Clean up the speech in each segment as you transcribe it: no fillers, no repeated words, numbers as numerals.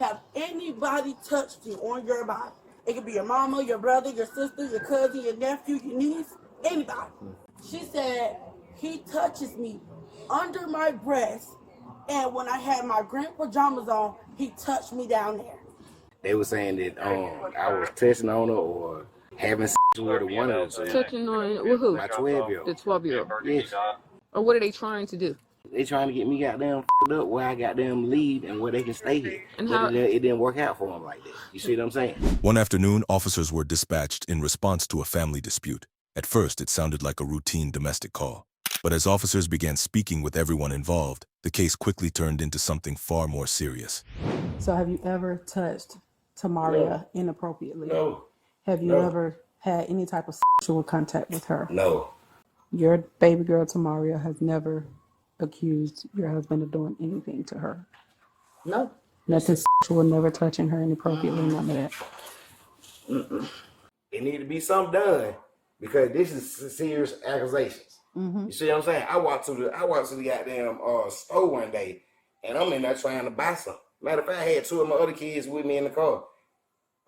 have anybody touched you on your body. It could be your mama, your brother, your sister, your cousin, your nephew, your niece, anybody. She said, he touches me under my breast, and when I had my grant pajamas on, he touched me down there. They were saying that I was touching on her or having sex with her, one of them. Touching on with who? My 12-year-old. The 12-year-old. Yes. Or what are they trying to do? They trying to get me goddamn f***ed up where I goddamn leave and where they can stay here. And but it didn't work out for them like that. You see what I'm saying? One afternoon, officers were dispatched in response to a family dispute. At first, it sounded like a routine domestic call. But as officers began speaking with everyone involved, the case quickly turned into something far more serious. So have you ever touched Tamaria inappropriately? No. Have you ever had any type of sexual contact with her? No. Your baby girl Tamaria has never accused your husband of doing anything to her? No. Nothing sexual, never touching her inappropriately, none of that? It need to be something done because this is serious accusations. You see what I'm saying? I walked to the goddamn store one day, and I'm in there trying to buy something. Matter of fact, I had two of my other kids with me in the car.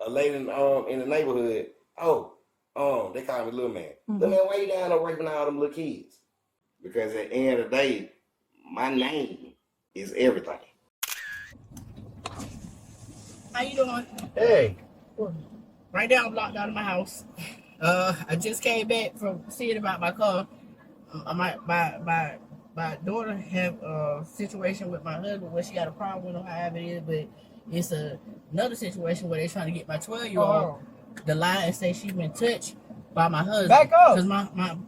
A lady in the neighborhood. They call me Little Man. Little Man, why you down there raping all them little kids? Because at the end of the day, my name is everything. How you doing? Hey. Right now, I'm locked out of my house. I just came back from seeing about my car. My daughter have a situation with my husband where she got a problem with him, however it is, but it's another situation where they're trying to get my 12-year-old to lie and say she's been touched by my husband. Back up! Because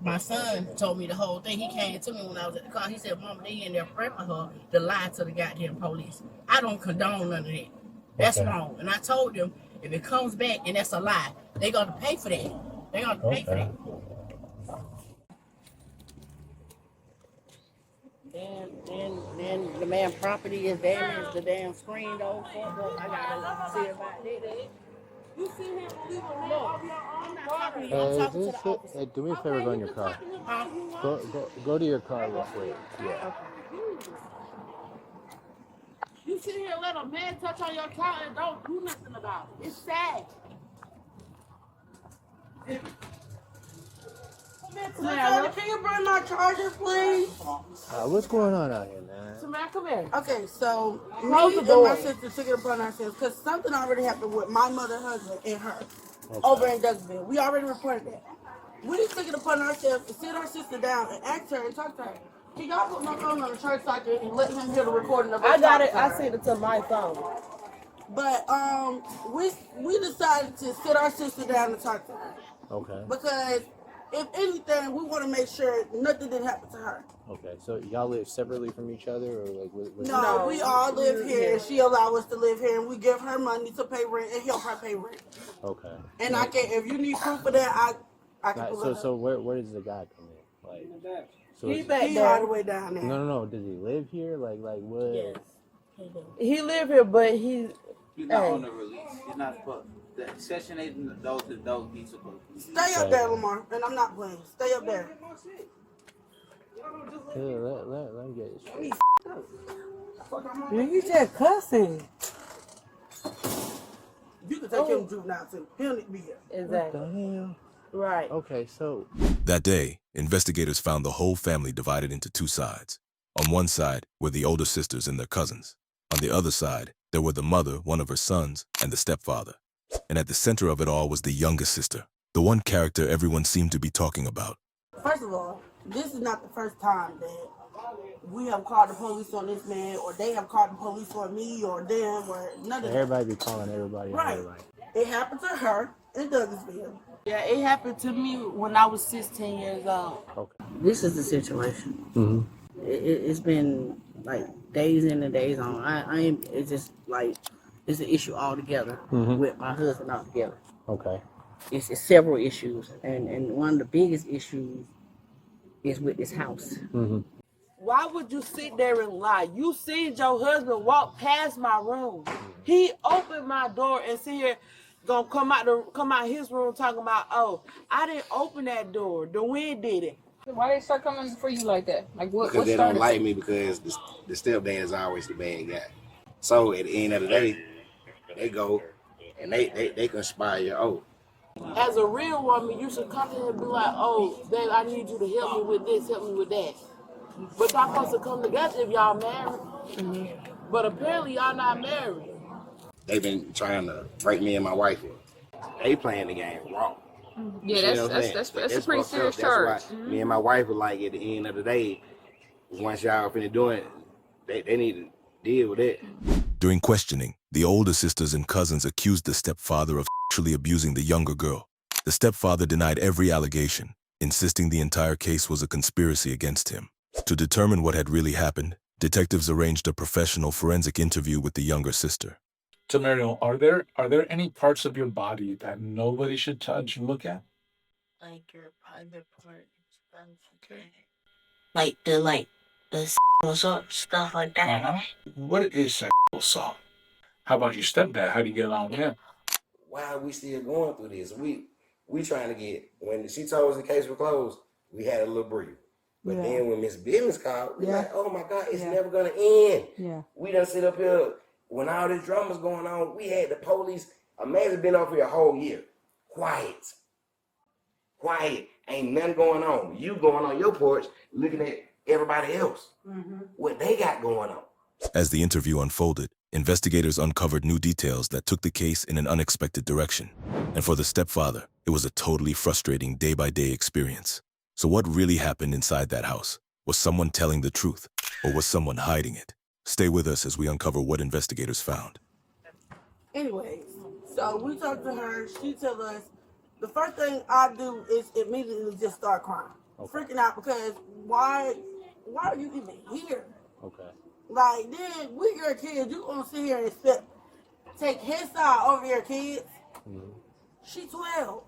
my son told me the whole thing. He came to me when I was at the car. He said, Mama, they in there prepping her to lie to the goddamn police. I don't condone none of that. That's wrong. And I told them, if it comes back and that's a lie, they're going to pay for that. They're going to pay for that. Then the man property is damaged, the damn screen though. I gotta see about that. You see him leave a man off your arm? I'm talking to the officer. Hey, do me a favor, go in your car. Go to your car real quick. Yeah. You sit here and let a man touch on your car and don't do nothing about it. It's sad. Samantha, can you bring my charger, please? What's going on out here, man? Samantha, come here. Okay, so me and my sister took it upon ourselves because something already happened with my mother, husband, and her over in Douglasville. We already reported that. We took it upon ourselves to sit our sister down and ask her and talk to her. Can y'all put my phone on the church socket and let him hear the recording of us? I got it. I sent it to my phone. But we decided to sit our sister down and talk to her. Okay. Because if anything, we want to make sure nothing didn't happen to her. Okay, so y'all live separately from each other, or like? No, we all live here. And she allow us to live here, and we give her money to pay rent and help her pay rent. Okay. And I can, if you need proof of that, I can. So where does the guy come in? Like, so he all the way down there. No. Does he live here? Like what? Yes. He live here, but he's not on the release. He's not supposed. The Section 8 and adults he's supposed to. Stay up there, Lamar, and I'm not playing. Stay up there. Yeah, let me get it straight. you just cussing. You can take him to juvenile too. He'll need to be here. Exactly. What the hell? Right. Okay, so That day, investigators found the whole family divided into two sides. On one side were the older sisters and their cousins. On the other side, there were the mother, one of her sons, and the stepfather. And at the center of it all was the youngest sister, the one character everyone seemed to be talking about. First of all, this is not the first time that we have called the police on this man, or they have called the police on me, or them, or none of that. everybody be calling everybody. Right. It happened to her in Douglasville. Yeah, it happened to me when I was 16 years old. Okay. This is the situation. It's been like days in and days on. It's just like, it's an issue altogether with my husband altogether. Okay. It's several issues, and one of the biggest issues is with this house. Why would you sit there and lie? You seen your husband walk past my room. He opened my door and sit here, gonna come out his room talking about, oh, I didn't open that door. The wind did it. Why they start coming for you like that? Like what? Because they don't like me because the stepdad is always the bad guy. So at the end of the day, they go and they conspire your oath. As a real woman, you should come to him and be like, oh, babe, I need you to help me with this, help me with that. But y'all supposed to come together if y'all married. Mm-hmm. But apparently y'all not married. They've been trying to break me and my wife up. They playing the game wrong. Yeah, that's a pretty serious charge. That's why me and my wife were like, at the end of the day, once y'all finna do it, they need to deal with it. During questioning, the older sisters and cousins accused the stepfather of sexually abusing the younger girl. The stepfather denied every allegation, insisting the entire case was a conspiracy against him. To determine what had really happened, detectives arranged a professional forensic interview with the younger sister. Tamario, are there any parts of your body that nobody should touch or look at? Like your private parts. Okay. Like the sexual stuff like that. Uh-huh. What is sexual assault? How about your stepdad? How do you get along with him? Why are we still going through this? We trying to get, when she told us the case was closed, we had a little breather. But then when Miss Business called, we like, oh my God, it's never gonna end. Yeah. We done sit up here when all this drama's going on. We had the police. A man's been up here a whole year. Quiet. Ain't nothing going on. You going on your porch looking at everybody else. What they got going on. As the interview unfolded, investigators uncovered new details that took the case in an unexpected direction. And for the stepfather, it was a totally frustrating day-by-day experience. So what really happened inside that house? Was someone telling the truth, or was someone hiding it? Stay with us as we uncover what investigators found. Anyways, so we talked to her. She told us the first thing I do is immediately just start crying, freaking out because why are you even here? Okay. Like, then we your kids, you gonna sit here and take his side over your kids? Mm-hmm. She 12.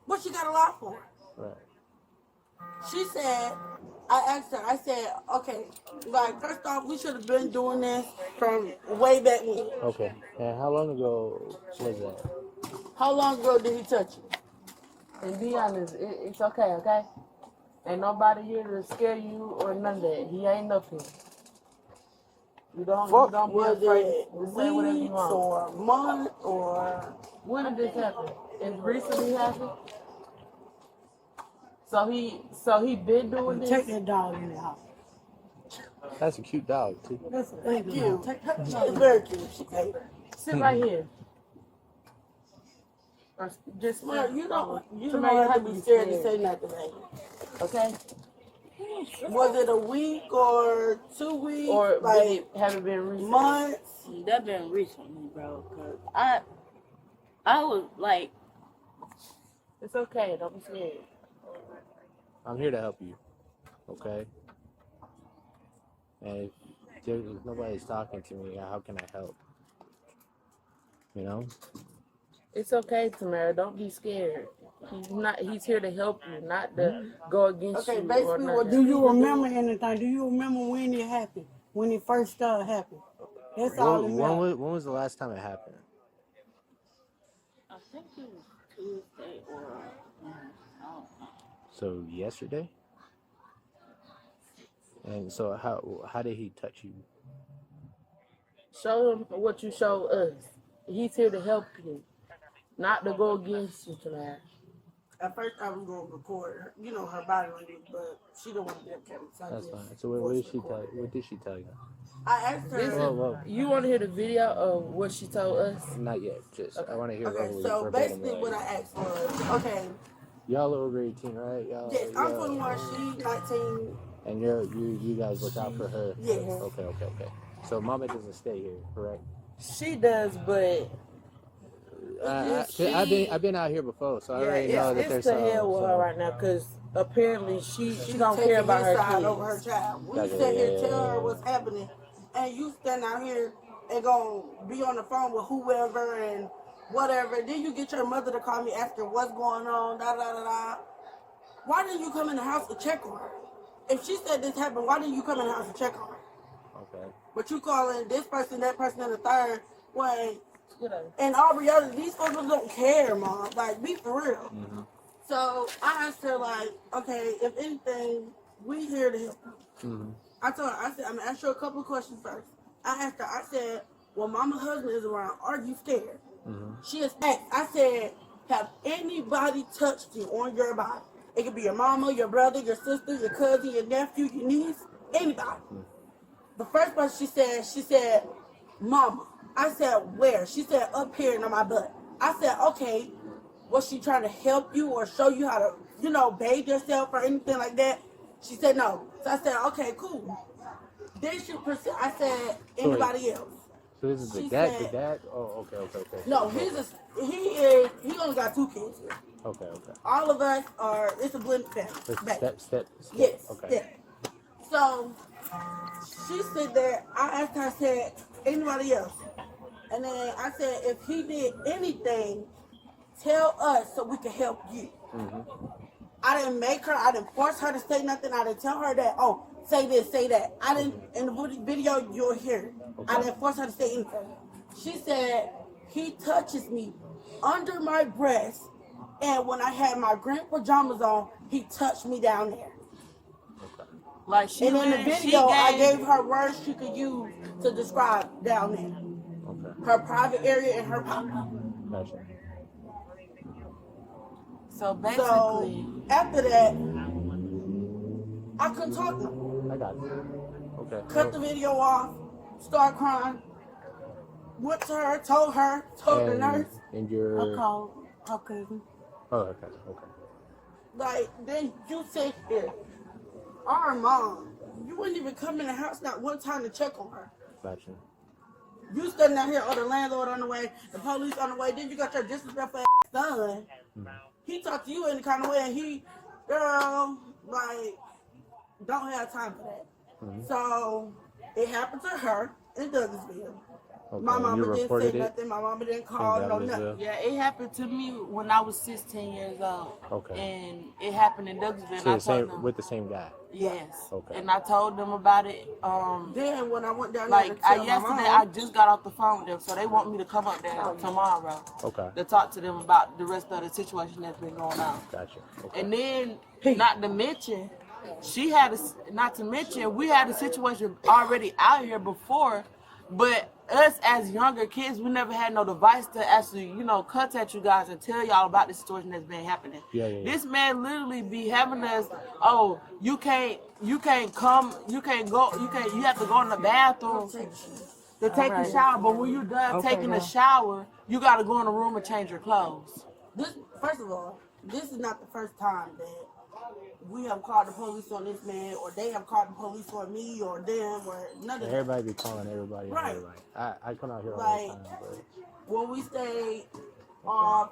What she got a lot for? Right. She said, I asked her, I said, okay, like, first off, we should have been doing this from way back when. Okay. And how long ago was that? How long ago did he touch you? And be honest, it's okay, okay? Ain't nobody here to scare you or none of that. He ain't nothing. You don't be afraid to say whatever you want. Or a month or... When did this happen? It recently happened? So he been doing this? Take that dog in the house. That's a cute dog, too. Thank you. It's very cute. She ate her. Sit right here. Just you don't have to be scared to say nothing, baby. Okay? Was it a week or 2 weeks? Or like, have it been recently? Months? That been recently, bro. Cause I was like, it's okay. Don't be scared. I'm here to help you, okay? And if nobody's talking to me, how can I help? You know? It's okay, Tamara. Don't be scared. He's here to help you, not to go against you. Okay, basically, or do you remember anything? Do you remember when it happened? When it first started happening? That's all it matters. When was the last time it happened? I think it was Tuesday or I don't know. So yesterday? And so how did he touch you? Show him what you show us. He's here to help you, not to go against you, Tamara. At first, I was going to record her, her body language, but she don't want to be on camera. So That's fine. So what did she tell you? What did she tell you? I asked her. Whoa. You want to hear the video of what she told us? Not yet. Just I want to hear. Okay, so basically what I asked was, okay. Y'all over 18, right? Yes, I'm 21. She 19. And you guys look out for her. Yes. Okay. So Mama doesn't stay here, correct? She does, but I've been out here before, so I already know that there's some. It's the hell with her right now because apparently she don't care about her kids. Over her child. We sit here tell her what's happening, and you stand out here and go be on the phone with whoever and whatever. Then you get your mother to call me asking what's going on. Why didn't you come in the house to check on her? If she said this happened, why didn't you come in the house to check on her? Okay. But you calling this person, that person, and the third way. And all reality, these folks don't care, Mom. Like, be for real. Mm-hmm. So I asked her, like, okay, if anything, we here to help you. Mm-hmm. I told her, I said, I'm going to ask you a couple of questions first. I asked her, I said, when mama husband is around, are you scared? She is asked. I said, have anybody touched you on your body? It could be your mama, your brother, your sister, your cousin, your nephew, your niece, anybody. The first person she said, mama. I said, where? She said, up here and on my butt. I said, okay, was she trying to help you or show you how to, you know, bathe yourself or anything like that? She said no. So I said, okay, cool. Then she proceeded. I said, anybody else? So this is the dad? Oh, okay. No, he only got 2 kids here. Okay. All of us are, it's a blended family. Step. Yes, Okay. step. So she said that, I asked her, I said, anybody else? And then I said, if he did anything, tell us so we can help you. I didn't make her, I didn't force her to say nothing. I didn't tell her that, oh, say this, say that. I didn't, in the video, you'll hear it. I didn't force her to say anything. She said, he touches me under my breast, and when I had my green pajamas on, he touched me down there. Like she and in the video, I gave her words she could use to describe down there. Her private area and her pocket. Gotcha. So basically, after that, I couldn't talk no more. I got you. Okay. Cut the video off, start crying. Went to her, told the nurse. And your... I called her cousin. Oh, okay. Like, then you sit here. Our mom, you wouldn't even come in the house not one time to check on her. Gotcha. You standing out here, or the landlord on the way, the police on the way, then you got your disrespectful ass son. He talked to you in the kind of way, and he, girl, like, don't have time for that. So, it happened to her in Douglasville. Okay. My mama didn't say nothing. My mama didn't call, no nothing. Yeah, it happened to me when I was 16 years old. Okay. And it happened in Douglasville. So the same, with the same guy? Yes. Okay. And I told them about it. Then when I went down there to tell my mom, I just got off the phone with them, so they want me to come up there tomorrow. Okay. To talk to them about the rest of the situation that's been going on. Gotcha. Okay. And then, not to mention, we had a situation already out here before, but us as younger kids, we never had no device to actually, contact you guys and tell y'all about the situation that's been happening. Yeah. This man literally be having us, oh, you can't come, you can't go, you have to go in the bathroom to take a shower, but when you're done taking a shower, you got to go in the room and change your clothes. First of all, this is not the first time that we have called the police on this man, or they have called the police on me, or them, or none of that. Everybody be calling everybody. Right. Everybody. I come out here all like, the time. But... when we stayed off,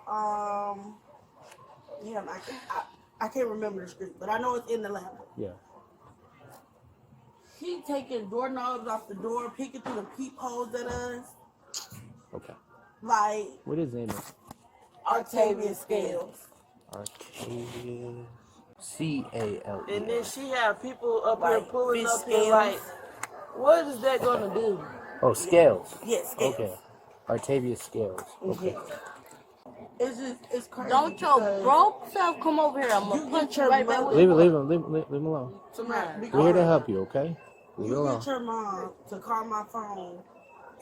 I can't remember the street, but I know it's in the lab. Yeah. He taking doorknobs off the door, peeking through the peepholes at us. Okay. Like. What his name is? Octavius Scales. Octavius. C-A-L-E. And then she had people up here pulling up here like, what is that gonna do? Oh, Scales. Yes, Scales. Okay. Octavius Scales. Okay. It's crazy. Don't your broke self come over here. I'm gonna punch you right back. Leave him alone. We're here to help you, okay? Leave it alone. You get your mom to call my phone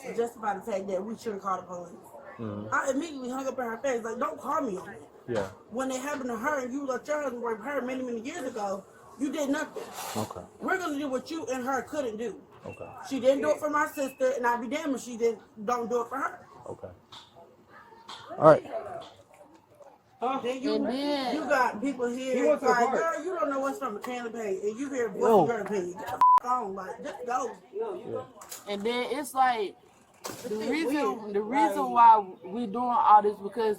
to justify the fact that we shouldn't call the police. I immediately hung up in her face, like, don't call me on it. Yeah. When it happened to her and you let your husband rape her many, many years ago, you did nothing. Okay. We're going to do what you and her couldn't do. Okay. She didn't do it for my sister, and I'd be damned if she don't do it for her. Okay. All right. Then you got people here like, girl, you don't know what's from a can of paint, and you hear what's your opinion. Get the f on, like, just go. Yeah. And then it's like, the reason why we doing all this, because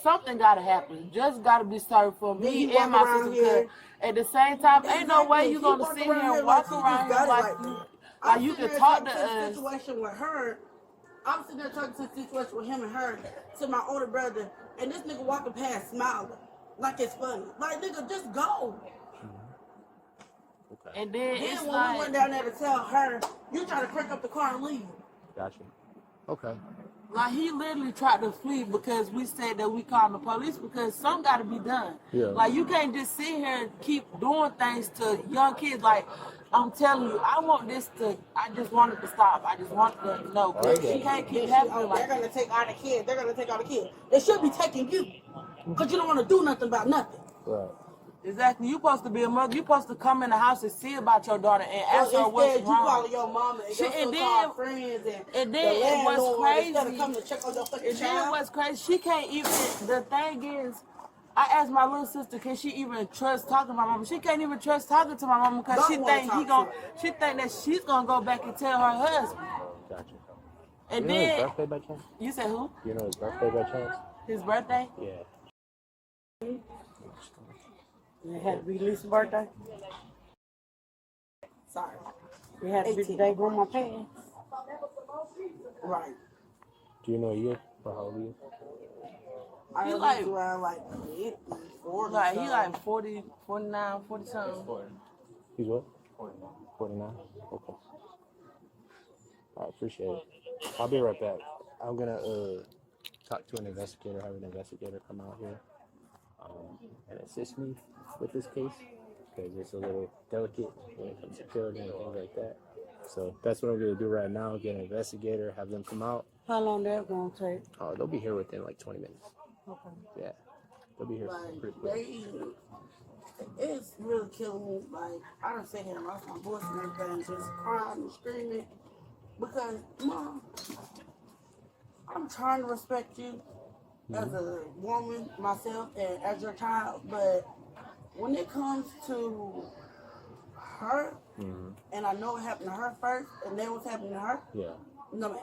something gotta happen. Just gotta be sorry for me and my sister. At the same time, ain't no way you gonna sit here and walk around here like you can talk to us. Situation with her, I'm sitting there talking to a situation with him and her, to my older brother, and this nigga walking past smiling like it's funny. Like, nigga, just go. Okay. And then it's when like, we went down there to tell her, you try to crank up the car and leave. Gotcha. Okay. Like, he literally tried to flee because we said that we called the police, because something got to be done. Yeah. Like, you can't just sit here and keep doing things to young kids. Like, I'm telling you, I just want it to stop. I just want to know. She can't keep happening like they're going to take all the kids. They're going to take all the kids. They should be taking you. Because you don't want to do nothing about nothing. Right. Exactly. You supposed to be a mother. You supposed to come in the house and see about your daughter and ask her what's wrong. You call your mama and your so-called friends and then what's crazy. Instead of coming to check on your fucking child. Then what's crazy, she can't even, the thing is, I asked my little sister, can she even trust talking to my mama? She can't even trust talking to my mama because she think that she's gonna go back and tell her husband. Gotcha. And you know then his birthday by chance? You said who? You know his birthday by chance? His birthday? Yeah. It had to be Lisa's birthday. Sorry. It had to be the day grandma passed. Right. Do you know you? For how old are you? He like around like 50, 40. Like he like 40, 49, 40 something. He's what? 49. Okay. I appreciate it. I'll be right back. I'm gonna talk to an investigator, have an investigator come out here and assist me with this case because it's a little delicate when it comes to children and things like that. So that's what I'm gonna do right now. Get an investigator, have them come out. How long that gonna take? Oh, they'll be here within like 20 minutes. Okay. Yeah, they'll be here pretty quick. It's really killing me. Like, I done sit here and lost my voice and everything, just crying and screaming. Because, Mom, I'm trying to respect you as a woman, myself, and as your child. But when it comes to her, and I know it happened to her first, and then what's happening to her, no, ma'am.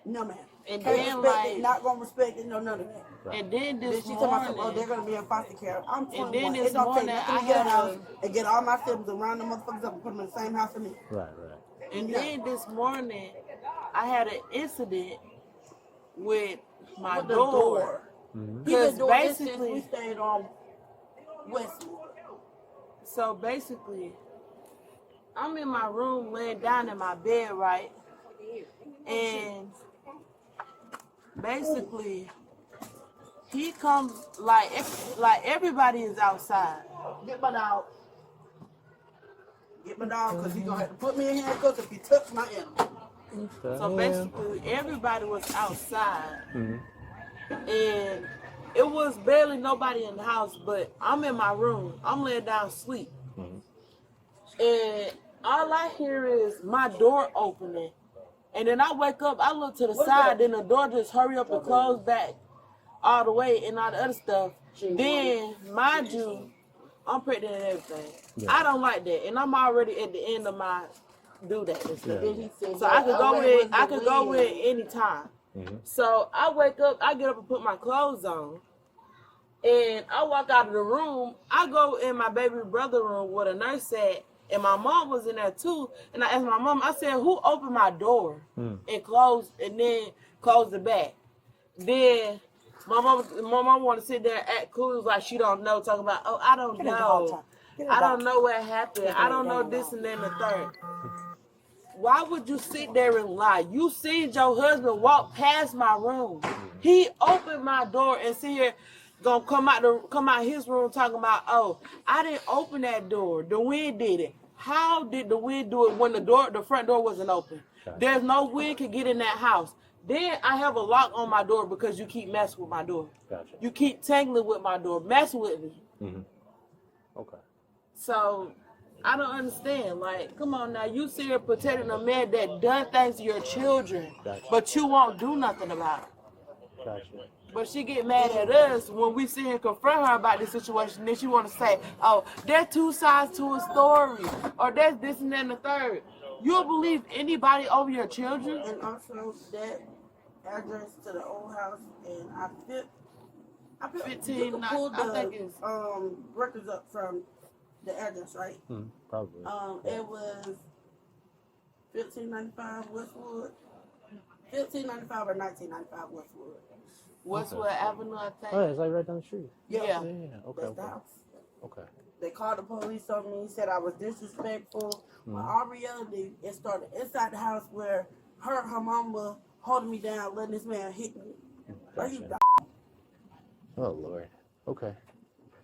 No, ma'am. And can't then, respect like, it, not gonna respect it, no, none of that. Right. And then this she morning, talking about, oh, they're gonna be in foster care. I'm 21. And then this it don't morning, take nothing to get a house and get all my siblings around the motherfuckers up and put them in the same house with me. Right. And then this morning, I had an incident with my door. Because basically, we stayed on Westwood. So basically, I'm in my room laying down in my bed, right? And basically, he comes like everybody is outside. Get my dog. Get my dog, because he's going to have to put me in handcuffs if he touch my animal. So basically, everybody was outside. And it was barely nobody in the house, but I'm in my room. I'm laying down asleep. And all I hear is my door opening. And then I wake up, I look to the side, then the door just hurry up and close back all the way and all the other stuff. Then, mind you, I'm pregnant and everything. Yeah. I don't like that. And I'm already at the end of my do that and stuff. Yeah. So I could go with any time. So I wake up, I get up and put my clothes on. And I walk out of the room. I go in my baby brother's room where the nurse sat. And my mom was in there too. And I asked my mom, I said, who opened my door and then closed the back? Then my mom wanted to sit there and act cool, like she don't know, talking about, oh, I don't know. I don't know what happened. I don't know this and then the third. Why would you sit there and lie? You seen your husband walk past my room. He opened my door and sit here, gonna come out his room talking about, oh, I didn't open that door. The wind did it. How did the wind do it when the front door wasn't open? Gotcha. There's no wind could get in that house. Then I have a lock on my door because you keep messing with my door. Gotcha. You keep tangling with my door, messing with me. Okay. So I don't understand. Like, come on now, you sit here protecting a man that done things to your children, but you won't do nothing about it. Gotcha. But she get mad at us when we sit here and confront her about this situation. Then she want to say, oh, there's two sides to a story. Or there's this and that and the third. You'll believe anybody over your children? And also that address to the old house. And I feel 15, you can pull I think it's records up from the address, right? Probably. It was 1595 Westwood. 1595 or 1995 Westwood. Westwood Avenue, I think. Oh, it's like right down the street. Yeah. Okay. The house. Okay. They called the police on me, said I was disrespectful. When all reality, it started inside the house where her mama holding me down, letting this man hit me. Gotcha. Oh, Lord. Okay.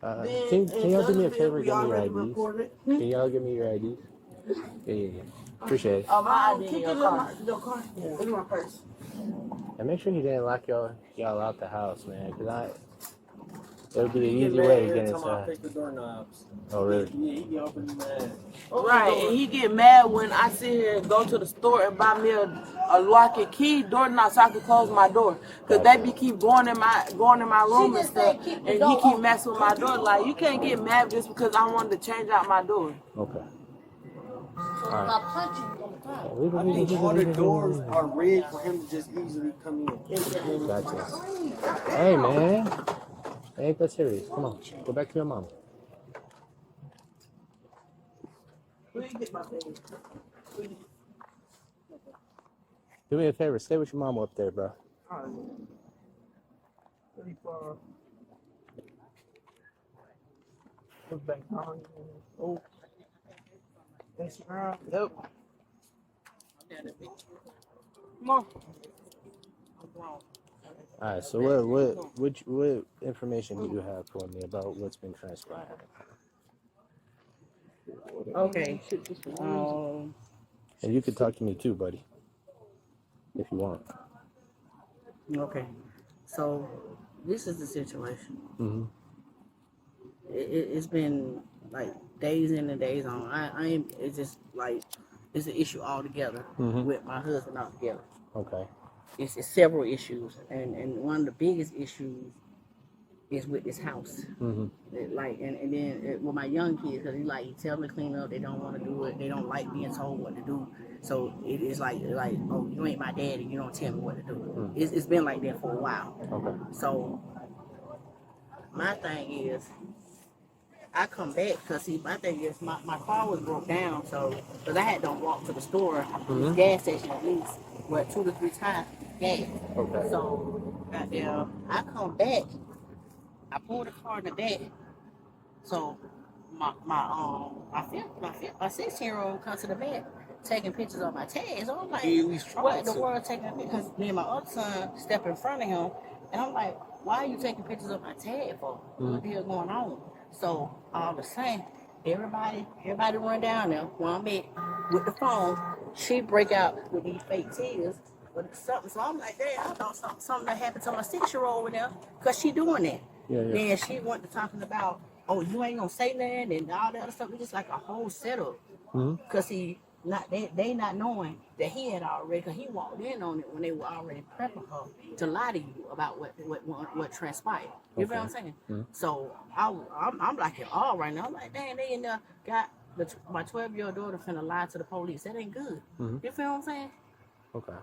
Then, can y'all do me a favor and get me your IDs? Can y'all give me your IDs? Yeah. Appreciate it. Oh, my ID Keep in it in your car. your car. Yeah, in my purse. And make sure he didn't lock y'all out the house, man. Cause it would be the He get easy mad way to every get time I inside. fix the doorknobs. Oh, really? Yeah, he get open mad. Right, and he get mad when I sit here and go to the store and buy me a lock and key door knob so I can close my door. Cause they be keep going in my room and stuff, and he keep messing with my door. Like, you can't get mad just because I wanted to change out my door. Okay. So if I punch you, I'm fine. I think all the doors are rigged for him to just easily come in. Gotcha. Hey, man. It ain't that serious. Come on. Go back to your mom. Where you get my baby? Do me a favor. Stay with your mom up there, bro. Pretty far. Look back on. Oh. Instagram. Yep. Come on. All right. So what information do you have for me about what's been transpired? Okay. And you can talk to me too, buddy, if you want. Okay. So this is the situation. Mm-hmm. It's been like days in and days on. I ain't. It's just like it's an issue altogether with my husband altogether. Okay. It's several issues, and one of the biggest issues is with this house. Mm-hmm. And then with my young kids, because he tell them to clean up, they don't want to do it, they don't like being told what to do. So it's like oh, you ain't my daddy, you don't tell me what to do. Mm-hmm. It's been like that for a while. Okay. So my thing is, I come back because my thing is my car was broke down, so because I had to walk to the store, gas station at least, 2 to 3 times gas. Okay. So I come back, I pull the car in the back. So my 16-year-old comes to the back taking pictures of my tags. So I'm like, what in the world taking pictures? Because me and my other son step in front of him, and I'm like, why are you taking pictures of my tag for? What the hell going on? So all of a sudden, everybody run down there. One I'm at with the phone, she break out with these fake tears. But something, so I'm like, damn, I thought something that happened to my 6-year-old over there, because she doing that. Yeah. Then she went to talking about, oh, you ain't gonna say nothing and all that other stuff. It's just like a whole setup. Because they not knowing that he had already, because he walked in on it when they were already prepping her to lie to you about what transpired. You feel what I'm saying? So I'm like it all right now. I'm like, dang, they in there got my 12-year-old daughter finna lie to the police. That ain't good. You feel what I'm saying? Okay.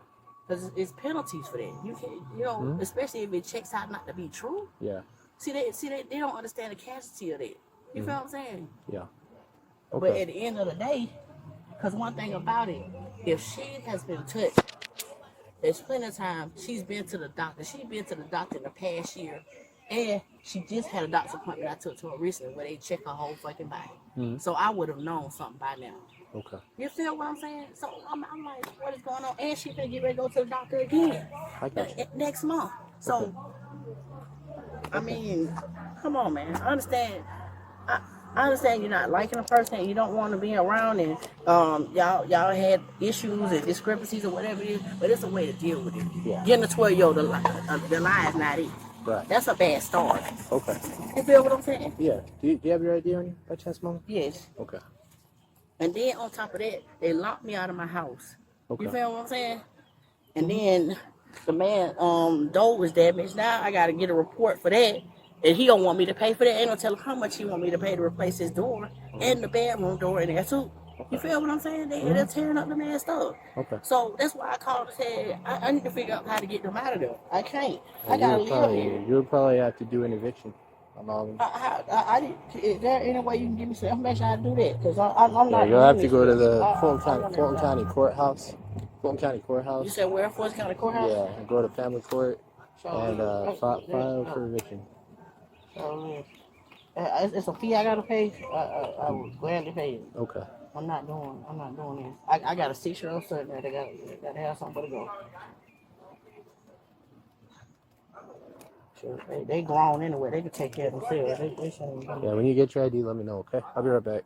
Because it's penalties for that. You can, especially if it checks out not to be true. Yeah. See, they don't understand the casualty of that. You feel what I'm saying? Yeah. Okay. But at the end of the day, because one thing about it, if she has been touched, there's plenty of time she's been to the doctor. She's been to the doctor in the past year, and she just had a doctor's appointment I took to her recently where they check her whole fucking body. So I would have known something by now. Okay. You feel what I'm saying? So I'm like, what is going on? And she finna get ready to go to the doctor again next month. So, I mean, come on, man. I understand. I understand you're not liking a person and you don't want to be around, and y'all had issues and discrepancies or whatever it is, but it's a way to deal with it. Yeah. Getting a 12-year-old the lie is not it. Right. That's a bad start. Okay. You feel what I'm saying? Yeah. Do you have your ID on you by chance, Mama? Yes. Okay. And then on top of that, they locked me out of my house. Okay. You feel what I'm saying? And then the man door was damaged. Now I gotta get a report for that. And he don't want me to pay for that. Ain't gonna tell him how much he want me to pay to replace his door and the bedroom door in there too. You feel what I'm saying? They're tearing up the man's stuff. Okay. So that's why I called and said I need to figure out how to get them out of there. I can't. I gotta live here. You'll probably have to do an eviction on all of them. Is there any way you can give me some information how to do that? Because I'm not. Yeah, you'll have to go to the Fulton County Courthouse. Fulton County Courthouse. You said where? Fulton County Courthouse? Yeah, and go to family court and file for eviction. It's a fee I gotta pay. I would gladly pay it. Okay. I'm not doing this. I got a 6-year-old son there. They gotta have somewhere to go. Sure, they grown anyway. They can take care of themselves. They yeah, when you get your ID, let me know. Okay, I'll be right back.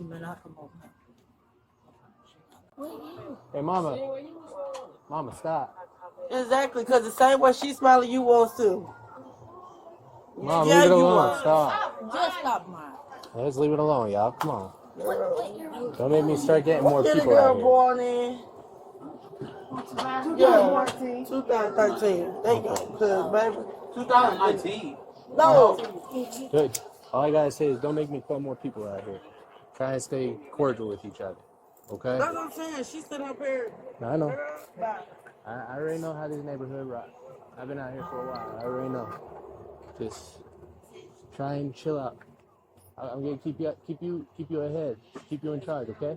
You may not come over. Hey, mama. Mama, stop. Exactly, because the same way she's smiling, you was too. Mom, Yeah, leave it you alone. was. Stop. Just stop mine. Let's leave it alone, y'all. Come on. Don't make me start getting more Get a people girl out here. born in 2013. There you go. Because, baby, 2019. No. Good. All I gotta say is don't make me put more people out here. Try and stay cordial with each other. Okay? That's what I'm saying. She's sitting up here. I know. I already know how this neighborhood rock. I've been out here for a while. I already know. Just try and chill out. I'm gonna keep you ahead. Keep you in charge, okay?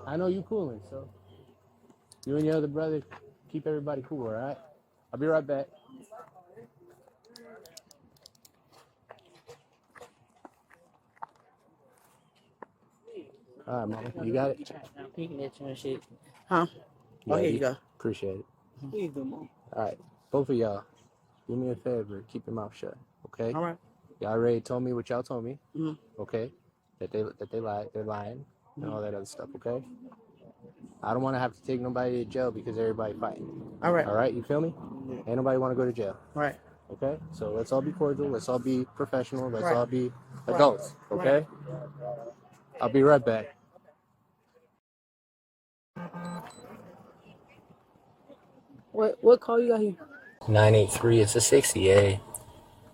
I know you cooling, so you and your other brother keep everybody cool, all right? I'll be right back. All right, mama, you got it. Peeking at you and shit. Huh? Yeah, Oh, here you go. Appreciate it. Please do, Mom. All right, both of y'all, do me a favor, keep your mouth shut, okay? All right. Y'all already told me what y'all told me, Mhm. okay? That they lied, they're lying, and all that other stuff, okay? I don't want to have to take nobody to jail because everybody fighting. All right. All right, you feel me? Ain't nobody want to go to jail. Right. Okay? So let's all be cordial. Let's all be professional. Let's Right. all be adults. Okay? I'll be right back. What call you got here? 983. It's a 60A.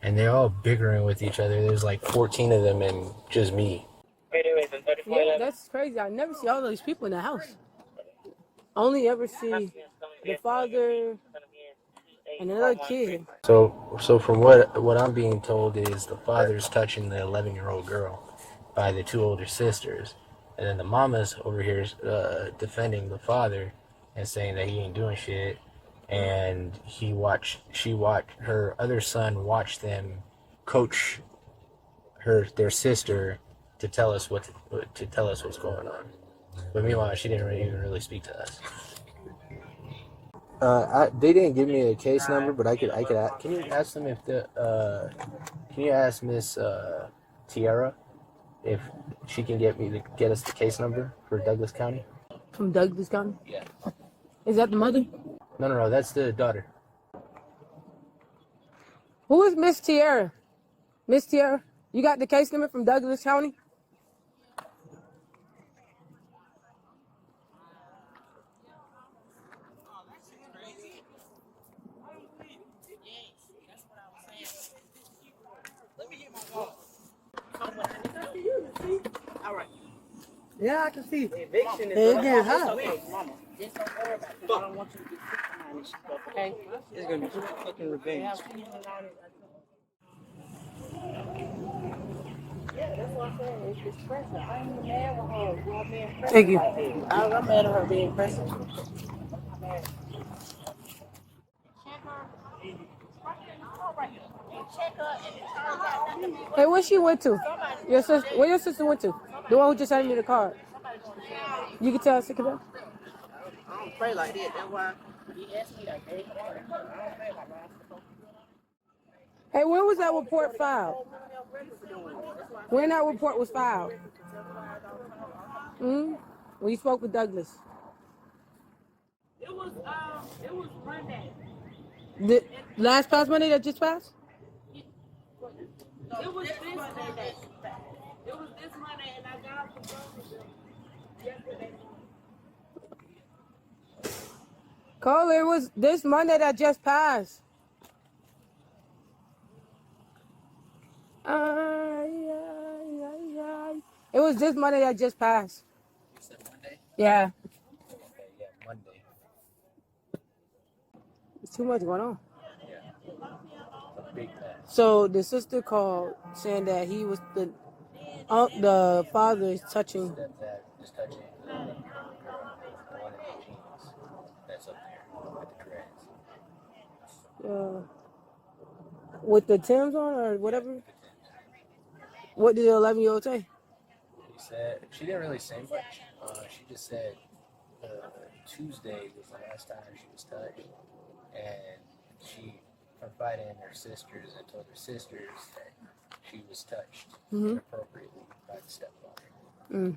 And they're all bickering with each other. There's like 14 of them and just me. Yeah, that's crazy. I never see all those people in the house. Only ever see the father and another kid. So from what I'm being told is the father's touching the 11-year-old girl by the two older sisters, and then the mama's over here defending the father and saying that he ain't doing shit, and her other son watched them coach their sister to tell us what's going on. But meanwhile, she didn't even really speak to us. They didn't give me a case number, but I could. Can you ask them if can you ask Miss Tiara if she can get us the case number for Douglas County? From Douglas County? Yeah. Is that the mother? No, that's the daughter. Who is Miss Tiara? Miss Tiara, you got the case number from Douglas County? All right. Yeah, I can see. Eviction is It's getting hot. okay, Mama. Just don't worry about it. I don't want you to get sick behind this stuff, okay? It's gonna be fucking revenge. Yeah, that's what I'm saying. It's discretion. I ain't even mad with her. Y'all being pressed. Thank you. I'm mad at her being pressed. Hey, where she went to? Your sister? Where your sister went to? The one who just sent me the card. You can tell sick of that. I don't pray like that. That's why he asked me that. Hey, when was that report filed? When that report was filed? When you spoke with Douglas? It was Monday. The last past Monday that just passed? It was this Monday. It was this Monday, and I got off the phone yesterday. Cole, it was this Monday that just passed. It was this Monday that just passed. You said Monday? Yeah. Okay, yeah, Monday. It's too much going on. Yeah. A big pass. So the sister called saying that he was the father is touching. Stepfather is touching one of the jeans that's up there with the dreads. With the Timbs on or whatever. What did the 11-year-old say? She said she didn't really say much. She just said Tuesday was the last time she was touched, and she confided in her sisters and told her sisters that she was touched inappropriately by the stepfather.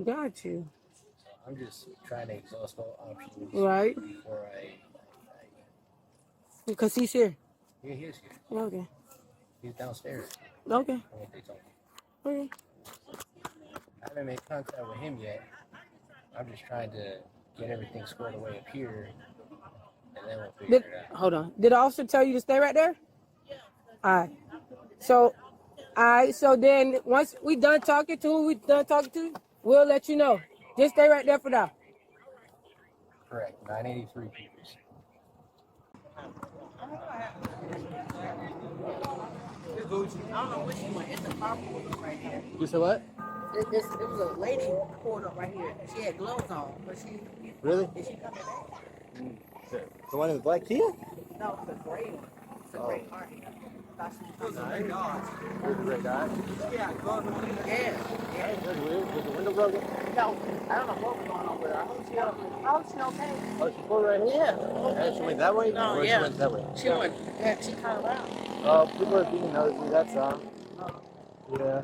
Got you. So I'm just trying to exhaust all options Right. before I Because he's here. Yeah, he is here. Okay. He's downstairs. Okay. From what they told me. Okay. I haven't made contact with him yet. I'm just trying to get everything squared away up here, and then we'll figure it out. Hold on. Did the officer tell you to stay right there? All right. So, so then once we done talking to who we done talking to, we'll let you know. Just stay right there for now. Correct. 983 Peters. I don't know what she went. It's a car pulled up right here. You said what? It was a lady pulled up right here. She had gloves on, but she. Really? Is she coming back? The one in the black Kia? No, it's a gray one. It's a gray car. Thought she was coming back. There's a great guy. Yeah. Yeah. Was the window broken? No, I don't know what was going on with her. I hope she okay. Oh, she pulled right here? Yeah. And she went that way? No, or yeah. She went that way? She went. Yeah, she turned around. People are being nosy, that's all. Yeah.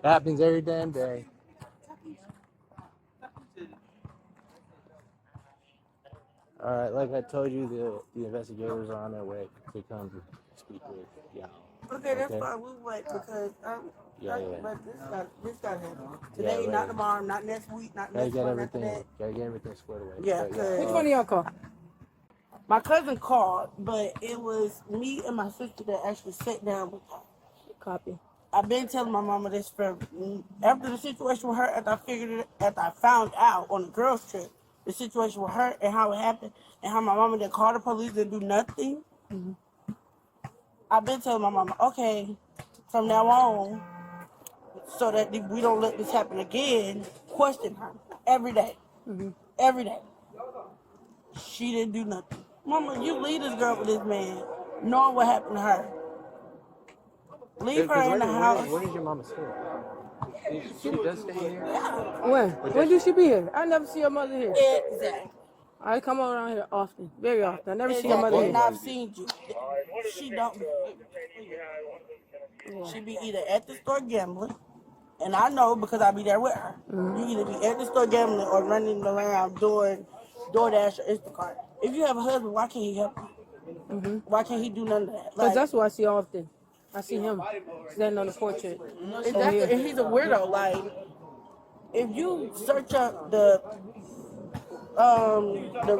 It happens every damn day. Alright, like I told you, the investigators are on their way to come to speak with y'all. Okay, that's fine. We'll wait because but this got to happen. Today, right. not tomorrow, not next week, not next month, after that. Gotta get everything squared away. Yeah, Which one of y'all call? My cousin called, but it was me and my sister that actually sat down with her. Copy. I've been telling my mama this for after the situation with her, after I found out on the girls' trip, the situation with her and how it happened, and how my mama didn't call the police and do nothing. I've been telling my mama, okay, from now on, so that we don't let this happen again, question her every day. Every day. She didn't do nothing. Mama, you leave this girl with this man, knowing what happened to her. Leave her in the house. When is your mama stay? She does stay here? When? When did she be here? I never see her mother here. Exactly. I come around here often, very often. I never see her mother here. And I've seen you. She don't. She be either at the store gambling, and I know because I be there with her. You either be at the store gambling or running around doing DoorDash or Instacart. If you have a husband, why can't he help you? Why can't he do none of that? Because that's what I see often. I see him standing on the portrait. And he's a weirdo. Like, if you search up the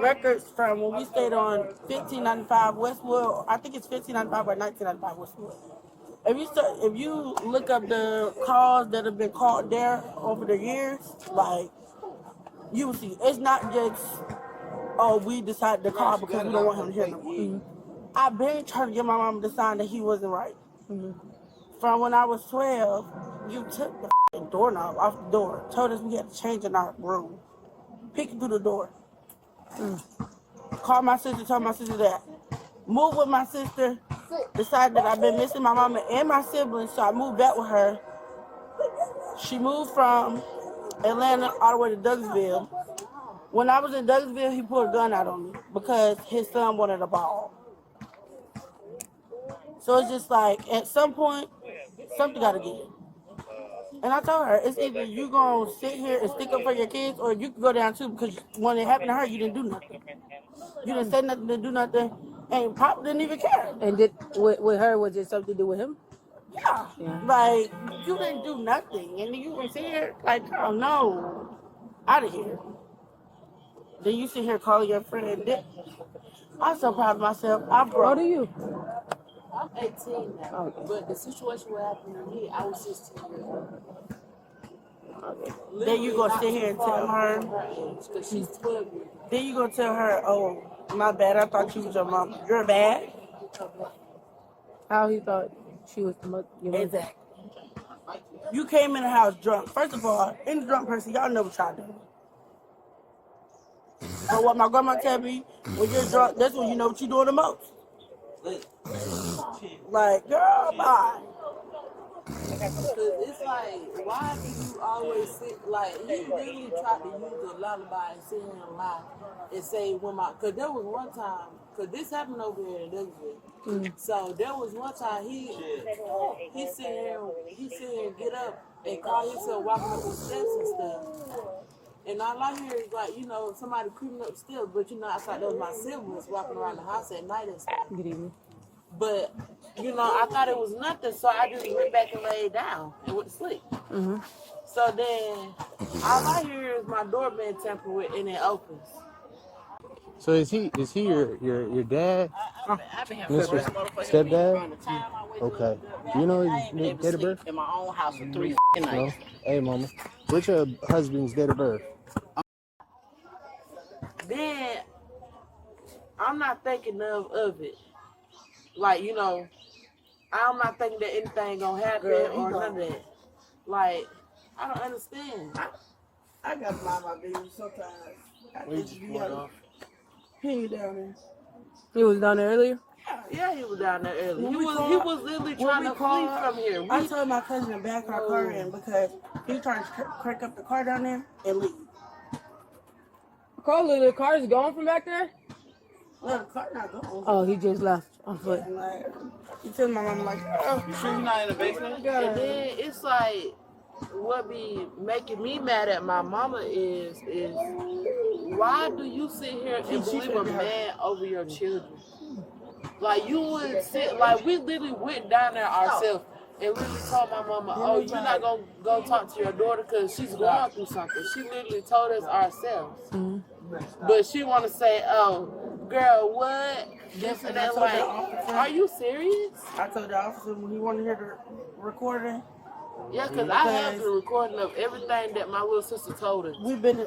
records from when we stayed on 1595 Westwood, I think it's 1595 or 1995 Westwood. If you look up the calls that have been called there over the years, like, you will see it's not just, oh, we decided to call because we don't want him to hear no. I've been trying to get my mama to sign that he wasn't right. From when I was 12, you took the doorknob off the door, told us we had to change in our room, peeking through the door. Called my sister, told my sister that. Moved with my sister, decided that I've been missing my mama and my siblings, so I moved back with her. She moved from Atlanta all the way to Douglasville. When I was in Douglasville, he pulled a gun out on me because his son wanted a ball. So it's just like, at some point, something got to give. And I told her, it's either you going to sit here and stick up for your kids, or you can go down too, because when it happened to her, you didn't do nothing. You didn't say nothing, didn't do nothing, and Pop didn't even care. And did with her, was it something to do with him? Yeah. Like, you didn't do nothing, and then you can sit here like, oh no, out of here. Then you sit here calling your friend. I'm so proud of myself. I'm broke. How old are you? I'm 18 now, but the situation what happened to me, I was 16 years old. Then you gonna sit here and tell her, because she's 12 years. Then you gonna tell her, oh, my bad, I thought you was your mom. You're bad. How he thought she was the mother? Exactly. You came in the house drunk. First of all, any drunk person, y'all know what y'all do. But what my grandma tell me, when you're drunk, that's when you know what you're doing the most. Like, girl, bye. It's like, why do you always sit, like, he literally tried to use a lullaby and sit here and lie and say when because there was one time, because this happened over here in Douglasville. So there was one time he sit here and get up and call himself walking up the steps and stuff. And all I hear is like, you know, somebody creeping up the steps, but you know, I thought that was my siblings walking around the house at night and stuff. Good evening. But, you know, I thought it was nothing, so I just went back and laid down and went to sleep. So then, all I hear is my door being tampered with and it opens. So is he your dad? Mr. Stepdad? Okay. Do you know his date of birth? In my own house for 3 nights. No? Hey, mama. What's your husband's date of birth? Then, I'm not thinking of it. Like, you know, I'm not thinking that anything gonna happen or none of that. Like, I don't understand. I got to mind my business sometimes. I just gotta pin you down there. He was down there earlier? Yeah, he was down there earlier. He was literally trying to flee from here. I told my cousin to back our car in because he tried to crank up the car down there and leave. Carla, the car is gone from back there? No, the car not going. Oh, he just left on foot. And like, he told my mom, like, oh, You sure you're not in the basement? And then it's like, what be making me mad at my mama is why do you sit here and believe a man over your children? Like, you would sit, like, we literally went down there ourselves and literally told my mama, oh, you're not going to go talk to your daughter because she's going through something. She literally told us ourselves. But she want to say, oh, girl, what? This and that. Like, are you serious? I told the officer when he wanted to hear the recording. Yeah, because I have the recording of everything that my little sister told us.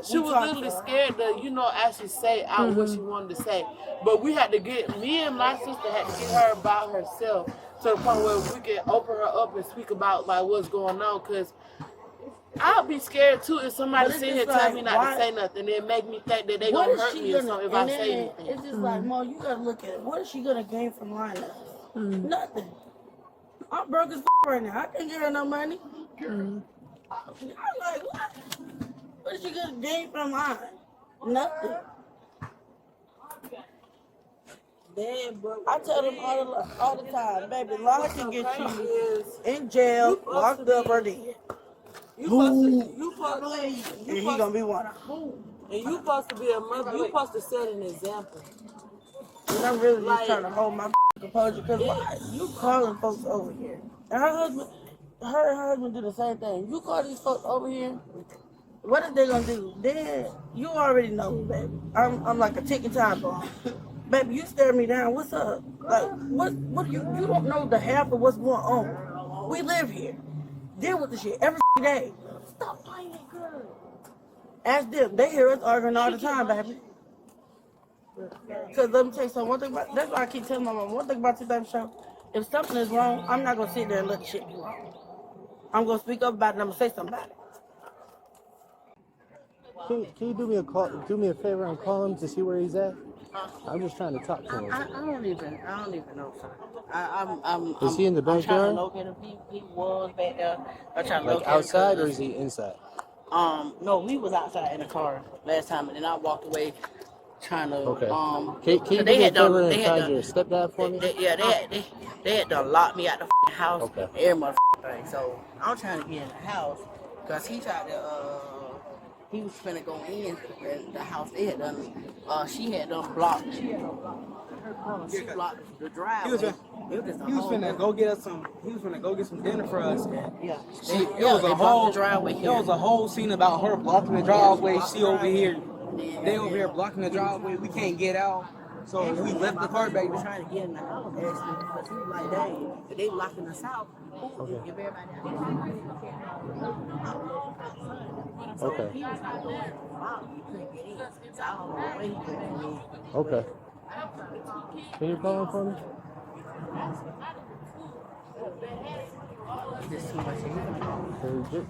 She was literally scared to, you know, actually say out what she wanted to say. But we had to me and my sister had to get her about herself to the point where we could open her up and speak about, like, what's going on. Because I'll be scared, too, if somebody sit here tell me not to say nothing. It make me think that they going to hurt me or something if I say anything. It's just like, Mo, you got to look at it. What is she going to gain from lying to us? Nothing. I'm broke as right now. I can't give her no money. I'm like, what? What is she gonna gain from lying? Nothing. Damn, bro. I tell them all the time, baby, lie can get you in jail, locked up, or dead. And he gonna be one of them. And you supposed to be a mother. You supposed to set an example. And I'm really just trying to hold my composure because why you calling folks over here? And her husband do the same thing. You call these folks over here, what are they gonna do? Then you already know me, baby. I'm like a ticking time bomb. Baby, you stare me down. What's up? Like what you don't know the half of what's going on. We live here. Deal with the shit every day. Stop playing it good. Ask them. They hear us arguing all the time, baby. Because let me tell you something, one thing about, that's why I keep telling my mom, one thing about this type of show, if something is wrong, I'm not going to sit there and let the shit be wrong. I'm going to speak up about it and I'm going to say something about it. Can you do me a favor and call him to see where he's at? I'm just trying to talk to him. I don't even know, son. Is he in the backyard? I'm trying to locate him. He was back there. I'm trying to Like locate outside him. or is he inside? No, we was outside in the car last time and then I walked away trying to, Okay. Can you do me a favor and find your stepdad for me? They had to lock me out the house, Okay. every motherfucking thing. So I'm trying to get in the house because he tried to, he was finna go in the house. They had done, she had done blocked. Her corner, she blocked the driveway. He was finna go get us some. He was finna go get some dinner for us. Yeah. It was a whole scene about her blocking the driveway. She over here. They over here blocking the driveway. We can't get out. So we left the car back. Trying to get in the house, actually, because he was like, dang, they locking us out. Okay. Give everybody out. Okay. He was not going out. He couldn't get in. So I don't know where he couldn't get in. Okay. Can you call him for me?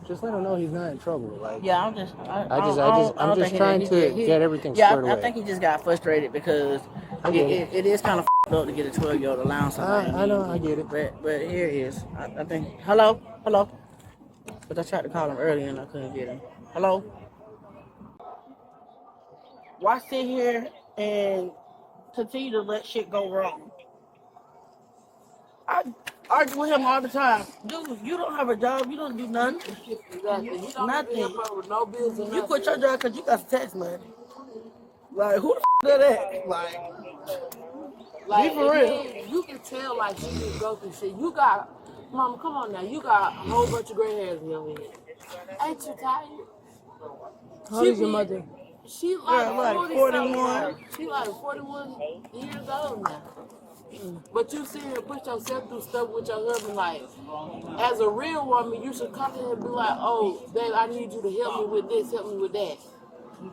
Just let him know he's not in trouble. Like, Yeah, I'm just trying to get everything squared away. I think he just got frustrated because it is kind of fucked up to get a 12-year-old allowance. I know, I get it. But here it is. I think. Hello. But I tried to call him earlier and I couldn't get him. Hello. Why sit here and continue to let shit go wrong? I argue with him all the time. Dude, you don't have a job. You don't do nothing. Exactly. He don't Nothing. with no bills and You quit your job because you got some tax money. Like, who the did that? Like, be for real. You can tell, like, she just go through shit. You got, Mama, come on now. You got a whole bunch of gray hairs in your head. Ain't you tired? How old is your mother? She like 41. She like 41 years old now. But you sit here and put yourself through stuff with your husband. Like, as a real woman, you should come to him and be like, oh, babe, I need you to help me with this, help me with that.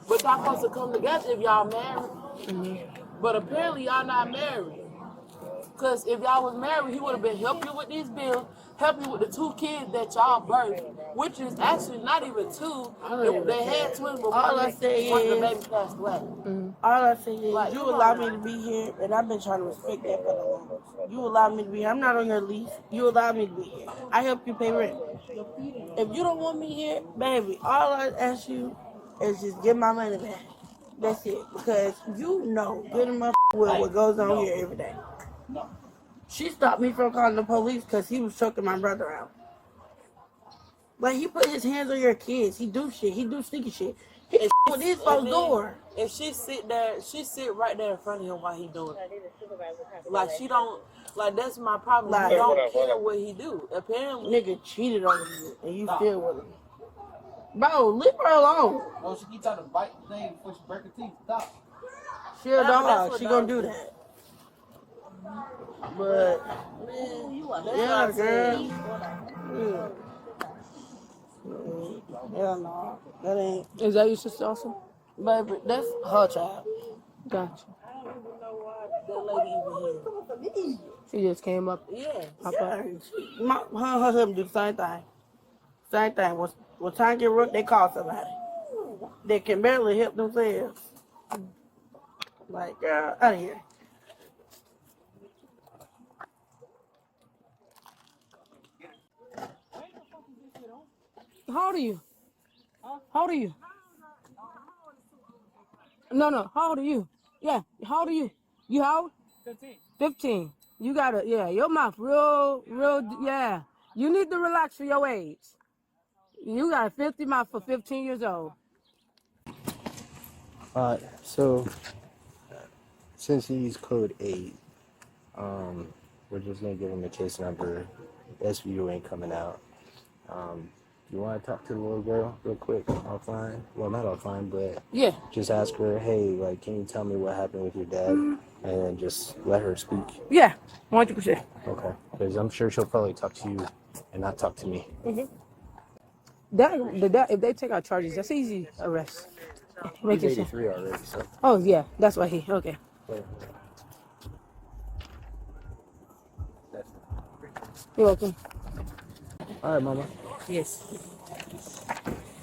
But y'all supposed to come together if y'all married. But apparently y'all not married. Because if y'all was married, he would have been helping you with these bills, helping you with the 2 kids that y'all birthed, which is actually not even 2. They had twins, but one of the babies passed away. All I say is, Like, you allow me to be here, and I've been trying to respect that for the longest. You allow me to be here. I'm not on your lease. You allow me to be here. I help you pay rent. If you don't want me here, baby, all I ask you is just give my money back. That's it. Because you know good enough well what goes on here every day. She stopped me from calling the police because he was choking my brother out. Like, he put his hands on your kids. He do shit. He do sneaky shit. He with his folks' door. If she sit right there in front of him while he doing it. Like, she don't, like, that's my problem. Like, you don't care what he do. Apparently. Nigga cheated on you, and you still with him. Bro, leave her alone. Oh, she keep trying to bite the thing before she break her teeth. Stop. She a dog. She gonna do that. But, yeah, girl. Yeah. Hell no. That ain't. Is that your sister also? Baby, that's her child. Gotcha. That lady even here. She just came up. Yeah. Her husband do the same thing. Same thing. When time get rough, they call somebody. They can barely help themselves. Like, girl, out of here. How old are you? How old are you? No. How old are you? Yeah. How old are you? You how old? 15. You gotta, yeah, your mouth real, yeah. You need to relax for your age. You got a 50 mouth for 15 years old. So since he's code 8, we're just gonna give him a case number. SVU ain't coming out. You want to talk to the little girl real quick offline? Well, not offline, but yeah, just ask her, hey, like, can you tell me what happened with your dad? And then just let her speak. Yeah, 100%. Okay, because I'm sure she'll probably talk to you and not talk to me. That if they take out charges, that's easy arrest. He's 83 already, so. Oh yeah, that's why he. Okay. Yeah. You're welcome. All right, Mama. Yes.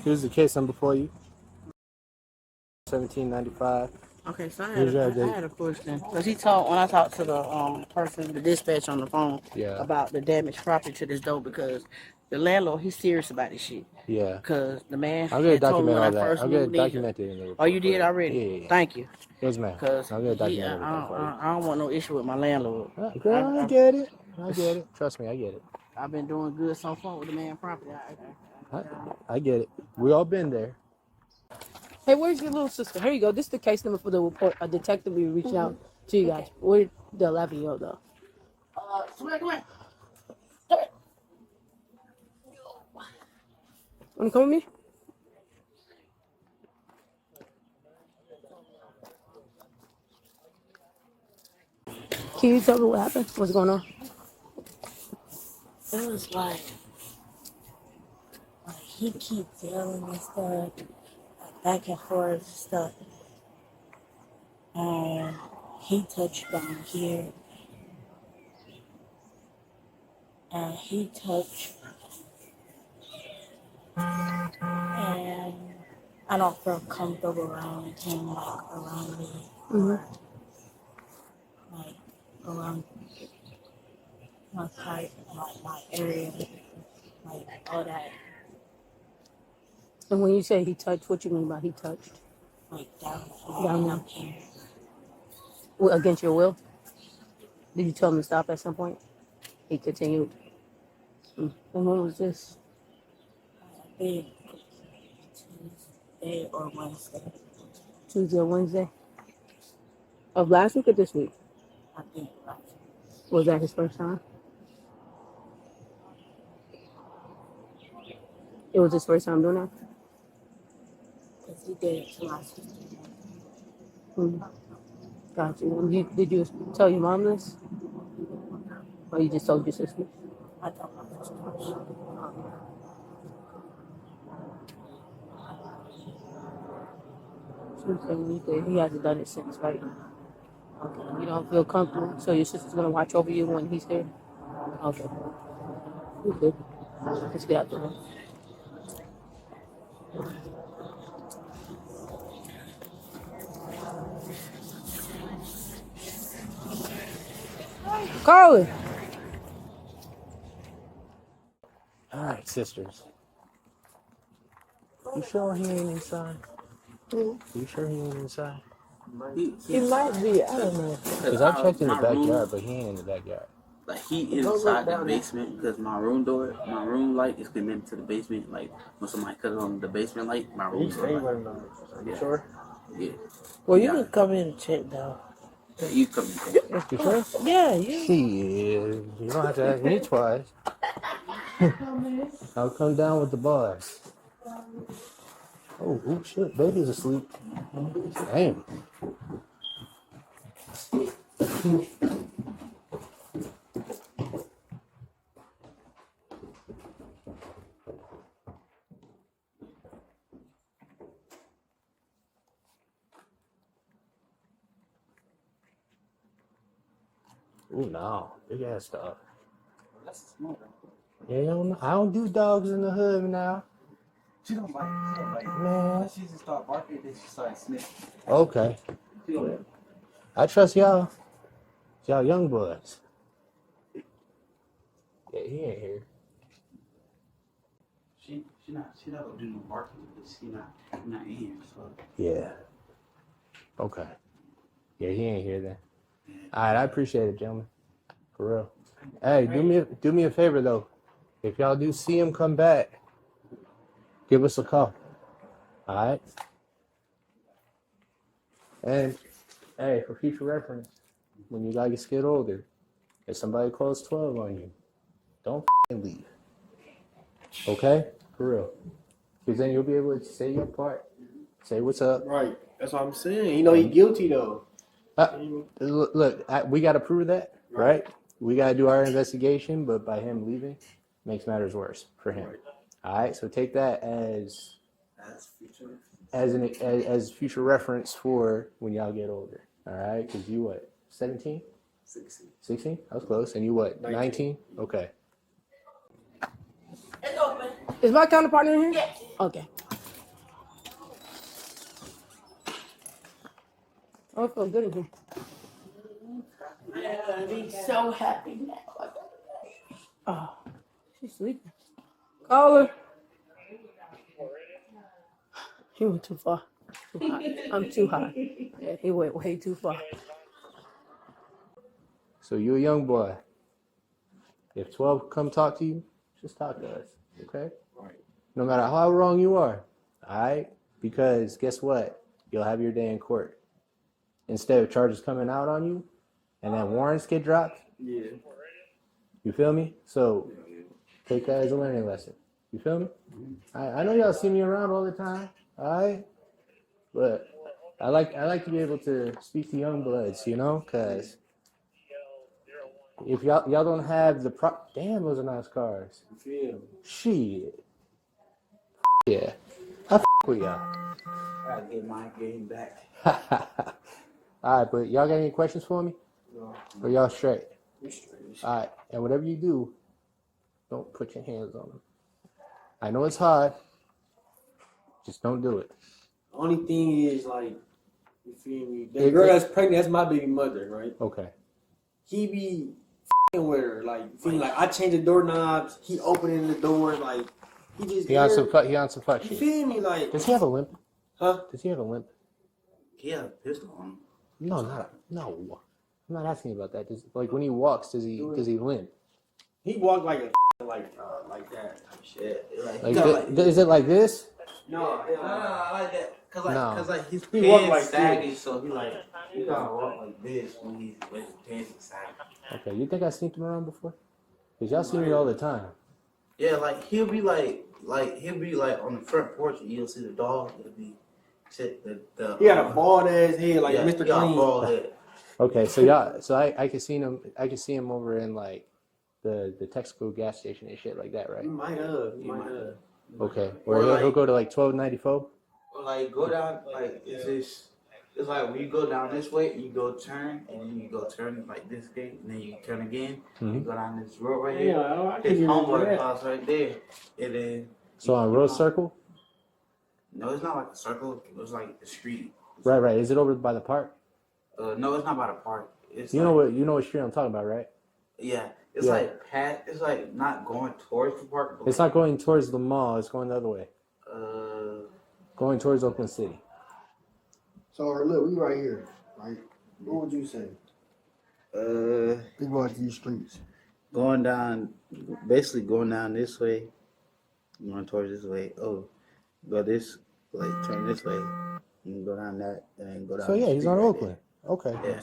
Here's the case number for you. 1795. Okay, so I had a question. Because when I talked to the dispatch on the phone about the damaged property to this door, because the landlord, he's serious about this shit. Yeah. Because the man I'm going to told me document when all I that. first I'm going moved to in. document it in the report. Oh, you did already? Yeah. Thank you. Yes, ma'am. Because I'm going to document everything for you. I don't want no issue with my landlord. Girl, I get it. I get it. Trust me, I get it. I've been doing good so far with the man property. I get it. We all been there. Hey, where's your little sister? Here you go. This is the case number for the report. A detective will be reaching out to you guys. Where's the 11-year-old though? Come here. Wanna come with me? Can you tell me what happened? What's going on? It was like he keeps yelling and stuff, back and forth and stuff. And he touched down here. And he touched. And I don't feel comfortable around him, like around me. Like, around my side, my area, like all that. And when you say he touched, what you mean by he touched? Like down here. Well, against your will? Did you tell him to stop at some point? He continued. And when was this? I think Tuesday or Wednesday. Tuesday or Wednesday? Of last week or this week? I think last week. Was that his first time? It was his first time doing that? Because he did it to my sister. Got you. And did you tell your mom this? Or you just told your sister? I told my sister. He hasn't done it since, right? Okay. You don't feel comfortable, so your sister's gonna watch over you when he's here? Okay. You good. Let's get out the room. Carly! Alright, sisters. You sure he ain't inside? You sure he ain't inside? He might be, I don't know. Because I checked in the backyard, but he ain't in the backyard. Like he is inside the basement because my room light is connected to the basement. Like when somebody cut on the basement light, my room light. You sure? Yeah. Well, you can come in and check though. Yeah, you come in. You sure? Yeah, you. Shit, you don't have to ask me twice. I'll come down with the boys. Oh shit, baby's asleep. Damn. Ooh, no. Big ass dog. That's smart. Yeah, I don't do dogs in the hood now. She don't bite. Man. She just start barking, then she started sniffing. Okay. I trust y'all. Y'all young boys. Yeah, he ain't here. She not gonna do no barking because she not in here. So. Yeah. Okay. Yeah, he ain't here then. Alright, I appreciate it, gentlemen. For real. Hey, do me a favor though. If y'all do see him come back, give us a call. Alright? And hey, for future reference, when you guys get older, if somebody calls 12 on you, don't leave. Okay? For real. Because then you'll be able to say your part, say what's up. Right. That's what I'm saying. You know he's guilty though. Look, we got to prove that, right? We got to do our investigation, but by him leaving, makes matters worse for him. Right. All right, so take that as future reference for when y'all get older. All right, because you what, 17? 16. 16? I was close. And you what, 19? Okay. It's open. Is my counterpart in here? Yes. Okay. Oh, I feel good in here. I'm gonna be so happy now. Oh, she's sleeping. Call her. He went too far. Too high. I'm too high. Yeah, he went way too far. So you a young boy. If 12 come talk to you, just talk to us, okay? Right. No matter how wrong you are, all right? Because guess what? You'll have your day in court. Instead of charges coming out on you, and then warrants get dropped. Yeah. You feel me? So take that as a learning lesson. You feel me? I know y'all see me around all the time, all right? But I like to be able to speak to young bloods, you know, because if y'all don't have the damn, those are nice cars. Yeah. Shit. Yeah. I with y'all. I gotta get my game back. All right, but y'all got any questions for me? No. Or y'all straight? We're straight. All right, and whatever you do, don't put your hands on them. I know it's hard. Just don't do it. The only thing is, like, you feel me? The girl that's pregnant, that's my baby mother, right? Okay. he be with her, like, feel like I change the doorknobs, he opening the door, like, he just He on some fuck you shit. feel me, like, Does he have a limp? huh? Does he have a limp? He had a pistol on him. No. I'm not asking about that. Like when he walks, does he limp? He walk like a like that type shit. Is it like this? No, I like that. Cause like his he walk pants like saggy, this. so he gotta walk like this when his pants is saggy. Okay, you think I sneaked him around before? Cause y'all see me all the time. Yeah, like he'll be like on the front porch and you'll see the dog. It'll be shit. He had a bald ass head like Mr. He got a Clean. bald head. Okay, so I can see him. I can see him over in like the Texaco gas station and shit like that, right? You might have. Okay, or he'll go to like 1294. Or like go down like it's like when you go down this way, you go turn and then you go turn like this gate and then you turn again. You go down this road right here. Yeah, His homeboy house right there, and then. So on Rose Circle. No, it's not like a circle. It's like the street. Right. Is it over by the park? No, it's not by the park. It's you know what street I'm talking about, right? Yeah, it's like it's like not going towards the park. It's not going towards the mall. It's going the other way. Going towards Oakland City. So look, we right here, right? What would you say? Think about these streets. Going down, basically going down this way, going towards this way. Oh, go this, like turn this way. You can go down that, and then go down. So yeah, he's on right Oakland. There. Okay. Yeah.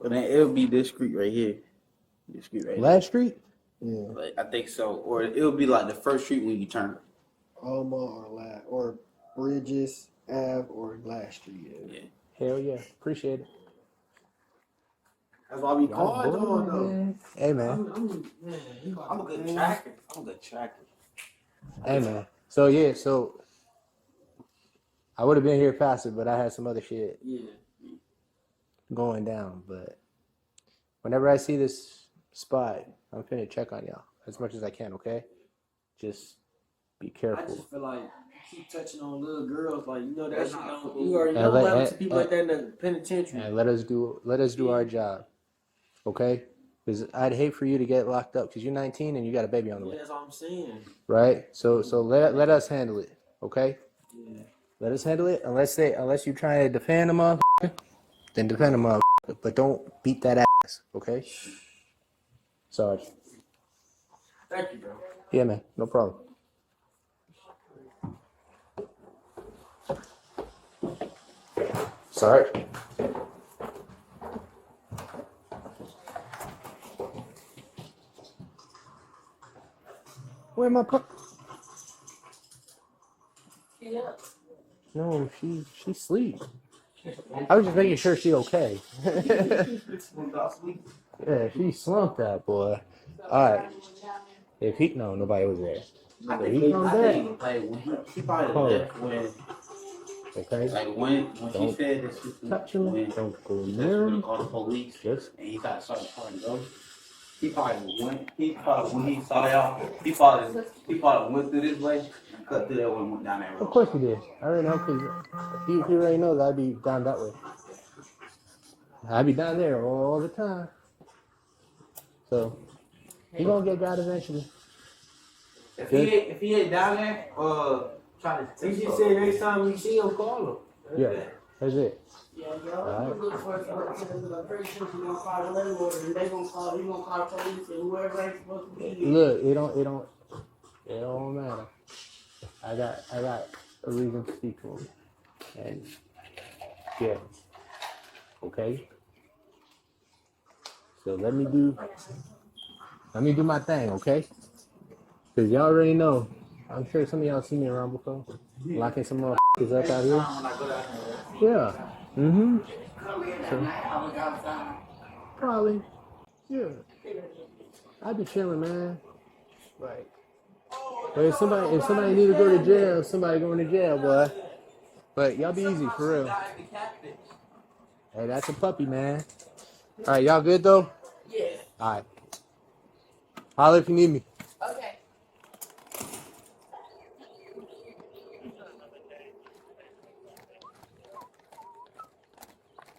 But then it'll be this street right here. This street right Last street? Yeah. Like, I think so. Or it'll be like the first street when you turn. Alma or Bridges Ave or Last Street. Yeah. Hell yeah. Appreciate it. That's why we called on though. Hey man. I'm a good tracker. Hey man. So yeah, I would have been here faster, but I had some other shit going down. But whenever I see this spot, I'm finna check on y'all as much as I can, okay? Just be careful. I just feel like keep touching on little girls, like you know that shit don't. You already know what happens to people like that in the penitentiary. And let us do our job, okay? Because I'd hate for you to get locked up because you're 19 and you got a baby on the way. That's all I'm saying. Right? So let us handle it, okay? Yeah. Let us handle it. Unless you try to defend a motherfucker, then defend a motherfucker. But don't beat that ass, okay? Sorry. Thank you, bro. Yeah, man. No problem. Sorry. Where my pup? Yeah. No, she sleep. I was just making sure she okay. Yeah, she slumped that boy. All right. If he nobody was there. So he comes back. Like when he probably left when. Okay. Like when she said that she touch him. Don't go near him. Call the police. Yes. And he started trying to go. He probably when he saw y'all, he probably went through this way and cut through that way and went down that road. Of course he did. I already know because he already knows I'd be down that way. I'd be down there all the time. So he gonna get God eventually. If he ain't down there, try to. He just said next time we see him, call him. Yeah, that's it. Yeah, y'all look for us. I'm pretty sure she's gonna call the landlord, and they gonna call. He gonna call police and whoever ain't supposed to be here. Look, it don't matter. I got a reason to speak to him, and yeah, okay. So let me do my thing, okay? Cause y'all already know. I'm sure some of y'all seen me around before, locking some motherfuckers up out here. Yeah. Mm-hmm. So, probably. Yeah. I be chilling, man. Right. But if somebody need to go to jail, somebody going to jail, boy. But y'all be easy for real. Hey, that's a puppy, man. All right, y'all good though? Yeah. All right. Holler if you need me. Okay.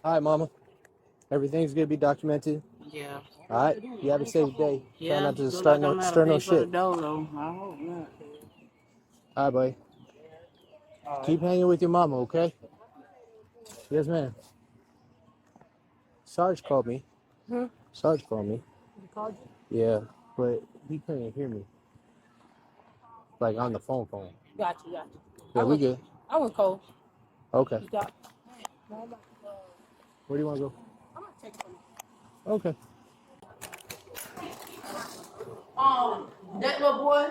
All right, mama. Everything's gonna be documented. Yeah. All right. You have a safe day. Yeah. Try not to Look start like I'm no not stir pay no for the shit. dough, though. I hope not. All right, buddy. Keep hanging with your mama, okay? Yes, ma'am. Sarge called me. Hmm? Sarge called me. You called Yeah, but he couldn't hear me. Like on the phone. you? Got you. Yeah, we good. I went cold. Okay. You got. Where do you want to go? I'm gonna take it from you. Okay. That little boy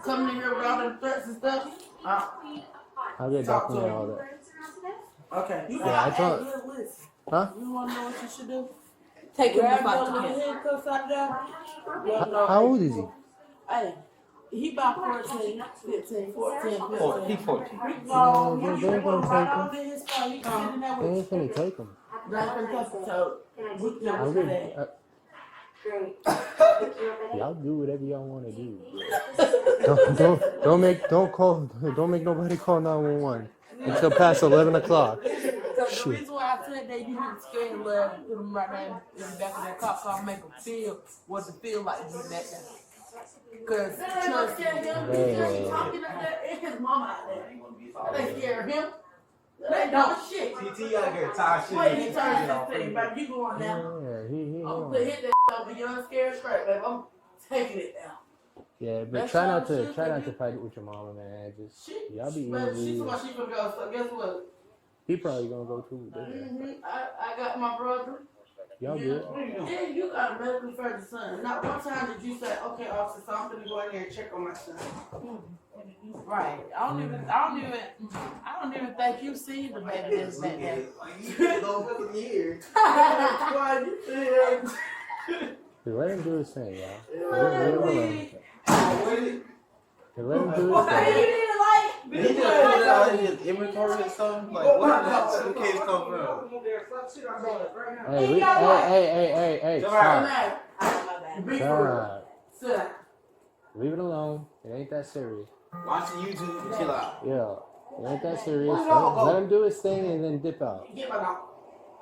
coming in here with all them threats and stuff. I'll get document all that. Okay. Yeah, I told. Huh? You want to know what you should do? Take him to foster care. Handcuffs out of there. How old is he? Hey, he about 14, 15, 14, 15. He's 14. They ain't gonna take him. They ain't finna take him. Y'all do whatever y'all want to do. Don't make nobody call 911 until past 11 o'clock. The reason why I said that you need to scare him, put him right there in the back of that cop car, make him feel what it feel like to be that down. Because trust me, he's talking up there, and his mama out there. They scare him. They don't shit. TT out here, tired shit. Wait, he turned 15, baby. You going down? Yeah, I'm gonna hit that over your scared straight, baby. I'm taking it down. Yeah, but That's try how not to she fight it with your mama, man. Just y'all be But easy. she's what she gonna go. So guess what? He probably gonna go too. I got my brother. Y'all good? Yeah, you got a medically referred son. Not one time did you say, "Okay, officer, so I'm gonna go in there and check on my son." Right. I don't even think you see the baby that's back there. Why you feel? Let him do his thing, y'all. Let him alone. Let him do his thing. He just put it out in his inventory or something? Like, where did that suitcase come from? Hey, stop. Stop. Leave it alone. It ain't that serious. Watching YouTube, chill out. Yeah, it ain't that serious. Let him do his thing and then dip out. Get my dog.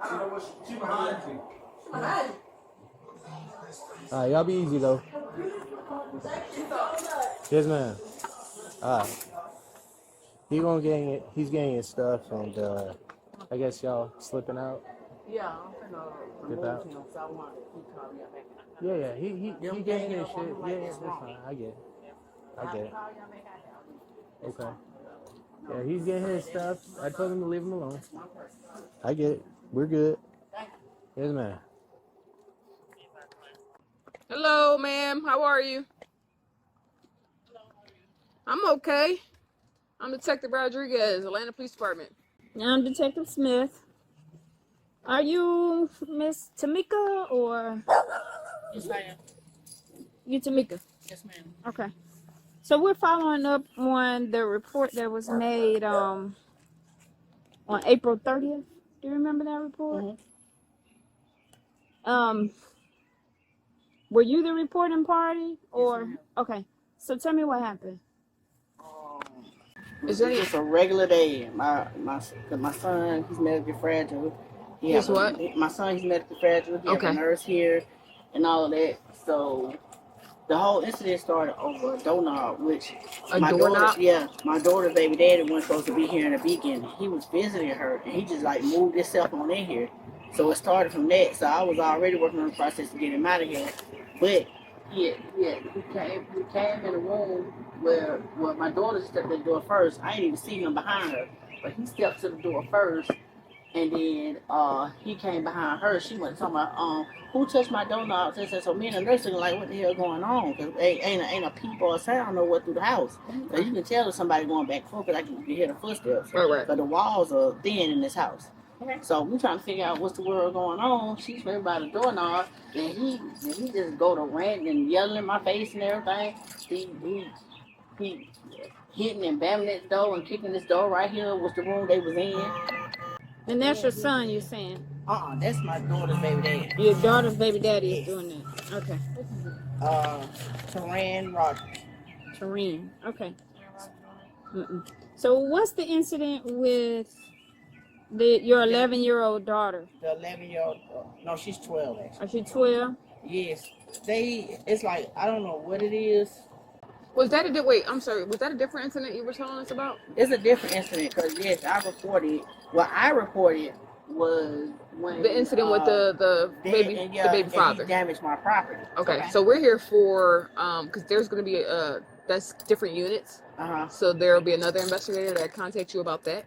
I don't know what she behind you. She behind you. Alright, y'all be easy though. Yes, man. Alright. He's getting his stuff, and I guess y'all slipping out. Yeah, I'm gonna Dip out. him, so I want to keep calling y'all back. Yeah, he getting his shit. Yeah, that's fine. I get it. Okay. Yeah, he's getting his stuff. I told him to leave him alone. I get it. We're good. Yes, man. Hello, ma'am. How are you? I'm okay. I'm Detective Rodriguez, Atlanta Police Department. I'm Detective Smith. Are you Miss Tamika or? Yes, I am. You Tamika? Yes, ma'am. Okay. So we're following up on the report that was made on April 30th. Do you remember that report? Mm-hmm. Were you the reporting party or? Yes, okay. So tell me what happened. It's just a regular day. My son, he's medically fragile. He's what? My son, he's medically fragile. He Okay. has a nurse here and all of that. So the whole incident started over a doorknob, which my daughter's baby daddy wasn't supposed to be here in the beacon. He was visiting her, and he just like moved himself on in here. So it started from that. So I was already working on the process to get him out of here, but he came in the room where my daughter stepped at the door first. I didn't even see him behind her, but he stepped to the door first, and then he came behind her. She went talking about who touched my doorknob. So me and the nurse looking like, what the hell going on? Because ain't a peep or a sound nowhere through the house. So you can tell there's somebody going back and forth because I can hear the footsteps. Right. But the walls are thin in this house. So we trying to figure out what's the world going on. She's right by the doorknob, and he just go to ranting and yelling in my face and everything. He hitting and banging that door and kicking this door right here was the room they was in. And that's your son, you're saying? That's my daughter's baby daddy. Your daughter's baby daddy is doing that. Okay. Teran Rogers. Teran. Okay. So what's the incident with Your 11-year-old daughter. The 11-year-old, no, she's 12 actually. Are she 12? Yes, it's like, I don't know what it is. Was that wait, I'm sorry, was that a different incident you were telling us about? It's a different incident because, yes, I reported, what I reported was when The incident with the baby father. he damaged my property. Okay, so we're here for, because there's going to be, that's different units. So there will be another investigator that contacts you about that.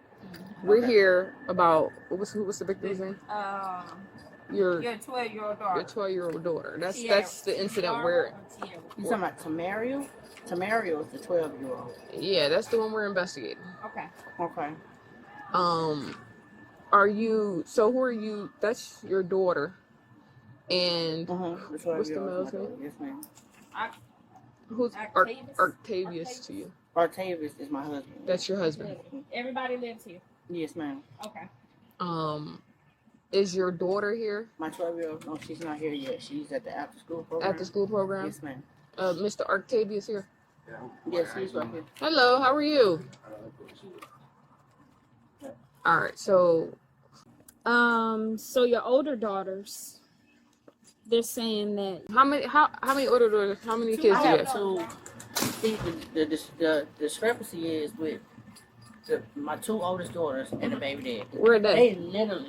We're here about, what's the victim's name? Your 12-year-old daughter. Your 12-year-old daughter. That's the incident where. You talking about Tamario? Tamario is the 12-year-old. Yeah, that's the one we're investigating. Okay. Are you? So who are you? That's your daughter. And what's the male's name? Yes, ma'am. Who's Octavius to you? Octavius is my husband. That's your husband. Everybody lives here. Yes, ma'am. Okay. Is your daughter here? My 12-year-old, no, she's not here yet. She's at the after-school program. After-school program? Yes, ma'am. Mr. Octavius here? Yes, he's right here. Hello, how are you? All right, so your older daughters, they're saying that how many older daughters? How many kids do you have? See, the discrepancy is with my two oldest daughters and the baby dad. Where are they?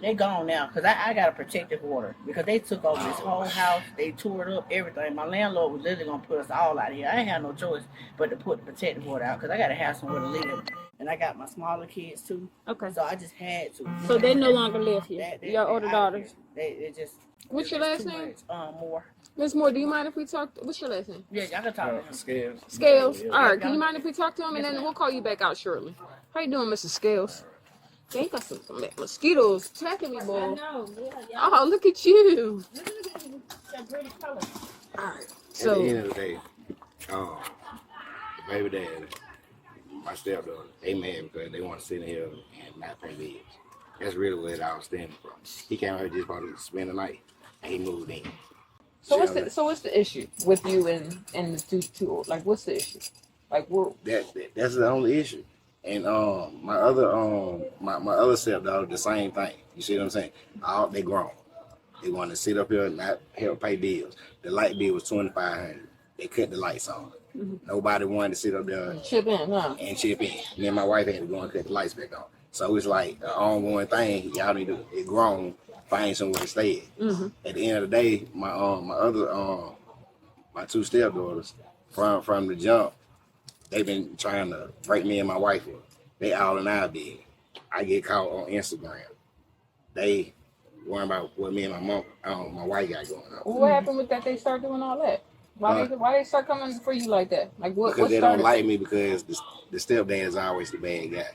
They gone now because I got a protective order because they took over this whole house. They tore it up, everything. My landlord was literally gonna put us all out of here. I ain't had no choice but to put the protective order out because I gotta have somewhere to live. And I got my smaller kids too. Okay. So I just had to. So they no longer live here. Your older daughters. They just. What's your last name? Moore. Miss Moore, do you mind if we talk? What's your last name? Yeah, y'all can talk to him. Scales. Scales. All right. Can you mind if we talk to him and then we'll call you back out shortly? How you doing, Mr. Scales? Yeah, you got some mosquitoes attacking me, boy. I know. Yeah, oh, look at you. That pretty color. All right. So at the end of the day, the baby dad, my stepdaughter, they mad because they want to sit in here and not pay bills. That's really where it all stemming from. He came out here just about to spend the night, and he moved in. So what's the issue with you and the two? Like, what's the issue? Like, that's the only issue. And my other stepdaughter, the same thing. You see what I'm saying? They grown. They want to sit up here and not help pay bills. The light bill was $2,500. They cut the lights on. Nobody wanted to sit up there and chip in. Me and my wife had to go and cut the lights back on. So it's like an ongoing thing. Y'all need to get grown, find somewhere to stay at. At the end of the day, my two stepdaughters from the jump, they've been trying to break me and my wife up. They all in our bed. I get caught on Instagram. They worrying about what me and my wife got going on. What happened with that? They start doing all that. Why they start coming for you like that? Like what? Because they don't like me because the stepdad is always the bad guy.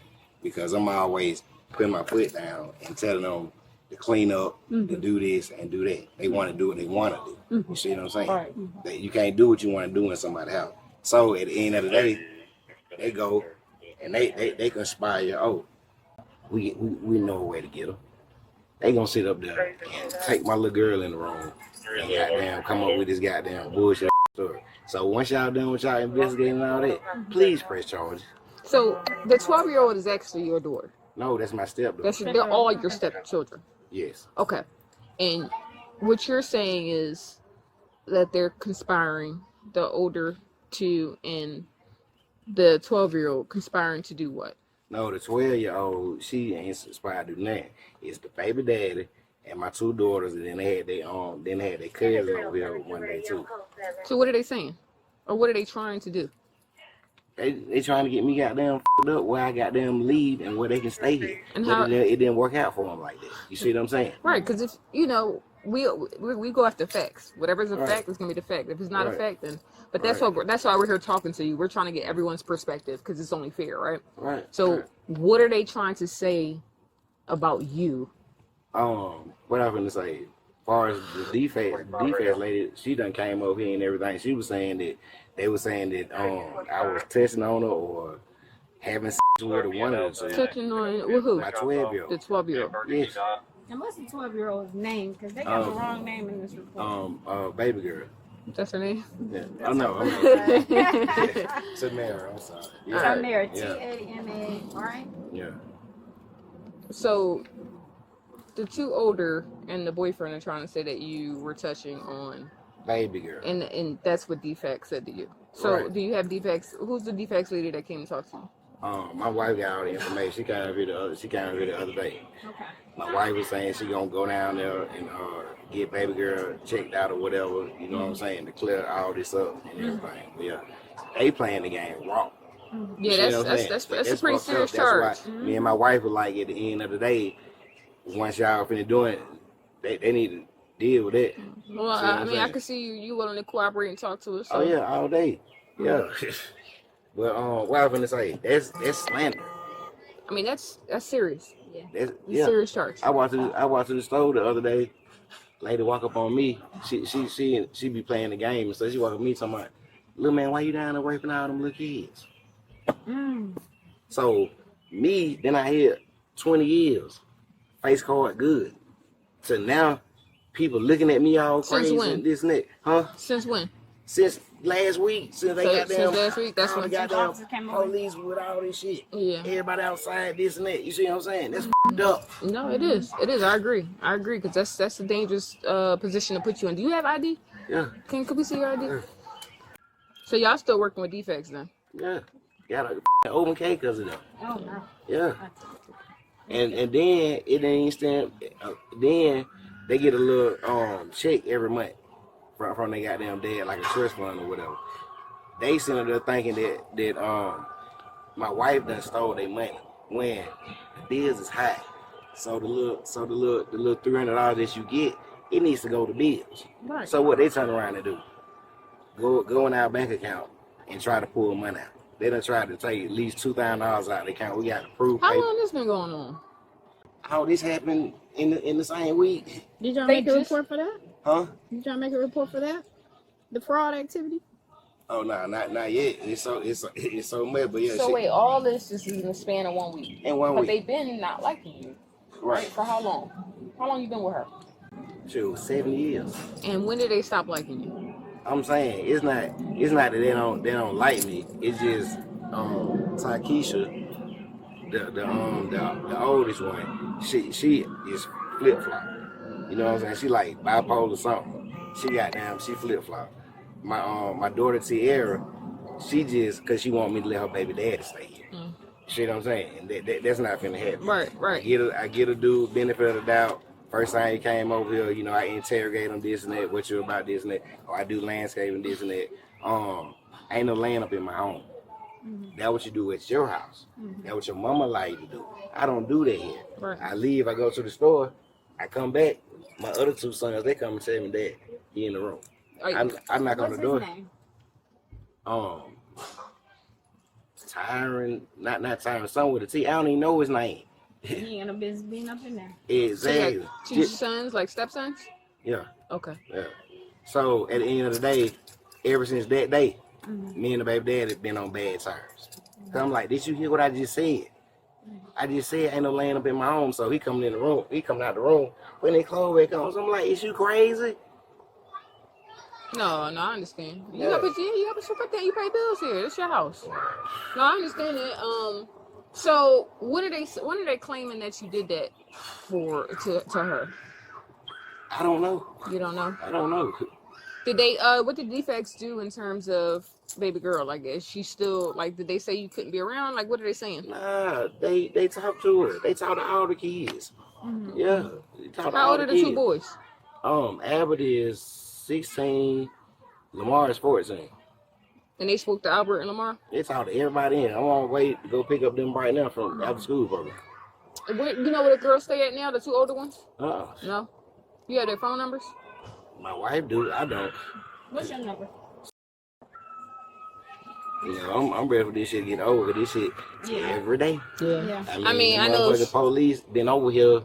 Because I'm always putting my foot down and telling them to clean up, to do this and do that. They want to do what they want to do. You see what I'm saying? Right. That you can't do what you want to do in somebody's house. So at the end of the day, they go and they conspire. Oh, we know a way to get them. They gonna sit up there and take my little girl in the room and goddamn come up with this goddamn bullshit story. So once y'all done with y'all investigating all that, please press charges. So the 12-year-old is actually your daughter? No, that's my stepdaughter. They're all your stepchildren? Yes. Okay. And what you're saying is that they're conspiring, the older two and the 12-year-old conspiring to do what? No, the 12-year-old, she ain't inspired to do nothing. It's the baby daddy and my two daughters, and then they had their cousins over here one day too. So what are they saying? Or what are they trying to do? They trying to get me goddamn f***ed up where I goddamn leave and where they can stay here. And but it didn't work out for them like that. You see what I'm saying? Right, because if, we go after facts. Whatever's a fact is going to be the fact. If it's not a fact, then... But that's why we're here talking to you. We're trying to get everyone's perspective because it's only fair, right? Right. So what are they trying to say about you? What I'm going to say, as far as the defense lady, she done came over here and everything. She was saying that they were saying that I was touching on her or having sex with her, one of the two. Touching on with who? My 12-year-old. The 12-year-old. Yes. And what's the 12-year-old's name? Because they got the wrong name in this report. Baby girl. That's her name? Yeah. Oh, no. Tamara, I'm sorry. Tamara, Tamara, right? Yeah. So the two older and the boyfriend are trying to say that you were touching on baby girl, and that's what defects said to you. So Right. do you have defects? Who's the defects lady that came to talk to you? My wife got all the information. She came here the other day. Okay. My wife was saying she gonna go down there and get baby girl checked out or whatever. You know what I'm saying, to clear all this up and everything. But yeah, they playing the game wrong. Yeah, You see what I'm saying? that's a pretty fucked up. serious That's charge. why me and my wife were like, at the end of the day, once y'all finna doing it, they need to deal with it. Well, I mean, I can see you willing to cooperate and talk to us. So. Oh yeah, all day. Yeah. But what I was gonna say, that's slander. I mean, that's serious. Yeah. That's Serious charge. I walked to the store the other day. Lady walk up on me. She be playing the game, and so she walk up on me talking about, "Little man, why you down there raping all them little kids?" So me, then I hear 20 years, face card good. So now people looking at me all Since crazy when? and this and that. Huh? Since when? Since last week. Since they got Since last week, that's when the goddamn officers came over. police with all this shit. Yeah. Everybody outside, this and that. You see what I'm saying? That's f***ed up. No, it is. It is. I agree, because that's a dangerous position to put you in. Do you have ID? Yeah. Can we see your ID? Yeah. So y'all still working with defects then? Yeah. Got an open K because of them. Oh no. Yeah. And then it ain't stand. Then they get a little check every month from their goddamn dad, like a trust fund or whatever. They sitting there thinking that my wife done stole their money when the bills is high. So the little $300 that you get, it needs to go to bills. Right. So what they turn around and do? Go in our bank account and try to pull money out. They done tried to take at least $2,000 out of the account. We got to prove. How long this been going on? How this happened in the same week? Did y'all make a report for that? Huh? Did y'all make a report for that? The fraud activity? Oh no, not yet. It's so much, but yeah. So wait, all this is in the span of 1 week. In 1 But week. they've been not liking you, right? For how long? How long you been with her? Shoot, 7 years. And when did they stop liking you? I'm saying it's not that they don't like me. It's just Takesha, the oldest one. She is flip flop. You know what I'm saying? She like bipolar something. She flip flop. My daughter Tiara, she just cause she want me to let her baby daddy stay here. See what I'm saying? That's not finna happen. Right. I get a dude benefit of the doubt. First time he came over here, you know, I interrogate him this and that, what you about this and that, or I do landscaping this and that. Ain't no land up in my home. That's what you do at your house. That's what your mama like to do. I don't do that here. Right. I leave, I go to the store, I come back, my other two sons, they come and tell me, Dad, he in the room. I knock on the door. Tyron, not Tyron, son with a T. I don't even know his name. You ain't got no business being up in there. Exactly. So you got two sons, like stepsons? Yeah. Okay. Yeah. So at the end of the day, ever since that day, me and the baby dad have been on bad terms. So I'm like, did you hear what I just said? I just said ain't no land up in my home. So he coming in the room, he coming out the room, putting his clothes back on. So I'm like, is you crazy? No, I understand. You gotta put that. You pay bills here. It's your house. No, I understand it. So when are they claiming that you did that to her? I don't know. You don't know? I don't know. Did they what did defects do in terms of baby girl? Like, is she still like? Did they say you couldn't be around? Like, what are they saying? Nah, they talk to her. They talk to all the kids. Yeah. They talk to How all old are the kids. two boys? Albert is 16. Lamar is 14. And they spoke to Albert and Lamar? They talk to everybody in. I'm on my way to go pick up them right now from after school program. You know where the girls stay at now? The two older ones? No. You have their phone numbers? My wife do. I don't. What's your number? You know, I'm ready for this shit to get over. This shit every day. Yeah. I mean I know. The police been over here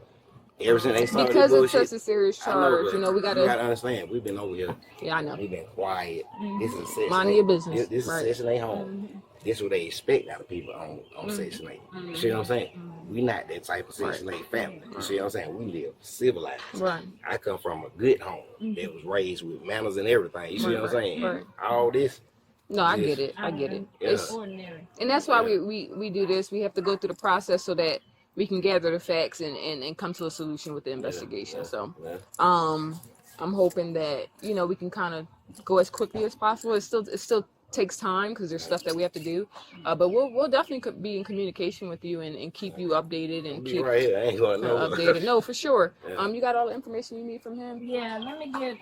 ever since they started Because this it's bullshit. such a serious charge. You know, we gotta understand. We've been over here. Yeah, I know. We've been quiet. This is Section 8. Mind your business. This is Right. Section 8 home. This is what they expect out of people on Section 8. You see what I'm saying? We not that type of Section 8 family. You see what I'm saying? We live civilized. Right. I come from a good home that was raised with manners and everything. You see what I'm saying? Right. All this. No, I get it. I get it. Yeah. It's ordinary. And that's why we do this. We have to go through the process so that we can gather the facts and come to a solution with the investigation. So, I'm hoping that, you know, we can kind of go as quickly as possible. It still takes time because there's stuff that we have to do. But we'll definitely be in communication with you and keep you updated and keep right here. I ain't going nowhere. updated. No, for sure. Yeah. You got all the information you need from him? Yeah, let me get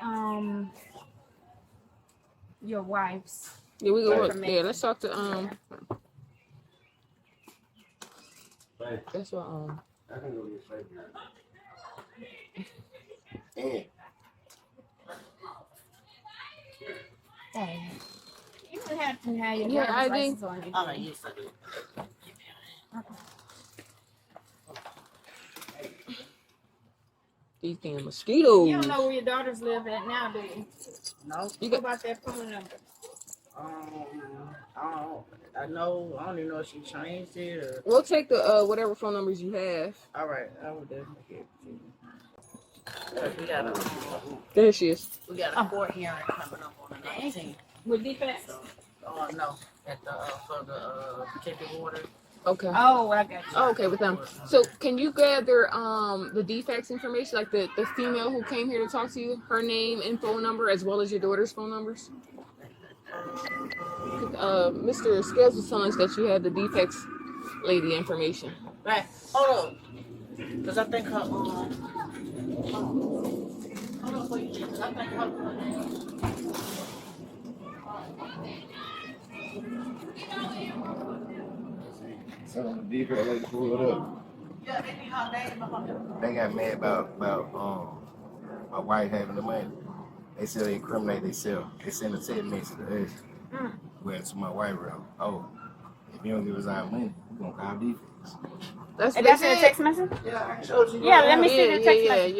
your wife's. Yeah, we go. Yeah, let's talk to That's what I can go get straight. Yeah. Hey, you would have to have your Yeah, driver's I license on you. Oh, yes, I do. these damn mosquitoes. You don't know where your daughters live at now, do you? No. You What got about that phone number? I don't even know if she changed it or. We'll take the whatever phone numbers you have. All right, I would definitely get it to you. We got a There she is. court hearing coming up on the 19th. With defects? So, no, at the for the protective order. Okay. Oh, I got you. Oh, okay, with them. So can you gather the defects information, like the female who came here to talk to you, her name and phone number, as well as your daughter's phone numbers? Mr. Scales was telling us that you had the defects lady information. Right, hold up. Because I think her, hold on, because I think her name. So the defense like pulled up. Yeah, they need her name. They got mad about my wife having the money. They said they incriminate themselves. They sent a text message to us. Well, to my wife, oh, if you don't give us our money, we're gonna call defense. That's in a text message? Yeah, I showed you. Yeah, let me see the text message.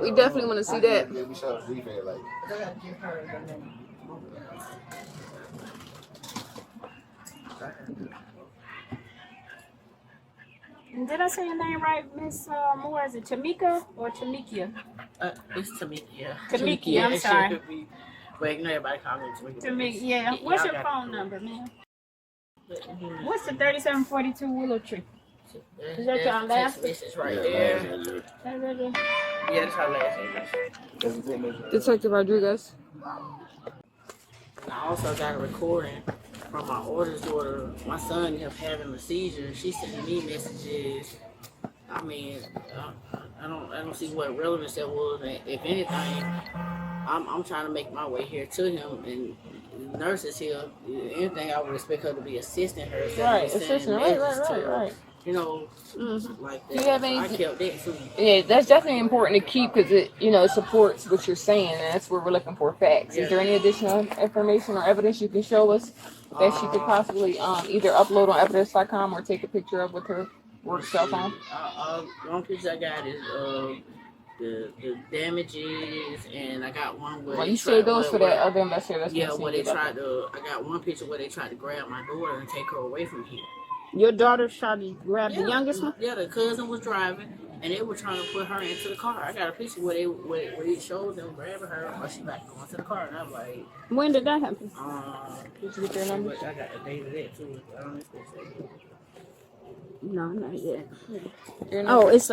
We definitely want to see that. Yeah, we showed the defense like. Did I say your name right, Miss Moore? Is it Tamika or Tamikia? It's Tamikia. Tamikia, I'm sorry. Wait, no, everybody call me Tamikia. Tamikia, yeah. What's your phone number, man? What's the 3742 Willow Tree? Is that your last? This is right there. Yeah, that's our last name. Detective Rodriguez. I also got a recording from my oldest daughter. My son kept having a seizure. She sent me messages. I mean, I don't see what relevance that was. And if anything, I'm trying to make my way here to him, and the nurse is here. Anything, I would expect her to be assisting her. Right, assisting. Right. You know, like that. Do you have any? I kept that too. Yeah, that's definitely important to keep because it, you know, supports what you're saying, and that's what we're looking for, facts. Yeah. Is there any additional information or evidence you can show us that she could possibly either upload on evidence.com or take a picture of with her work cell phone? The only picture I got is the damages, and I got one where you saved those for that other investigator. Yeah, where they tried to. I got one picture where they tried to grab my daughter and take her away from here. Your daughter tried to grab the youngest one? Yeah, the cousin was driving, and they were trying to put her into the car. I got a picture where it showed them grabbing her while she back going to the car, and I'm like, when did that happen? Did you get their number? I got the date of that too. I don't know if they say. No, not yet. Oh, it's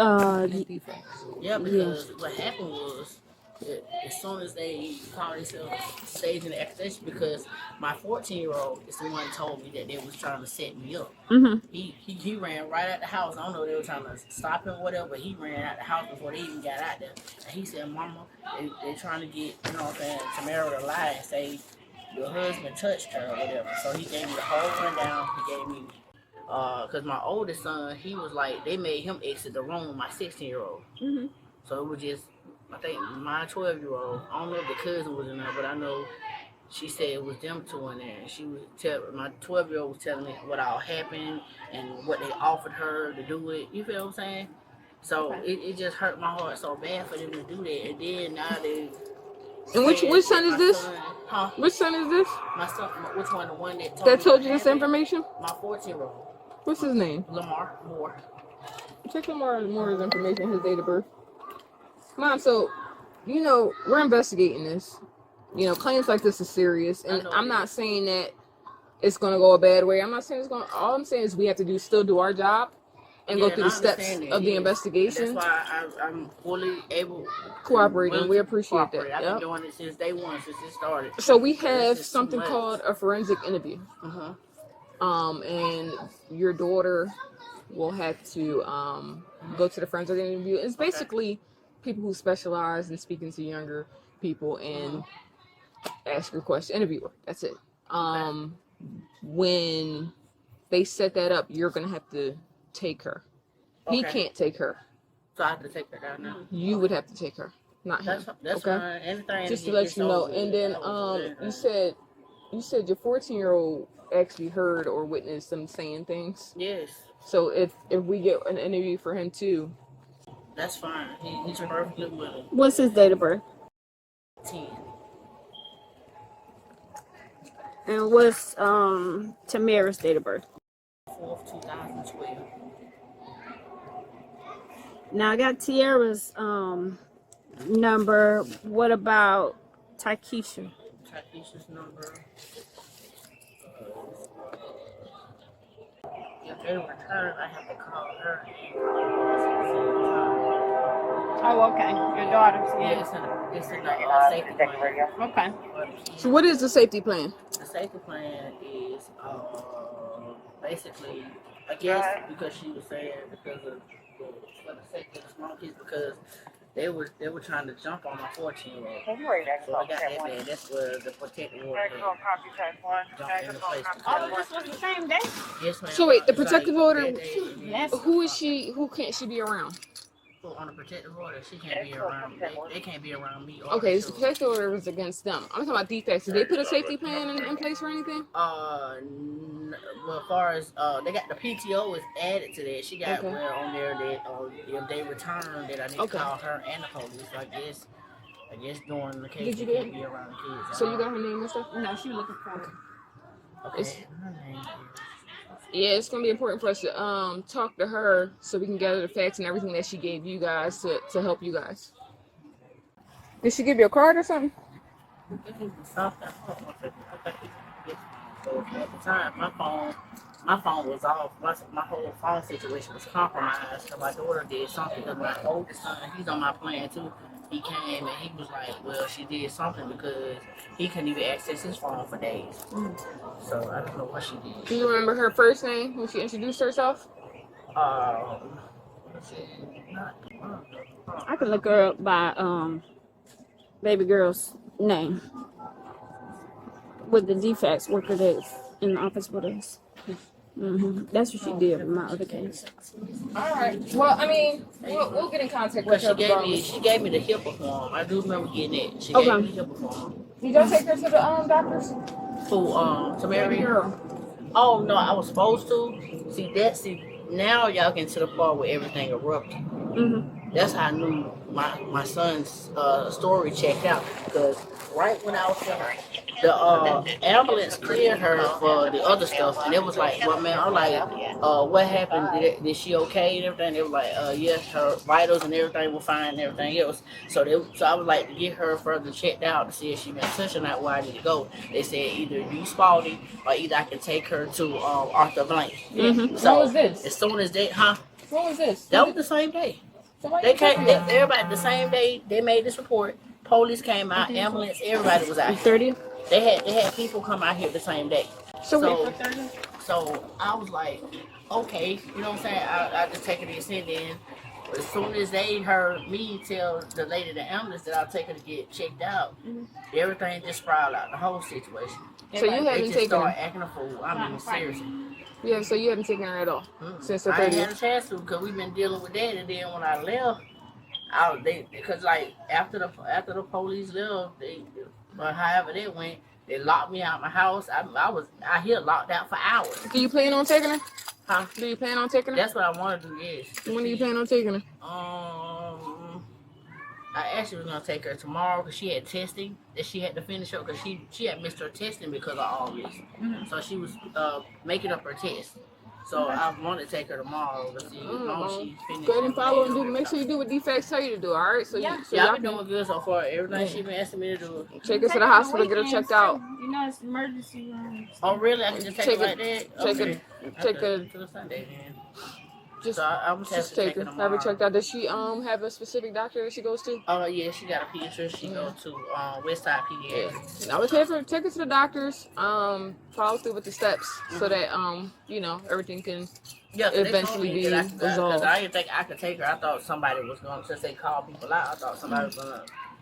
Yeah, because what happened was that as soon as they called themselves staging the accusation, because my 14-year-old is the one who told me that they was trying to set me up. Mm-hmm. He ran right out the house. I don't know if they were trying to stop him or whatever, but he ran out the house before they even got out there. And he said, "Mama, they trying to get, you know what I'm saying, Tamara to lie and say your husband touched her or whatever." So he gave me the whole rundown. He gave me because my oldest son, he was like, they made him exit the room with my 16-year-old. Mm-hmm. So it was just, I think my 12-year-old, I don't know if the cousin was in there, but I know she said it was them two in there. And she was my 12-year-old was telling me what all happened and what they offered her to do it. You feel what I'm saying? So it just hurt my heart so bad for them to do that. And then now they. And which son is this? Huh? Which son is this? My son. Which one? The one that told you this information? My 14-year-old. What's his name? Lamar Moore. Check Lamar's information, his date of birth. Mom, so, you know, we're investigating this. You know, claims like this is serious. And I'm not saying that it's gonna go a bad way. I'm not saying it's gonna. All I'm saying is we have to still do our job and go through the steps of the investigation. That's why I'm fully able cooperating. We appreciate that. I've been doing it since day one, since it started. So we have something called a forensic interview. And your daughter will have to go to the forensic interview. It's basically people who specialize in speaking to younger people and ask your question, interview her. That's it. When they set that up, you're gonna have to take her. He can't take her. So I have to take her down now. You would have to take her, not him. That's okay. fine. Anything just to let you know. And then you said your 14-year-old actually heard or witnessed them saying things. Yes. So if we get an interview for him too, that's fine. He's perfectly willing. What's his date of birth? 10. And what's Tamara's date of birth? 4th, 2012. Now I got Tiara's number. What about Takesha? Takesha's number. If they return, I have to call her. Oh, okay. Your daughter's. Yeah, it's in the safety plan. Okay. So what is the safety plan? The safety plan is basically, I guess, because she was saying because of for the safety of the small kids, because they were trying to jump on my 14-year-old. So I got that bad. That's where the protective order jumped into place. Oh, this was the same day? Yes, ma'am. So wait, the protective order. Yes. Who is she? Who can't she be around? So on the protective order, she can't be around. They can't be around me. Okay, this protective order was against them. I'm talking about defects. Did they put a safety plan in place or anything? Well, as far as they got the PTO is added to that. She got on there that if they return, that I need to call her and the police. I guess during the case they can't be around the kids. So you got her name and stuff? No, she was looking for her. Okay. Yeah, it's gonna be important for us to talk to her so we can gather the facts and everything that she gave you guys to help you guys. Did she give you a card or something? So at the time, my phone was off. My whole phone situation was compromised. So my daughter did something because my oldest son, he's on my plan too. He came and he was like, well, she did something because he couldn't even access his phone for days. So I don't know what she did. Do you remember her first name when she introduced herself? I can look her up by baby girl's name with the defects worker that's in the office with us. That's what she did with my other case. All right. Well, I mean, we'll get in contact with her. She gave me the HIPAA form. I do remember getting it. She gave me the HIPAA form. Did y'all take her to the doctors? Who, Tamara? Oh no, I was supposed to. See, now y'all get to the part where everything erupted. That's how I knew my son's story checked out, because right when I was there, the ambulance cleared her for the other stuff, and it was like, well, man, I'm like, what happened? Is she okay and everything? They were like, yes, her vitals and everything were fine and everything else. So I would like to get her further checked out to see if she been touching that where I need to go. They said either you Spalding or either I can take her to Arthur Blank. So what was this? as soon as they, What was this? That was the same day. They came. Everybody the same day they made this report. Police came out, ambulance, everybody was out. 30th. They had people come out here the same day. So I was like, okay, you know what I'm saying? I just take her to sit in. As soon as they heard me tell the lady the ambulance that I'll take her to get checked out, everything just spiraled out, the whole situation. So you haven't taken her? Acting a fool. I mean, seriously. Yeah, so you haven't taken her at all since the 30th? I ain't had a chance to, because we've been dealing with that, and then when I left, because like after the police left, however they went, they locked me out of my house. I here locked out for hours. Do you plan on taking her? Huh? Do you plan on taking her? That's what I want to do. Yes. When do you plan on taking her? I actually was gonna take her tomorrow because she had testing that she had to finish up, because she had missed her testing because of all this. So she was making up her test. So I want to take her tomorrow to see as long as she finishes. Go ahead and follow and do. Make sure you do what defects tell you to do. All right. So Yeah, so I've been doing good so far. Everything she been asking me to do. Take her to the hospital, get her checked out. You know, it's emergency room. Oh, really? I can just take her like that? Take her to the Sunday then. Just, so I'm just take her. Have her checked out. Does she have a specific doctor that she goes to? Oh yeah, she got a pediatrician. She goes to Westside Pediatrics. I would take her to the doctors. Follow through with the steps so that you know everything can eventually be resolved. I didn't think I could take her. I thought somebody was going to, since they call people out, I thought somebody was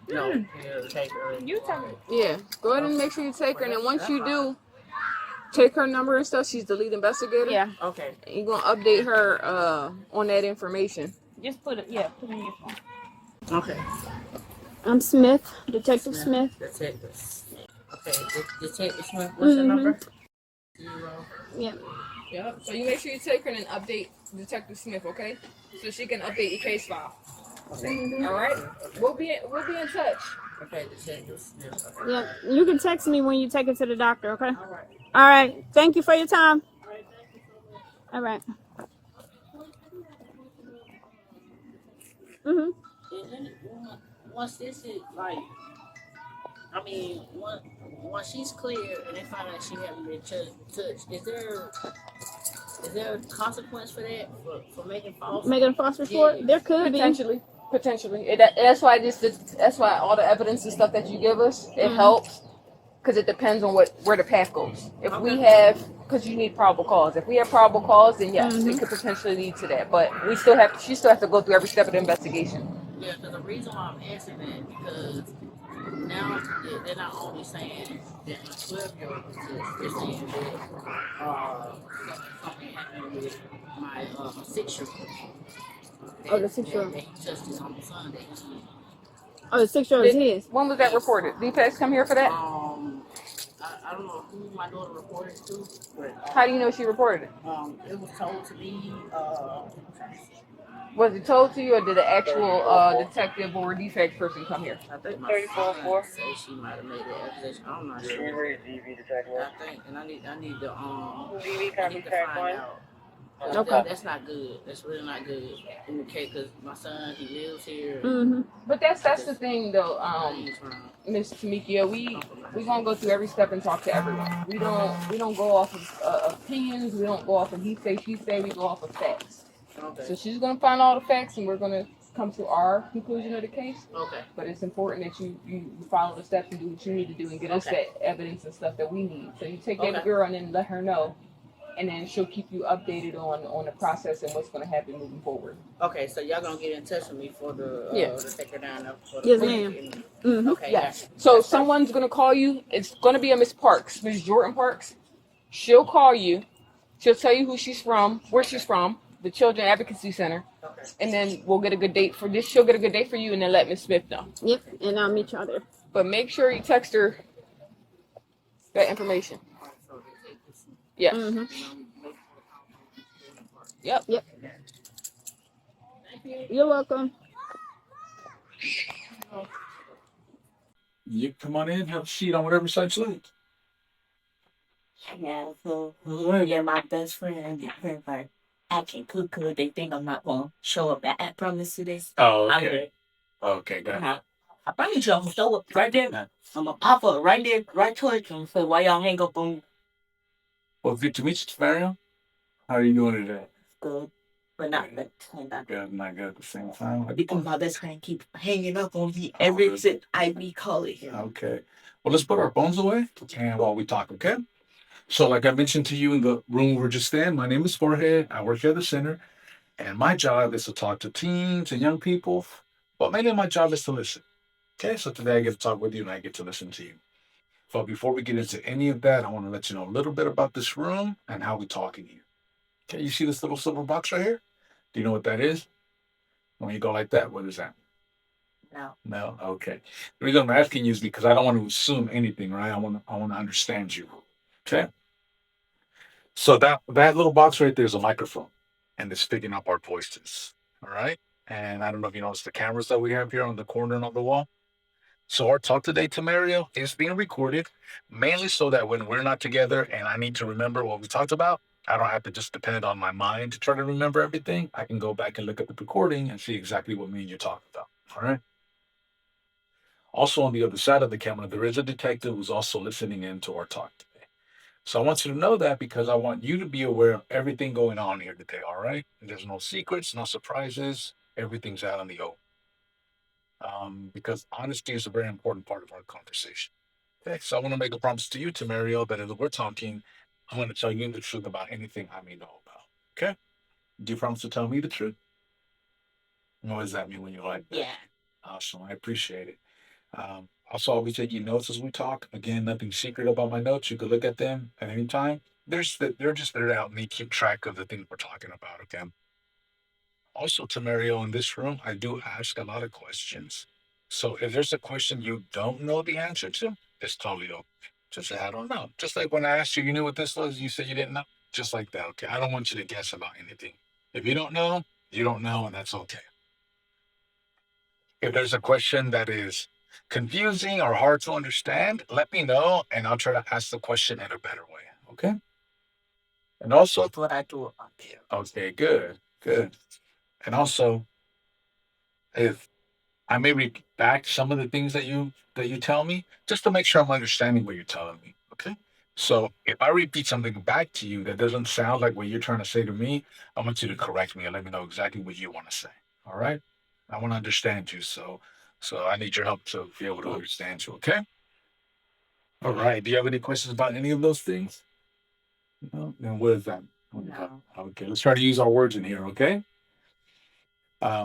going to, take her. You take her. Yeah, go ahead and make sure you take her, and then once you do, take her number and stuff. She's the lead investigator. Yeah. Okay. And you're gonna update her on that information. Just put it in your phone. Okay. I'm Smith, Detective Smith. Detective Smith. Okay, Detective Smith. What's your number? 0. Yeah. Yep. So you make sure you take her and then update Detective Smith, okay? So she can update your case file. Okay. All right. We'll be in touch. Okay, Detective Smith. Okay. Yeah. You can text me when you take her to the doctor, okay? All right. Thank you for your time. All right. And then once this is like, I mean, once she's clear and they find out she hasn't been touched, is there a consequence for that for making false? Making a false report? Yeah. There could Potentially. That's why that's why all the evidence and stuff that you give us helps. Because it depends on where the path goes. If we have, because you need probable cause. If we have probable cause, then yes, it could potentially lead to that. But she still has to go through every step of the investigation. Yeah, because the reason why I'm asking that because now they're not only saying that my 12-year-old was touched, they're saying that something happened with my 6-year-old. Oh, the 6-year-old. He touched his on Sunday. Oh, the 6-year-old is his. When was that reported? Did DPS come here for that? I don't know who my daughter reported it to, but how do you know she reported it? It was told to me. Was it told to you, or did the actual detective or defect person come here? I think my son said she might have made that accusation. I'm not sure. I think, and I need to find out. Okay. That's not good. That's really not good in the case because my son, he lives here. But that's the thing though, Miss Tamikia. We gonna go through every step and talk to everyone. We don't go off of opinions. We don't go off of he say she say. We go off of facts. Okay. So she's gonna find all the facts, and we're gonna come to our conclusion of the case. Okay. But it's important that you follow the steps and do what you need to do and get us that evidence and stuff that we need. So you take that girl and then let her know. And then she'll keep you updated on the process and what's going to happen moving forward. Okay, so y'all gonna get in touch with me for the to take her down there for the yes, ma'am. Okay. Yes. So someone's going to call you. It's going to be a Miss Parks, Miss Jordan Parks. She'll call you. She'll tell you who she's from, where she's from, the Children Advocacy Center, and then we'll get a good date for this. She'll get a good date for you, and then let Miss Smith know. Yep, and I'll meet y'all there. But make sure you text her that information. Yes. Yep. You're welcome. You come on in, have a seat on whatever side you like. Yeah, so yeah, my best friend get hurt by acting cuckoo. They think I'm not gonna show up at promise to this. Oh, okay. Okay, got it. I promise you I'm gonna show up right there. I'm gonna pop up right there, right towards them. So why y'all hang up on me? Well, good to meet you, Mario. How are you doing today? Good, but not good. Good, not good at the same time. Because my best friend keep hanging up on me every visit I be calling him. Okay. Well, let's put our phones away and while we talk, okay? So like I mentioned to you in the room we were just in, my name is Jorge. I work at the center, and my job is to talk to teens and young people, but mainly my job is to listen. Okay, so today I get to talk with you and I get to listen to you. But before we get into any of that, I want to let you know a little bit about this room and how we talk in here. Okay, you see this little silver box right here? Do you know what that is? When you go like that, what is that? No. No? Okay. The reason I'm asking you is because I don't want to assume anything, right? I want to understand you. Okay? So that little box right there is a microphone, and it's picking up our voices. All right? And I don't know if you noticed the cameras that we have here on the corner and on the wall. So our talk today, Tamario, is being recorded mainly so that when we're not together and I need to remember what we talked about, I don't have to just depend on my mind to try to remember everything. I can go back and look at the recording and see exactly what me and you're talking about. All right. Also, on the other side of the camera, there is a detective who's also listening in to our talk today. So I want you to know that because I want you to be aware of everything going on here today. All right. And there's no secrets, no surprises. Everything's out in the open. Because honesty is a very important part of our conversation. Okay, so I want to make a promise to you, Tamario, that as we're talking, I'm going to tell you the truth about anything I may know about. Okay? Do you promise to tell me the truth? And what does that mean when you like that? Yeah. Awesome. I appreciate it. Also, I'll be taking notes as we talk. Again, nothing secret about my notes. You can look at them at any time. They're just there to help me keep track of the things we're talking about. Okay. Also, Tamario, in this room, I do ask a lot of questions. So if there's a question you don't know the answer to, it's totally okay. Just say, I don't know. Just like when I asked you, you knew what this was, you said you didn't know. Just like that, okay? I don't want you to guess about anything. If you don't know, you don't know, and that's okay. If there's a question that is confusing or hard to understand, let me know, and I'll try to ask the question in a better way, okay? And also, That's what I do. okay, good, good. And also, if I may repeat back some of the things that you tell me, just to make sure I'm understanding what you're telling me. Okay. So if I repeat something back to you that doesn't sound like what you're trying to say to me, I want you to correct me and let me know exactly what you want to say. All right. I want to understand you. So I need your help to be able to understand you. Okay. All right. Do you have any questions about any of those things? No. Then what is that? No. Okay. Let's try to use our words in here. Okay.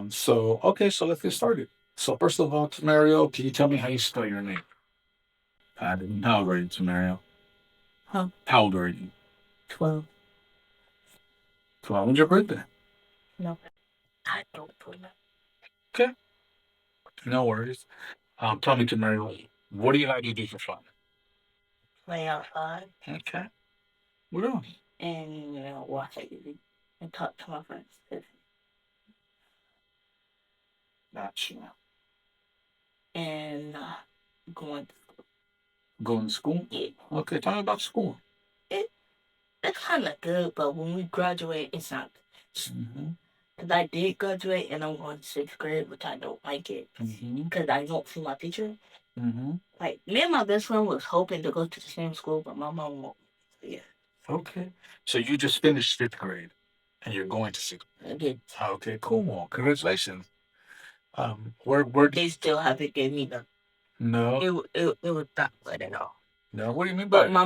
So let's get started. So first of all, Mario, can you tell me how you spell your name? How old are you, Tamario? Huh? How old are you? 12. 12. When's your birthday? No. I don't know. Okay. No worries. Tell me, Tamario, what do you like to do for fun? Play outside. Okay. What else? And, watch TV. And talk to my friends. Gotcha. And, going to school. Going to school? Yeah. Okay, tell me about school. It's kind of good, but when we graduate, it's not good. Mm-hmm. Because I did graduate and I'm going to 6th grade, which I don't like it. Because I don't see my teacher. Mm-hmm. Like, me and my best friend was hoping to go to the same school, but my mom won't. Yeah. Okay. So you just finished 5th grade and you're going to 6th grade. I did. Okay, cool. Congratulations. Where They still haven't given me the. No. It was not good at all. No, what do you mean by But my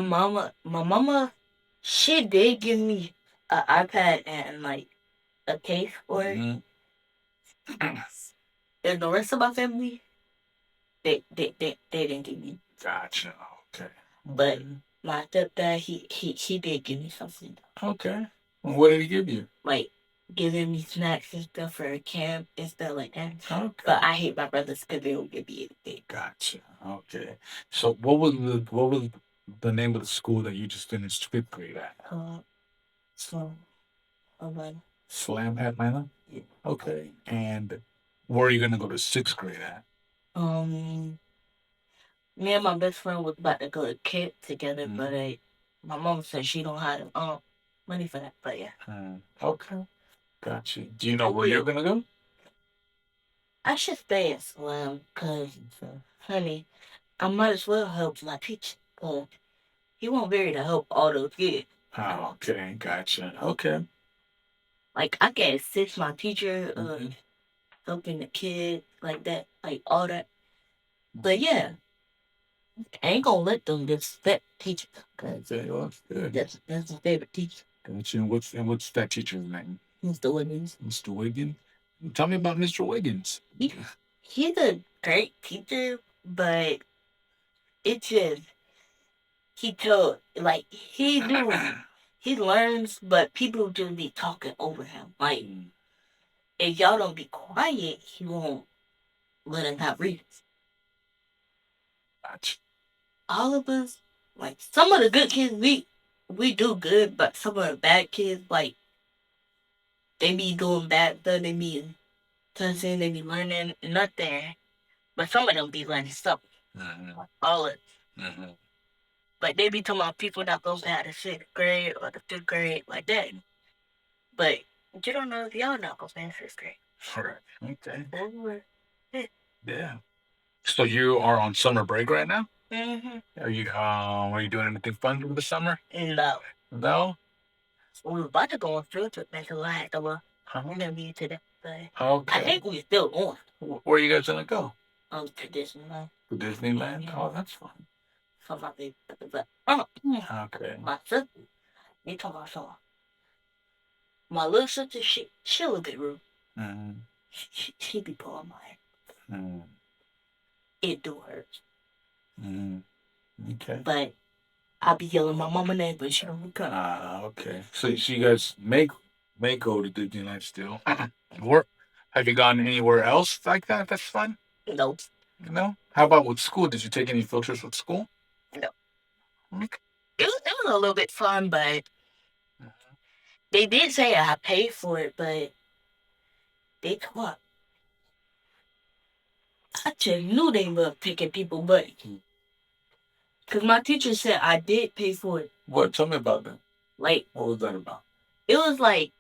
mama, she did give me an iPad and like a case for it. Mm-hmm. And the rest of my family, they didn't give me. Gotcha. Okay. But my stepdad, he did give me something. Okay. Well, what did he give you? Like giving me snacks and stuff for camp and stuff like that. Okay. But I hate my brothers because they don't give me anything. Gotcha. Okay. So what was the name of the school that you just finished 5th grade at? So, Atlanta. Slam Atlanta? Yeah. Okay. And where are you gonna go to 6th grade at? Me and my best friend was about to go to camp together, but my mom said she don't have money for that. But yeah. Okay. Gotcha. Do you know where you're gonna go? I should stay at Slam because, honey, I might as well help my teacher because he won't be able to help all those kids. Oh, okay. Gotcha. Okay. Like, I can assist my teacher, helping the kids, like that, like all that. But yeah, I ain't gonna let them disrespect teachers. Okay, well, that's good. That's my favorite teacher. Gotcha. And what's that teacher's name? Mr. Wiggins. Mr. Wiggins? Tell me about Mr. Wiggins. He's a great teacher, but it's just he learns, but people just be talking over him. Like if y'all don't be quiet, he won't let him have readings. Gotcha. All of us, like some of the good kids, we do good, but some of the bad kids, like they be doing bad stuff, they be cussing, they be learning nothing. But some of them be learning something. Like all of it. Like they be talking about people not go back to 6th grade or the 5th grade like that. But you don't know if y'all not go back to 6th grade. Sure. Okay. Yeah. Yeah. So you are on summer break right now? Mm-hmm. Are you doing anything fun for the summer? No. No? We were about to go on field trip next year. I had to interview today. But Okay. I think we still going. Where are you guys gonna go? To Disneyland. To Disneyland? Yeah. Oh, that's fun. For my baby. Okay. My sister, you talking about something. My little sister, she a little bit rude. Mm-hmm. She be pulling my hair. Mm-hmm. It do hurt. Mm-hmm. Okay. But I be yelling my mama name, but she don't come. Okay. So you guys may go to Disneyland still. Where have you gone anywhere else like that? That's fun. Nope. No. How about with school? Did you take any field trips with school? No. Okay. It was a little bit fun, but they did say I paid for it, but they come up. I just knew they were picking people money. Because my teacher said I did pay for it. What? Tell me about that. Like, What was that about? it was like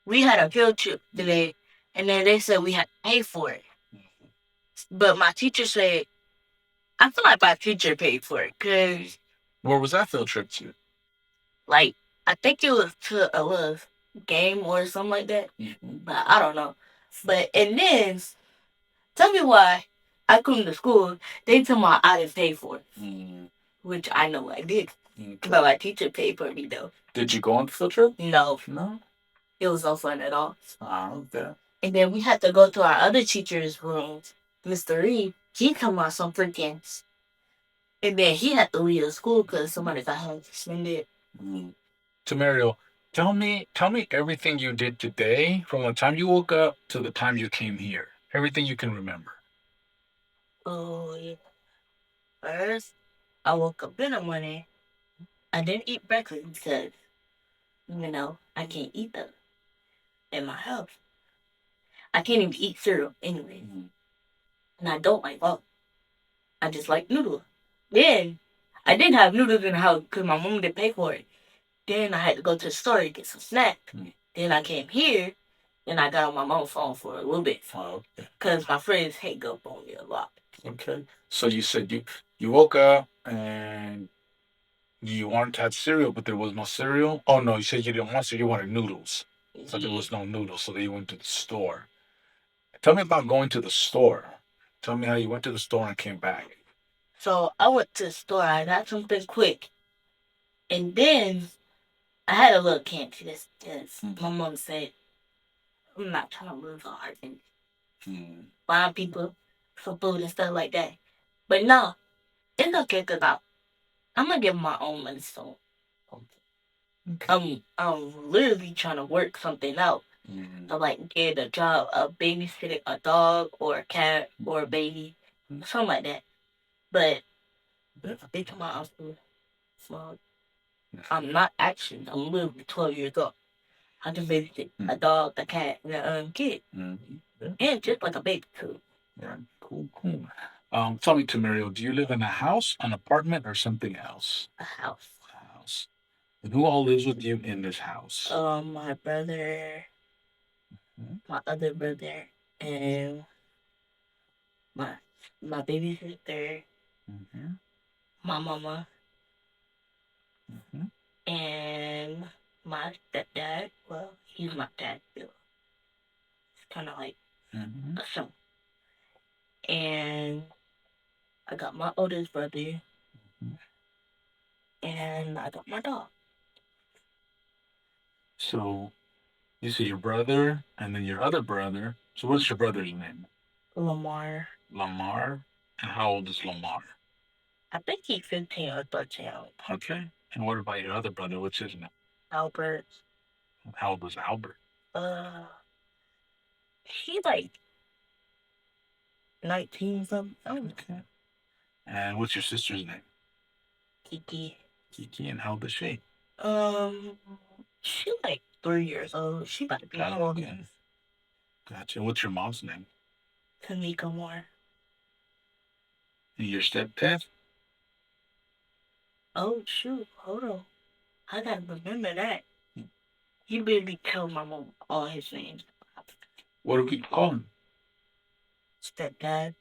we had a field trip today, and then they said we had to pay for it. But my teacher said, I feel like my teacher paid for it, because, Where was that field trip to? like, I think it was to a little game or something like that. But I don't know. But, and then, tell me why I come to school, they tell me I didn't pay for it. Which I know I did. But my teacher paid for me, though. Did you go on the field trip? No. No. It was no fun at all. Okay. And then we had to go to our other teacher's room, Mr. Reed. He come out some freaking. And then he had to leave the school because somebody got him suspended. Tamario, tell me everything you did today from the time you woke up to the time you came here. Everything you can remember. Oh, yeah. First, I woke up in the morning. I didn't eat breakfast because, I can't eat that in my house. I can't even eat cereal anyway. And I don't like waffles. I just like noodles. Then, I did have noodles in the house because my mom didn't pay for it. Then I had to go to the store to get some snacks. Then I came here, and I got on my mom's phone for a little bit. Because my friends hang up on me a lot. Okay. So you said you woke up and you wanted to have cereal, but there was no cereal? Oh, no, you said you didn't want cereal, you wanted noodles. So there was no noodles, so then you went to the store. Tell me about going to the store. Tell me how you went to the store and came back. So I went to the store, I got something quick. And then I had a little candy. This. My mom said, I'm not trying to lose a heart and buying people for food and stuff like that. But no, it's okay because I'm going to give my own money soon. I'm literally trying to work something out. I'm like get a job, a babysitting a dog or a cat or a baby, something like that. But they come out I'm still small. I'm not actually. I'm literally 12 years old. I can babysit a dog, a cat, and a kid, and just like a baby too. Yeah, cool. Tell me, Tamario, do you live in a house, an apartment, or something else? A house. A house. And who all lives with you in this house? My brother, my other brother, and my baby sister, my mama, and my stepdad. Well, he's my dad still. It's kind of like a son. And I got my oldest brother, and I got my dog. So you see your brother and then your other brother. So what's your brother's name? Lamar. Lamar. And how old is Lamar? I think he's 15 or 13. Okay. And what about your other brother? What's his name? Albert. How old is Albert? He's like 19 something. Okay. And what's your sister's name? Kiki. Kiki, and how old is she? She's like 3 years old. She about to be old. Okay. Gotcha. What's your mom's name? Tamika Moore. And your stepdad? Oh, shoot. Hold on. I gotta remember that. He really tell my mom all his names. What do we call him? Stepdad.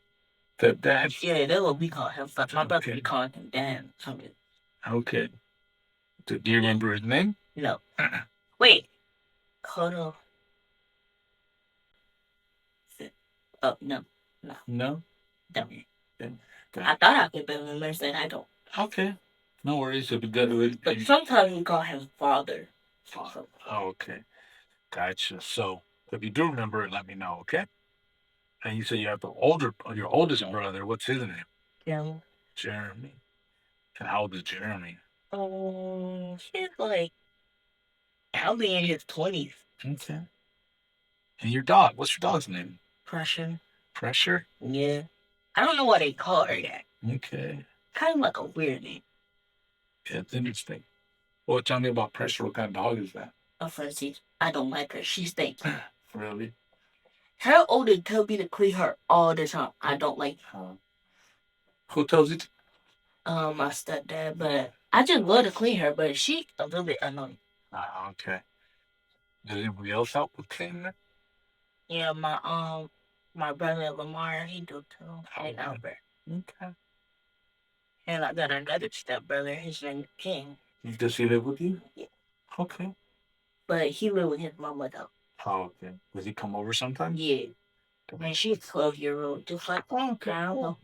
Stepdad? Yeah, that's what we call him. But my brother, we call him Dad. Something. Okay. Do you remember his name? No. Wait. Hold on. Oh, no. No. No? No. Okay. I thought I could remember, said I don't. Okay. No worries. It'll be good. But sometimes we call him Father. Oh, okay. Gotcha. So if you do remember it, let me know, okay? And you say you have your oldest brother. What's his name? Yeah. Jeremy. And how old is Jeremy? He's like probably in his 20s. Okay. And your dog? What's your dog's name? Pressure. Pressure? Yeah. I don't know why they call her that. Okay. Kind of like a weird name. Yeah, it's interesting. Well, tell me about Pressure. What kind of dog is that? A Frenchie. I don't like her. She stinks. Really? Her older tell me to clean her all the time. I don't like her. Who tells you to? My stepdad, but I just love to clean her, but she a little bit annoying. Okay. Does anybody else help with cleaning her? Yeah, my brother Lamar, he do too. And Albert. Okay. And I got another stepbrother, his name is King. Does he live with you? Yeah. Okay. But he live with his mama though. Oh, okay. Does he come over sometimes? Yeah. And she's 12-year old, just like Okay. I don't know.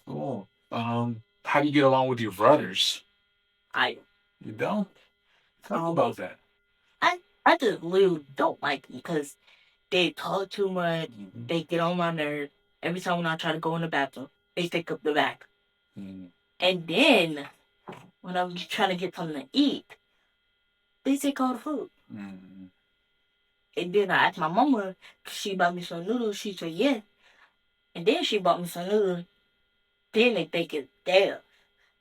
Cool. How do you get along with your brothers? You don't? Tell me about that. I just really don't like them because they talk too much. Mm-hmm. They get on my nerves. Every time when I try to go in the bathroom, they take up the back. Mm-hmm. And then when I'm trying to get something to eat, they take all the food. Mm-hmm. And then I asked my mama, she bought me some noodles. She said, yeah. And then she bought me some noodles. Then they think it's theirs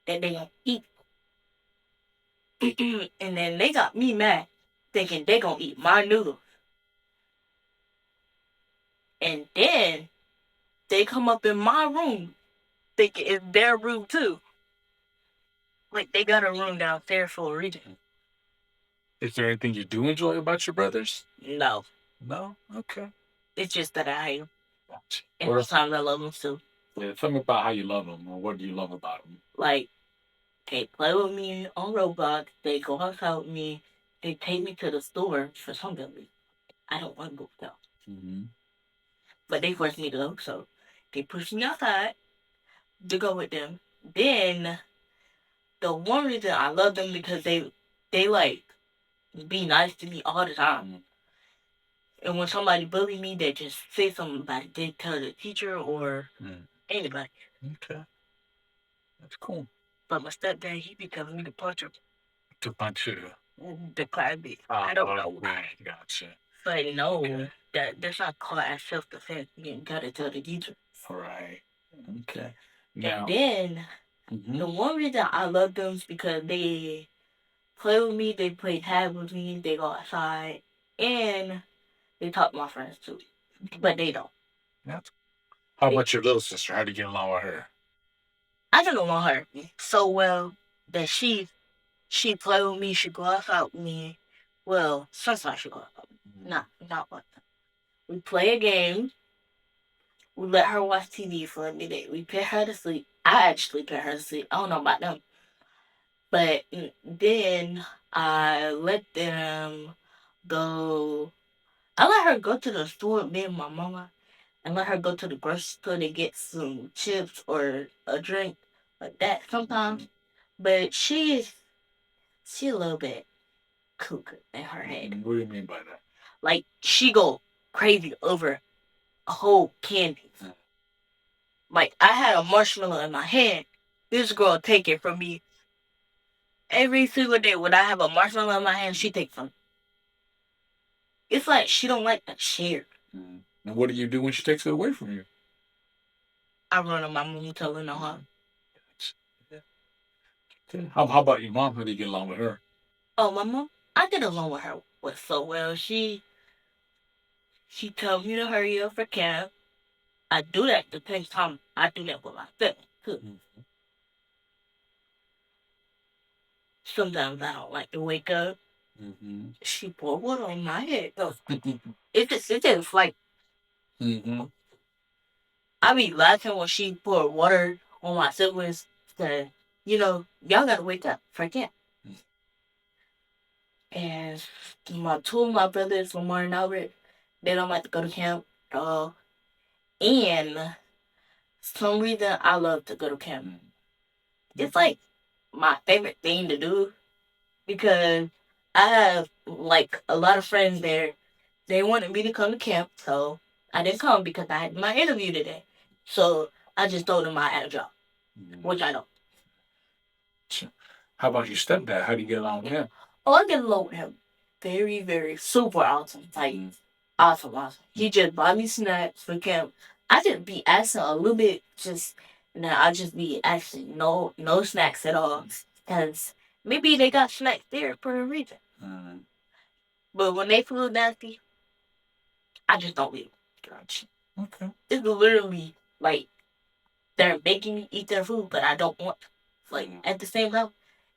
that they gonna eat. And then they got me mad, thinking they gonna eat my noodles. And then they come up in my room, thinking it's their room too. Like they got a room downstairs for a reason. Is there anything you do enjoy about your brothers? No. No? Okay. It's just that I hate them. Gotcha. And sometimes I love them too. Yeah, tell me about how you love them, or what do you love about them? Like, they play with me on Roblox. They go outside with me. They take me to the store for some reason. I don't want to go though. Mm-hmm. But they force me to go, so they push me outside to go with them. Then the one reason I love them because they like be nice to me all the time. And when somebody bully me, they just say something about it. They tell the teacher or anybody. Okay. That's cool. But my stepdad, he be telling me to punch him. To punch you? The classmate. I don't know why. Gotcha. But no, that's not called as self-defense. You gotta tell the teacher. Right. Okay. Now, and then, the one reason I love them is because they play with me, they play tag with me, they go outside, and they talk to my friends too. But they don't. That's How about your little sister? How do you get along with her? I get along with her so well that she play with me, she go outside with me. Well, sometimes she go outside with me. Not like that. We play a game. We let her watch TV for a minute. We put her to sleep. I actually put her to sleep. I don't know about them. But then I let them go. I let her go to the store with me and my mama. And let her go to the grocery store to get some chips or a drink like that sometimes. But she's a little bit cuckoo in her head. What do you mean by that? Like, she go crazy over a whole candy. Like, I had a marshmallow in my hand. This girl take it from me. Every single day when I have a marshmallow in my hand, she takes some. It's like she don't like to share. And what do you do when she takes it away from you? I run to my mom, tell her no harm. Okay. How about your mom? How do you get along with her? Oh, my mom? I get along with her so well. She tells me to hurry up for camp. I do that the same time I do that with my family too. sometimes I don't like to wake up. She poured water on my head. It just like I be laughing when she poured water on my siblings. Cause y'all gotta wake up for camp. And two of my brothers, Lamar and Albert, they don't like to go to camp at all. And some reason I love to go to camp. It's like my favorite thing to do because I have like a lot of friends there. They wanted me to come to camp, so I didn't come because I had my interview today. So I just told them I had a job, which I don't. How about your stepdad? How do you get along with him? Oh, I get along with him. Very, very super awesome. Like awesome. He just bought me snacks for camp. I just be asking a little bit, I just be asking no snacks at all. Cause maybe they got snacks there for a reason. But when they food nasty, I just don't eat them. Gotcha. Okay. It's literally like they're making me eat their food, but I don't want to. Like at the same time,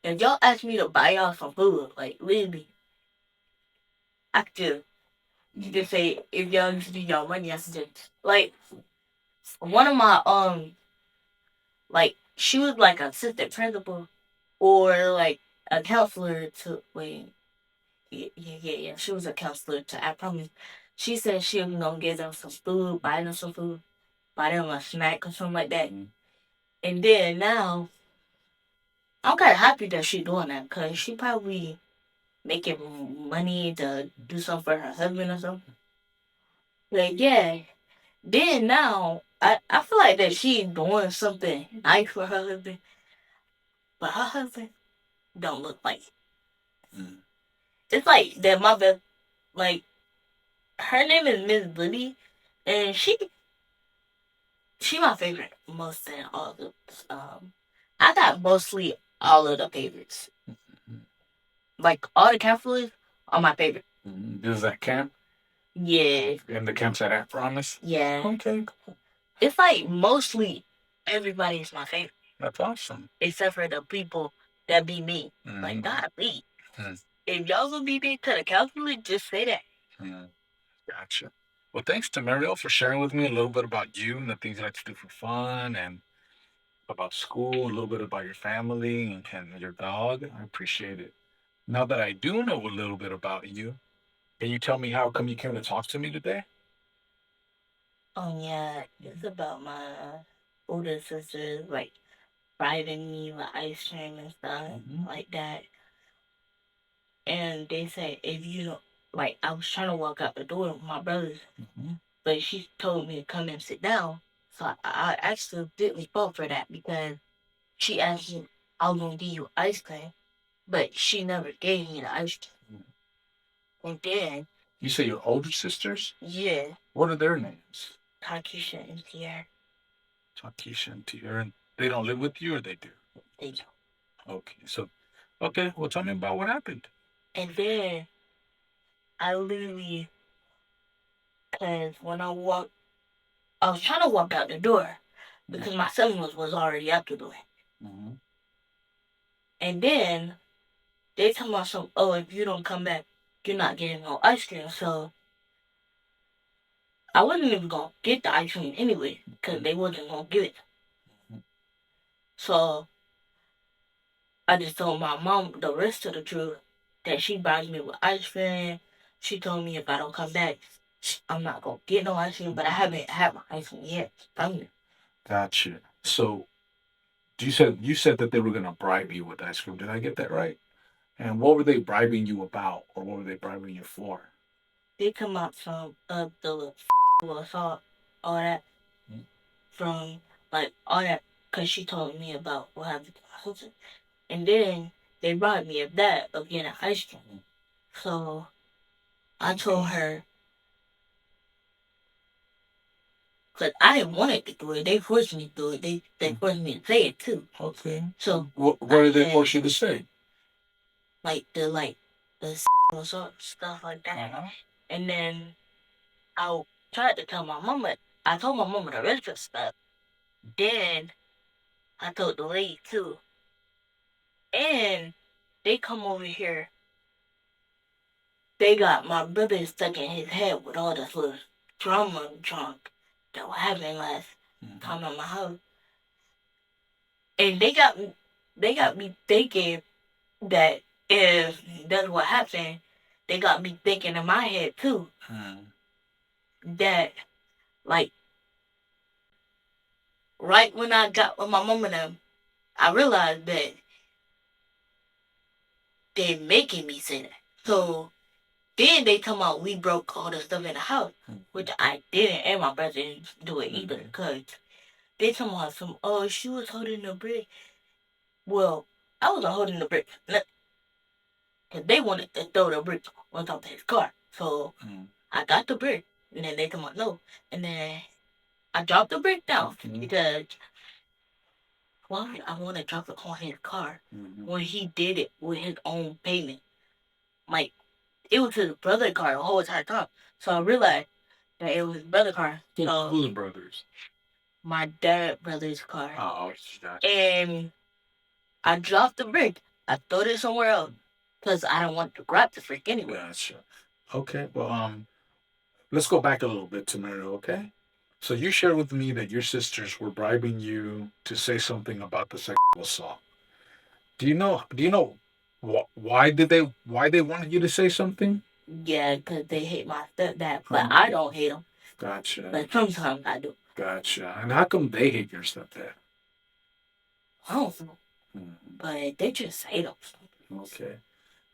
if y'all ask me to buy y'all some food, like literally, I could just say if y'all used to do y'all money, I suggest like one of my like she was like an assistant principal or like a counselor to wait. Yeah. She was a counselor to I promise. She said she was gonna give them some food, buy them some food, buy them a snack or something like that. And then now I'm kinda happy that she's doing that because she probably making money to do something for her husband or something. Like yeah. Then now I feel like that she's doing something nice for her husband. But her husband don't look like it. It's like that my best like her name is Miss Liddy and she my favorite most than all the I got mostly all of the favorites. Like all the counselors are my favorite. This is at camp? Yeah. And the camp's at Promise? Yeah. Okay. It's like mostly everybody is my favorite. That's awesome. Except for the people that be me. Like God be. If y'all gonna be mean to the counselor, just say that. Gotcha. Well, thanks to Mariel for sharing with me a little bit about you and the things you like to do for fun and about school, a little bit about your family and your dog. I appreciate it. Now that I do know a little bit about you, can you tell me how come you came to talk to me today? Oh yeah, it's about my older sisters like bribing me with ice cream and stuff like that. And they said if you don't like I was trying to walk out the door with my brothers, but she told me to come and sit down. So I actually didn't fall for that because she asked me I was gonna give you ice cream, but she never gave me the ice cream. And then You say your older sisters? yeah, What are their names? Takisha and Pierre. Takisha and Tiara. And they don't live with you or they do? They don't. Okay, well tell me about what happened. And then I literally, cause when I was trying to walk out the door because my son was already out the door. And then they tell me some, oh, if you don't come back, you're not getting no ice cream. So I wasn't even gonna get the ice cream anyway because they wasn't gonna give it. So I just told my mom the rest of the truth that she buys me with ice cream. She told me if I don't come back, I'm not gonna get no ice cream, but I haven't had my ice cream yet. Gotcha. So you said that they were gonna bribe you with ice cream. Did I get that right? And what were they bribing you about, or what were they bribing you for? They come out from the assault, all that, from like all that, cause she told me about what happened to my sister, and then they bribed me of that of getting ice cream. So I told her, cause I didn't want it to do it. They forced me to do it. They forced me to say it too. Okay. So what did they force you to say? Like the assault stuff like that. And then I tried to tell my mama. I told my mama the rest of the stuff. Then I told the lady too. And they come over here. They got my brother stuck in his head with all this little drama drunk that was happening last time at my house. And they got me thinking that if that's what happened, they got me thinking in my head too. That like right when I got with my mom and them, I realized that they're making me say that. So then they come out, we broke all the stuff in the house, which I didn't, and my brother didn't do it either, because they come out some, oh, she was holding the brick. Well, I wasn't holding the brick, because they wanted to throw the brick on top of his car. So I got the brick, and then they come out, no. And then I dropped the brick down, because why would I want to drop it on his car when he did it with his own payment? Like, it was his brother's car the whole entire time. So I realized that it was his brother's car. So Who's brothers? my dad brother's car. Oh, gotcha. And I dropped the brick. I threw it somewhere else because I don't want to grab the brick anyway. Gotcha. Okay, well, let's go back a little bit to Mario, okay? So you shared with me that your sisters were bribing you to say something about the sexual assault. Do you know why they wanted you to say something? Yeah, because they hate my stepdad, but I don't hate him. Gotcha. But sometimes I do. Gotcha. And how come they hate your stepdad? I don't know. But they just hate him. Okay.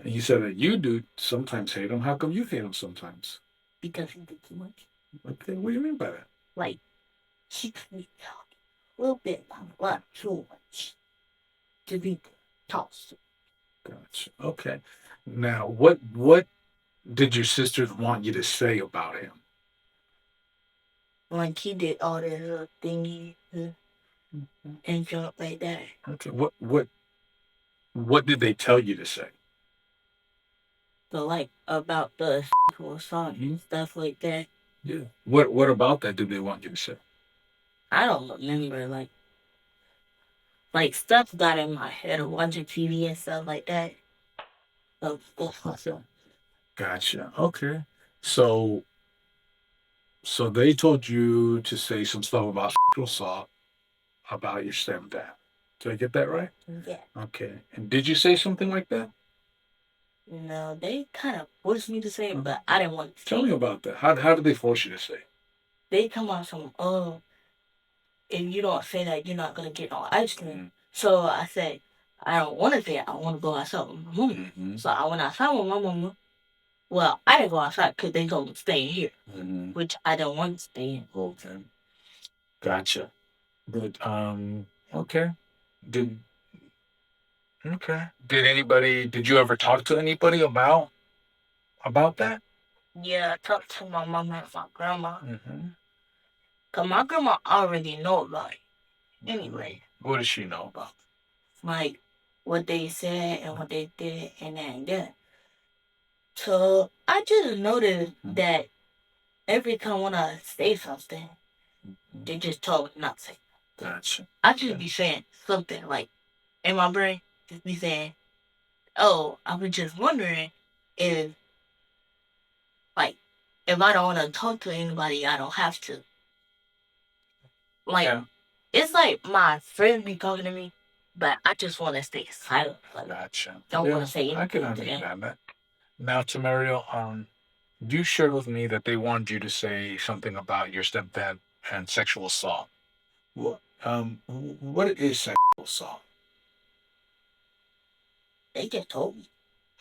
And you said that you do sometimes hate him. How come you hate him sometimes? Because he did too much. Okay, what do you mean by that? Like, he could be talking a little bit, a lot too much to be tossed. Gotcha. Okay. Now, what did your sisters want you to say about him? Like he did all the little thingy and junk like that. Okay. What did they tell you to say? So like about the assault and stuff like that. Yeah. What about that did they want you to say? I don't remember like stuff got in my head of watching TV and stuff like that. So that's myself. Gotcha. Okay. So they told you to say some stuff about sexual assault about your stepdad. Did I get that right? Yeah. Okay. And did you say something like that? No, they kind of forced me to say it, but I didn't want to say Tell me about that. How did they force you to say? They come out some, oh, if you don't say that, you're not going to get no ice cream. So I said, I don't want to say it. I want to go outside with my mama. So I went outside with my mama. Well, I didn't go outside because they told me to stay in here, which I don't want to stay in. Okay. Gotcha. But, okay. Did you ever talk to anybody about that? Yeah, I talked to my mama and my grandma. Because my grandma already know about it. Anyway. What does she know about? Like, what they said and what they did and that. So, I just noticed that every time when I say something, they just told me not to say. Gotcha. I just be saying something, like, in my brain, just be saying, oh, I was just wondering if, like, if I don't want to talk to anybody, I don't have to. Like, it's like my friends be talking to me, but I just want to stay silent. Like, Gotcha. Don't want to say anything. I can understand that. Now, Tamario, you shared with me that they wanted you to say something about your stepdad and sexual assault. What is sexual assault? They just told me.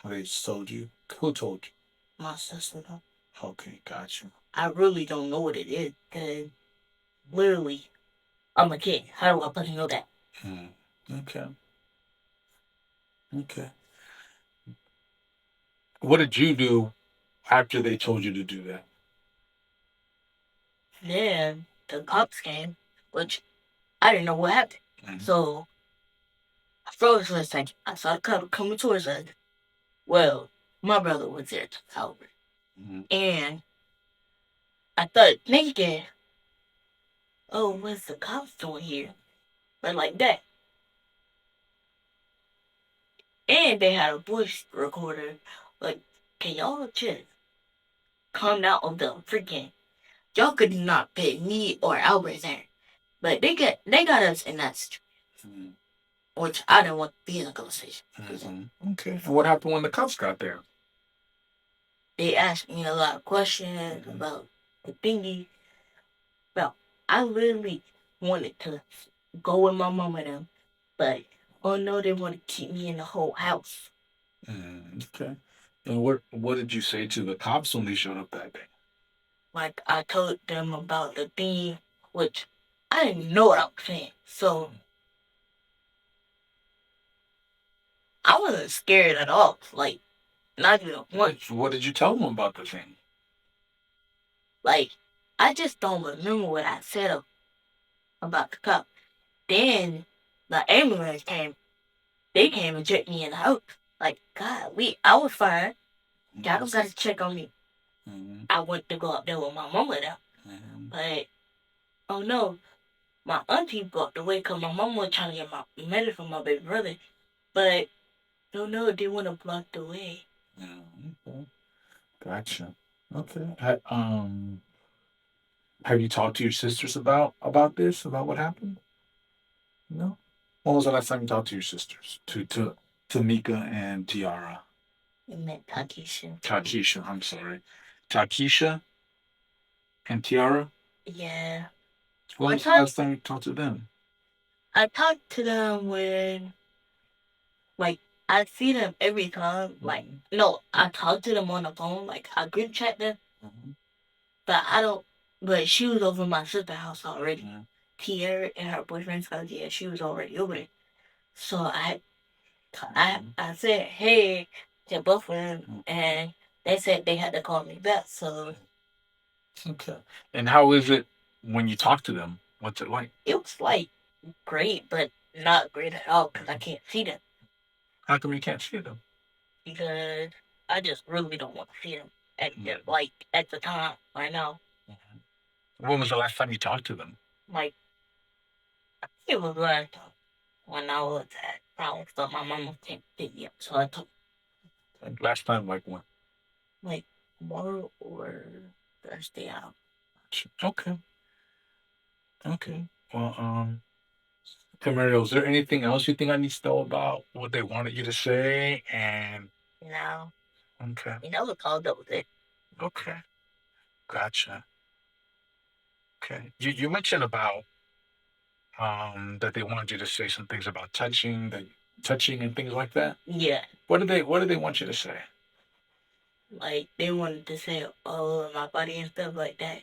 They just told you? Who told you? My sister. Okay, gotcha. I really don't know what it is, because literally, I'm a kid. How do I fucking know that? Okay. What did you do after they told you to do that? Then the cops came, which I didn't know what happened. So I froze for a second. I saw the cop coming towards us. Well, my brother was there to help her. And I thought, thinking, oh, what's the cops doing here? But like that. And they had a voice recorder. Like, can y'all just calm down on the freaking? Y'all could not put me or Albert there, but they got us in that situation, which I didn't want to be in a conversation. Okay. And what happened when the cops got there? They asked me a lot of questions about the thingy. Well, I literally wanted to go with my mom and them, but oh no, they want to keep me in the whole house. Okay. And what did you say to the cops when they showed up that day? Like I told them about the thing, which I didn't know what I was saying, so I wasn't scared at all. Like not even once. What did you tell them about the thing? Like I just don't remember what I said about the cop. Then the ambulance came. They came and checked me in the house. Like God, I was fine. Y'all don't gotta check on me. I went to go up there with my mama now, but oh no, my auntie blocked the way because my mom was trying to get my medicine for my baby brother, but no, they want to block the way. Okay. Gotcha. Okay. Have you talked to your sisters about this, about what happened? No. When was the last time you talked to your sisters? To Mika and Tiara. I meant Takisha. Takisha, I'm sorry. Takisha and Tiara? Yeah. When was the last time you talked to them? I talked to them when, like, I see them every time. Like, no, I talk to them on the phone. Like, I group chat them. But I don't. But she was over my sister's house already. Tiara and her boyfriend's house. Yeah, she was already over there. So I said, hey, to both of them, and they said they had to call me back. So Okay. And how is it when you talk to them? What's it like? it was like great, but not great at all because I can't see them. How come you can't see them? Because I just really don't want to see them at the time right now. When was the last time you talked to them? Like I think it was last time when I was at Prowler's, but my mama can't pick me up, so I took Last time, like when? like tomorrow or Thursday out. Okay. Okay. Well, Camario, is there anything else you think I need to know about what they wanted you to say? And No. okay. You never called up with it. Okay. Gotcha. Okay. You mentioned about that they wanted you to say some things about touching and things like that. Yeah. What did they want you to say? Like they wanted to say, oh, my body and stuff like that.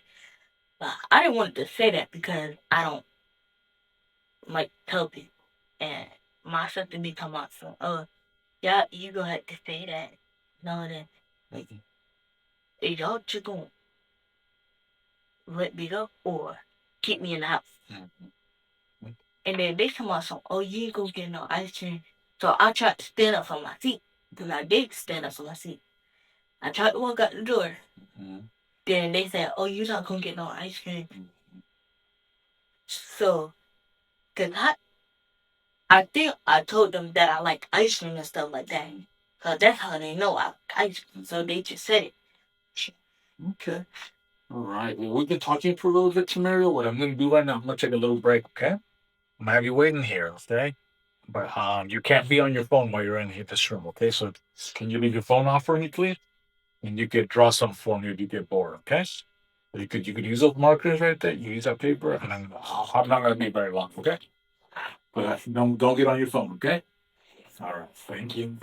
But I didn't want to say that because I don't like tell people. And my sister be talking about some, oh, yeah, you gonna have to say that. No, then like, is y'all just gonna let me go or keep me in the house? And then they come out some, oh, you ain't gonna get no ice cream. So I tried to stand up from my seat. Because I did stand up from my seat. I tried to walk out the door. Then they said, oh, you're not gonna get no ice cream. So, because I think I told them that I like ice cream and stuff like that. Because that's how they know I like ice cream. So they just said it. Okay. All right. Well, we've been talking for a little bit, Tamario. What I'm going to do right now, I'm going to take a little break, okay? I'm going to have you waiting here, okay? But you can't be on your phone while you're in this room, okay? So can you leave your phone off for me, please? And you could draw something for me if you get bored, okay? So you could use those markers right there. You use that paper, and I'm not going to be very long, okay? But don't get on your phone, okay? All right. Thank you.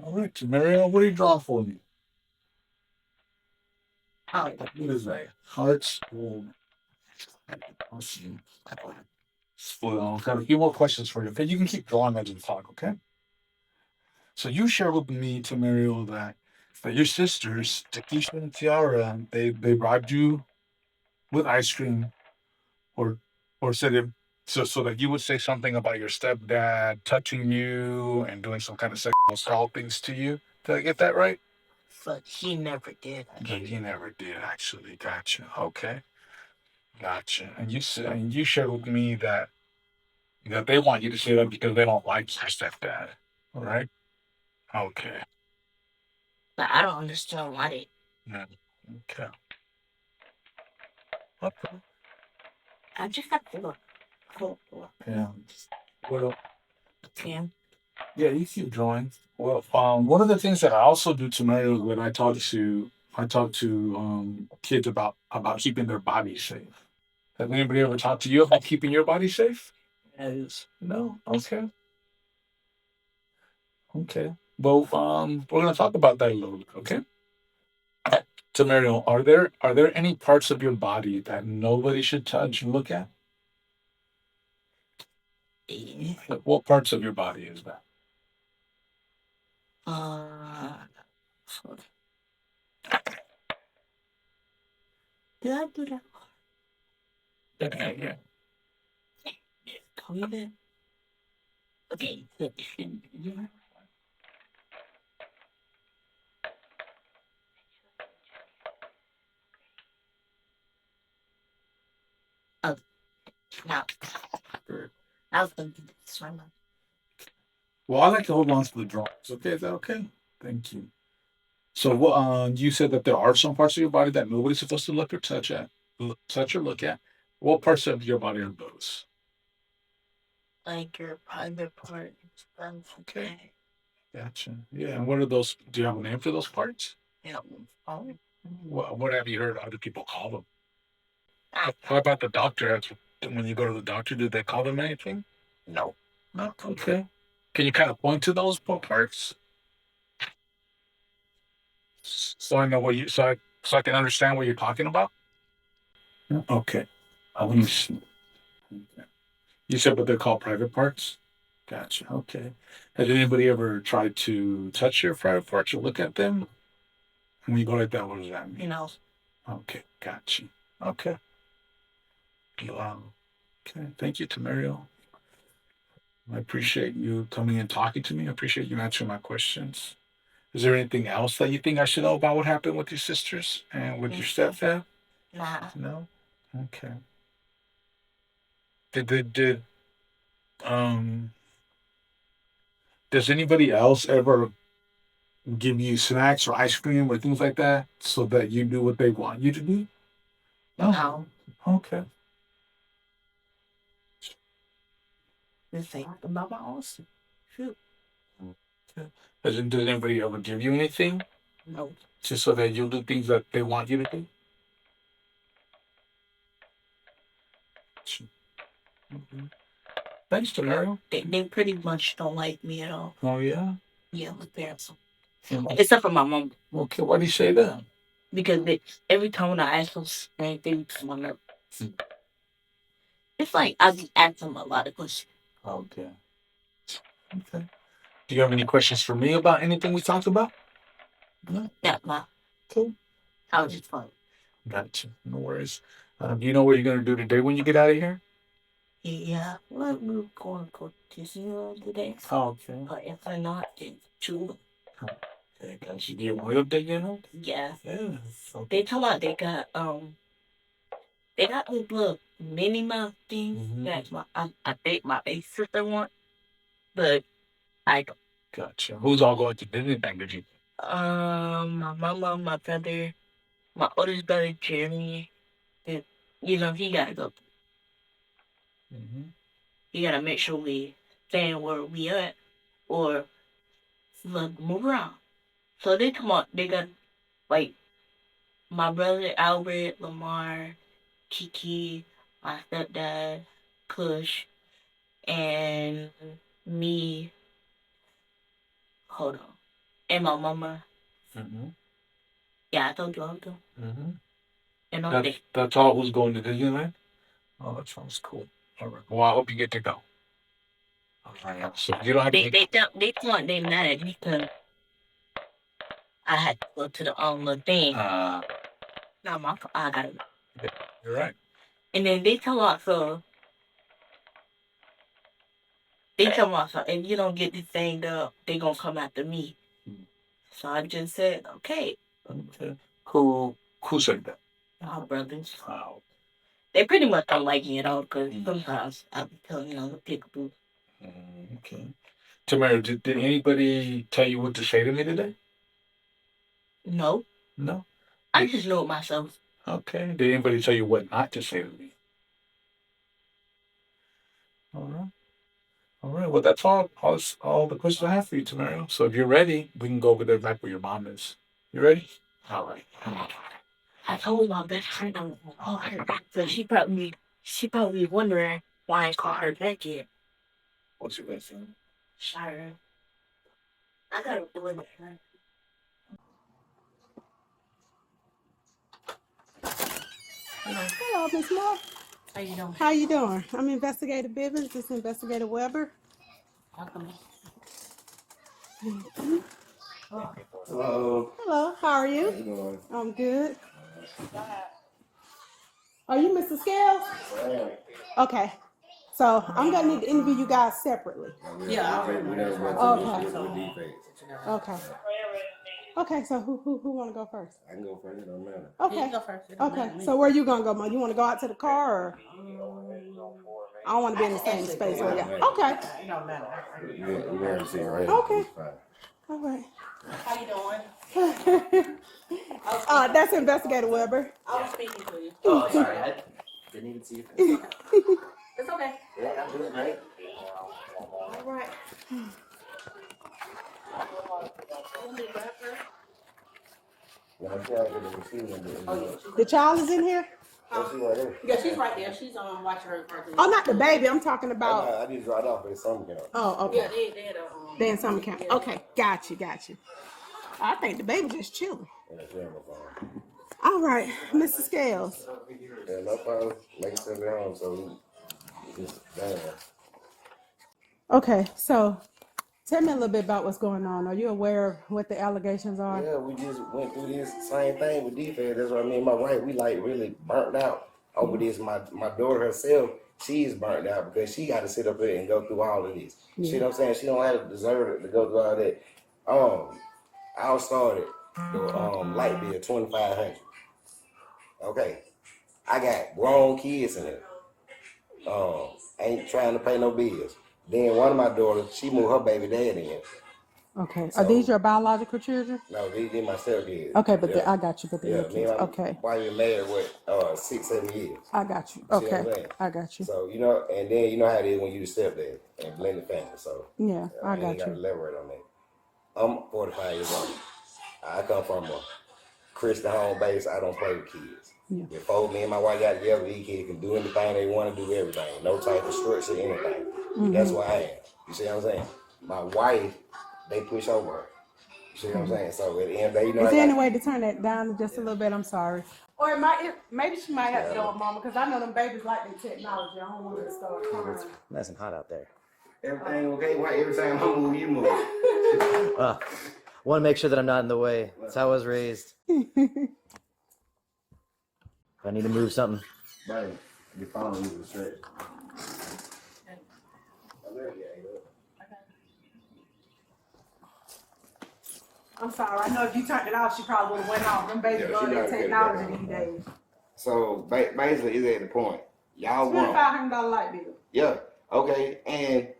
All right, Tamario, what do you draw for me? What is that? Hearts. Let's see. Well, I've got a few more questions for you. Okay, you can keep drawing as you talk. Okay. So you shared with me, Tamario, that your sisters, Takisha and Tiara, they bribed you with ice cream, or said it so that you would say something about your stepdad touching you and doing some kind of sexual assault things to you. Did I get that right? But he never did. But he never did actually. Gotcha. Okay. Gotcha. And you said, and you shared with me that they want you to say that because they don't like your stepdad. All right. Okay. But I don't understand why they. Yeah. Okay. Okay. I just have to look. Yeah. Well. Yeah. Yeah, you keep drawing. Well, one of the things that I also do to Mario when I talk to kids about keeping their body safe. Has anybody ever talked to you about keeping your body safe? Yes. No. Okay. Okay. Well, we're gonna talk about that a little bit. Okay. Tamario, are there any parts of your body that nobody should touch and look at? What parts of your body is that? Did I do that? Yeah. Call me that. Okay. Oh, now. I was going to do this one. Well, I like to hold on to the drawings. Okay, is that okay? Thank you. So, you said that there are some parts of your body that nobody's supposed to look or touch at, touch or look at. What parts of your body are those? Like your private part. Okay. Gotcha. Yeah. And what are those? Do you have a name for those parts? Yeah. Oh. What have you heard other people call them? How about the doctor? When you go to the doctor, do they call them anything? No. No. Okay. Can you kind of point to those parts? So I know what you so I can understand what you're talking about. Okay. Let me see. Okay. You said what they're called private parts? Gotcha. Okay. Has anybody ever tried to touch your private parts or look at them? When you go like that, what does that mean? You know. Okay. Gotcha. Okay. Okay. Thank you, Tamario. I appreciate you coming and talking to me. I appreciate you answering my questions. Is there anything else that you think I should know about what happened with your sisters and with your stepdad? Nah. No? Okay. Did does anybody else ever give you snacks or ice cream or things like that so that you do what they want you to do? No. Okay. Just think about my own stuff. Shoot. Okay. Did anybody ever give you anything? No. Just so that you'll do things that they want you to do? Mm-hmm. Thanks, Tamario. They pretty much don't like me at all. Oh, yeah? Yeah, my parents. Except for my mom. Okay, why do you say that? Because every time when I ask them anything, my nerve. It's like I just ask them a lot of questions. Okay. Okay. Do you have any questions for me about anything we talked about? No. Yeah, ma. Cool. I was just fun. Gotcha. No worries. Do you know what you're going to do today when you get out of here? Yeah, well, we're going to go to Disneyland today. Oh, okay. But if I'm not, then too. Okay, gotcha. Do you want to you know? Yeah. Yeah. Okay. They told me they got this little Minnie Mouse thing that I think my big sister wants, but I don't. Gotcha. Who's all going to Disneyland with you? My mama, my brother, my oldest brother Jeremy, and he gotta go. He gotta make sure we stay where we at, or move around. So they come on. They got like my brother Albert, Lamar, Kiki, my stepdad, Kush, and me. Hold on. And my mama. Yeah, I told you all of them. And that's all who's going to Disneyland? Oh, that sounds cool. All right. Well, I hope you get to go. All right. So you don't have to. They thought they mad at me because I had to go to the little thing. Now I got it. You're right. And then they tell us, so if you don't get this thing up, they gonna come after me. So I just said, okay. Okay. Who said that? Our brothers. Wow. They pretty much don't like me at all because sometimes I be telling the peekaboo. Okay. Tamara, did anybody tell you what to say to me today? No. No. I just know it myself. Okay. Did anybody tell you what not to say to me? All right. All right. Well, that's all the questions I have for you, Tamara. So if you're ready, we can go over there back where your mom is. You ready? All right. I told my best friend I'm gonna call her back, so she probably wondering why I call her back yet. What's your best friend? Sorry. I gotta do it. Hello, Miss Moore. How you doing? How you doing? I'm Investigator Bivens. This is Investigator Weber. Welcome. Hello. Hello. How are you? How you doing? I'm good. Are you Mr. Scales? Okay. So I'm gonna need to interview you guys separately. Yeah. Okay. Okay. Okay. So who want to go first? I can go first. It don't matter. Okay. You go first. Okay. So where you gonna go, Mom? You want to go out to the car, or I don't want to be in the same space where you. Okay. It don't matter. We're going to see right here. Okay. All right. How you doing? That's Investigator Weber. I was speaking to you. Oh, sorry. I didn't even see you. It's okay. Yeah, I'm doing great. All right. The child is in here? Yeah, she's right there. She's watching her birthday. Oh, not the baby. I'm talking about. I need to drive off, but it's summer camp. Oh, okay. Yeah, They in summer camp. Okay, got you. I think the baby just chilling. All right, Mr. Scales. Yeah, no problem. Make it to their home, so just damn. Okay, so tell me a little bit about what's going on. Are you aware of what the allegations are? Yeah, we just went through this same thing with defense. That's what I mean. My wife, we like really burnt out over this. My daughter herself, she's burnt out because she got to sit up there and go through all of this. You see what I'm saying? She don't have to deserve it to go through all that. I started the light bill $2,500. Okay, I got grown kids in there. Ain't trying to pay no bills. Then one of my daughters, she moved her baby dad in. Okay, are these your biological children? No, these my stepkids. Okay, but I got you. But Yeah, me and my okay. wife been married with 6-7 years. I got you. See what I'm Okay, saying? I got you. So and then you know how it is when you the stepdad and blended family. So Yeah, I ain't got gotta you. elaborate on that. I'm 45 years old. I come from a Christian home base. I don't play with kids. Yeah. Before me and my wife got together, these kids can do anything they want to do, everything. No type of structure, anything. That's why I am. You see what I'm saying? My wife, they push over her. You see what I'm saying? So at the end of the day, Is there any way to turn that down just a little bit? I'm sorry. Or maybe she might have to go with Mama, because I know them babies like their technology. I don't want her to start crying. Nice and hot out there. Everything okay? Why every time I move, you move? Want to make sure that I'm not in the way. That's how I was raised. If I need to move something. Right. Your phone is a stretch. I'm sorry. I know if you turned it off, she probably would have went off. Them babies love their technology these days. So basically, it's at the point. Y'all want $2,500 light bill. Yeah. Okay. And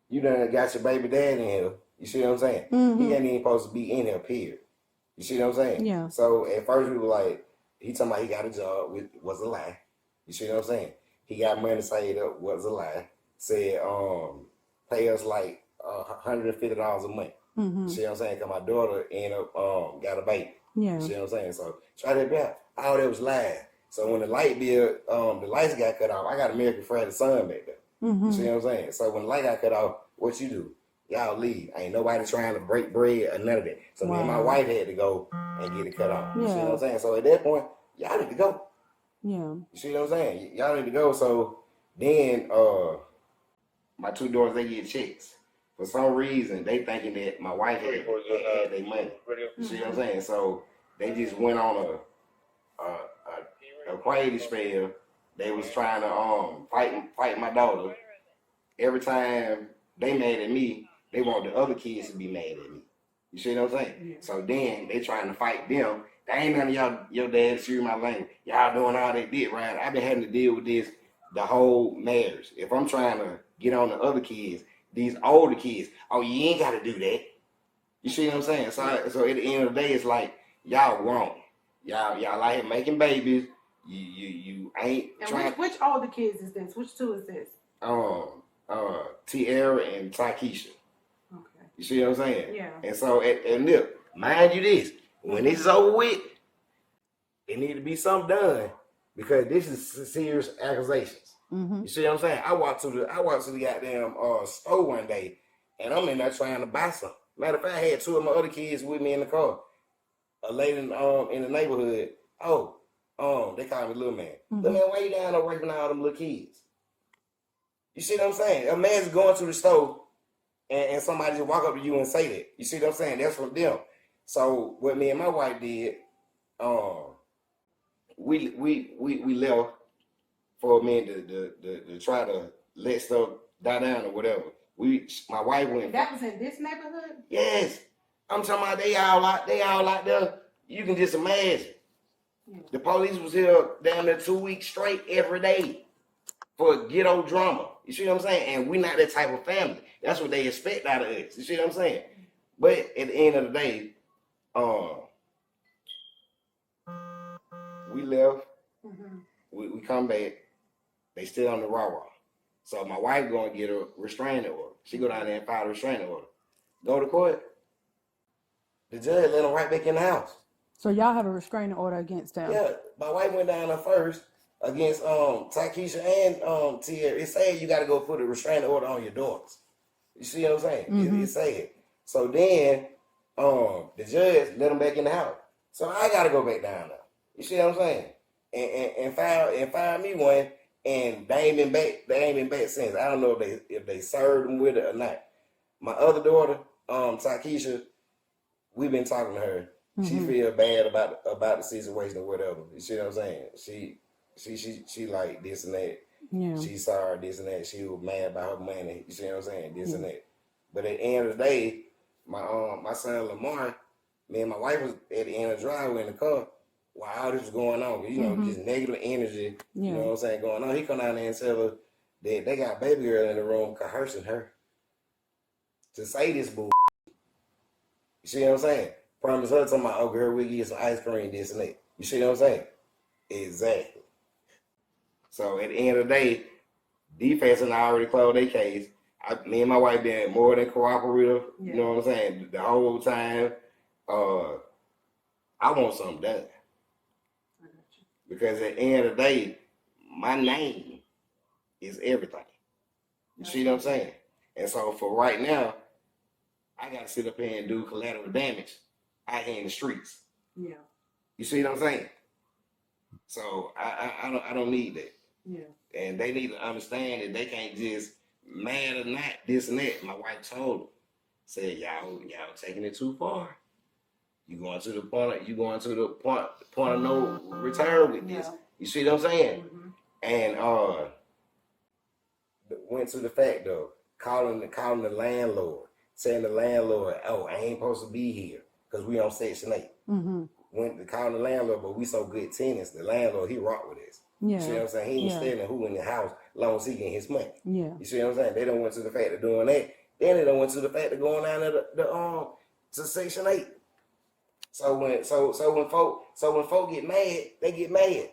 you done got your baby dad in here. You see what I'm saying? He ain't even supposed to be in here, period. You see what I'm saying? Yeah. So at first we were like, he talking about he got a job, was a lie. You see what I'm saying? He got money saved up, was a lie. Said, pay us like $150 a month. You see what I'm saying? Cause my daughter ended up got a baby. Yeah. You see what I'm saying? So try that back. All that was lying. So when the light bill, the lights got cut off, I got American Friend Son back there. You see what I'm saying? So when the light got cut off, what you do? Y'all leave. Ain't nobody trying to break bread or none of that. So me and my wife had to go and get it cut off. You see what I'm saying? So at that point, y'all need to go. Yeah. You see what I'm saying? Y'all need to go. So then my two daughters, they get checks. For some reason, they thinking that my wife had their money. You see what I'm saying? So they just went on a crazy spell. They was trying to fight my daughter. Every time they mad at me, they want the other kids to be mad at me. You see what I'm saying? Yeah. So then they trying to fight them. That ain't none of your dad excuse my language. Y'all doing all they did, right? I've been having to deal with this the whole marriage. If I'm trying to get on the other kids, these older kids, oh, you ain't got to do that. You see what I'm saying? So at the end of the day, it's like, y'all wrong. Y'all out here making babies. You ain't and trying. Which older kids is this? Which two is this? Tiara and Takesha. Okay. You see what I'm saying? Yeah. And so, and look, mind you this, when this is over with, it need to be something done because this is serious accusations. You see what I'm saying? I walked to the goddamn store one day, and I'm in there trying to buy something. Matter of fact, I had two of my other kids with me in the car. A lady in the neighborhood. They call me little man. Little man, why you down there raping all them little kids? You see what I'm saying? Imagine going to the store and somebody just walk up to you and say that. You see what I'm saying? That's from them. So what me and my wife did, we left for a minute to try to let stuff die down or whatever. My wife went. That was in this neighborhood? Yes. I'm talking about they all out there. You can just imagine. Yeah. The police was here down there 2 weeks straight every day for ghetto drama. You see what I'm saying? And we not that type of family. That's what they expect out of us. You see what I'm saying? But at the end of the day, we left. We come back. They still on the raw. So my wife going to get a restraining order. She go down there and file a restraining order. Go to court. The judge let them right back in the house. So y'all have a restraining order against them? Yeah, my wife went down there first against Takesha and Tia. It said you got to go put a restraining order on your daughters. You see what I'm saying? It said. So then the judge let them back in the house. So I got to go back down there. You see what I'm saying? And file me one. And they ain't been back since. I don't know if they served them with it or not. My other daughter, Takesha, we've been talking to her. She feel bad about the situation or whatever. You see what I'm saying? She like this and that. Yeah. She sorry this and that. She was mad about her money. You see what I'm saying? This and that. But at the end of the day, my son Lamar, me and my wife was at the end of the driveway in the car while all this was going on. You know, just negative energy. You know what I'm saying, going on. He come down there and tell her that they got a baby girl in the room coercing her to say this bull. You see what I'm saying? Promise her talking about, oh girl, we get some ice cream, this and that. You see what I'm saying? Exactly. So at the end of the day, defense and I already closed their case. Me and my wife been more than cooperative. Yeah. You know what I'm saying? The whole time. I want something done. Because at the end of the day, my name is everything. You see what I'm saying? And so for right now, I got to sit up here and do collateral damage out here in the streets. Yeah. You see what I'm saying? So I don't need that. Yeah. And they need to understand that they can't just mad or not, this and that. My wife told them, said, y'all taking it too far. You going to the point of no return with this. You see what I'm saying? And went to the fact though, calling the landlord, saying the landlord, oh, I ain't supposed to be here because we on Section 8. Went to call the landlord, but we so good tenants. The landlord, he rock with us. Yeah. You see what I'm saying? He ain't standing who in the house as long as he getting his money. Yeah. You see what I'm saying? They don't went to the fact of doing that. Then they don't went to the fact of going down to Section 8. So when folk get mad, they get mad.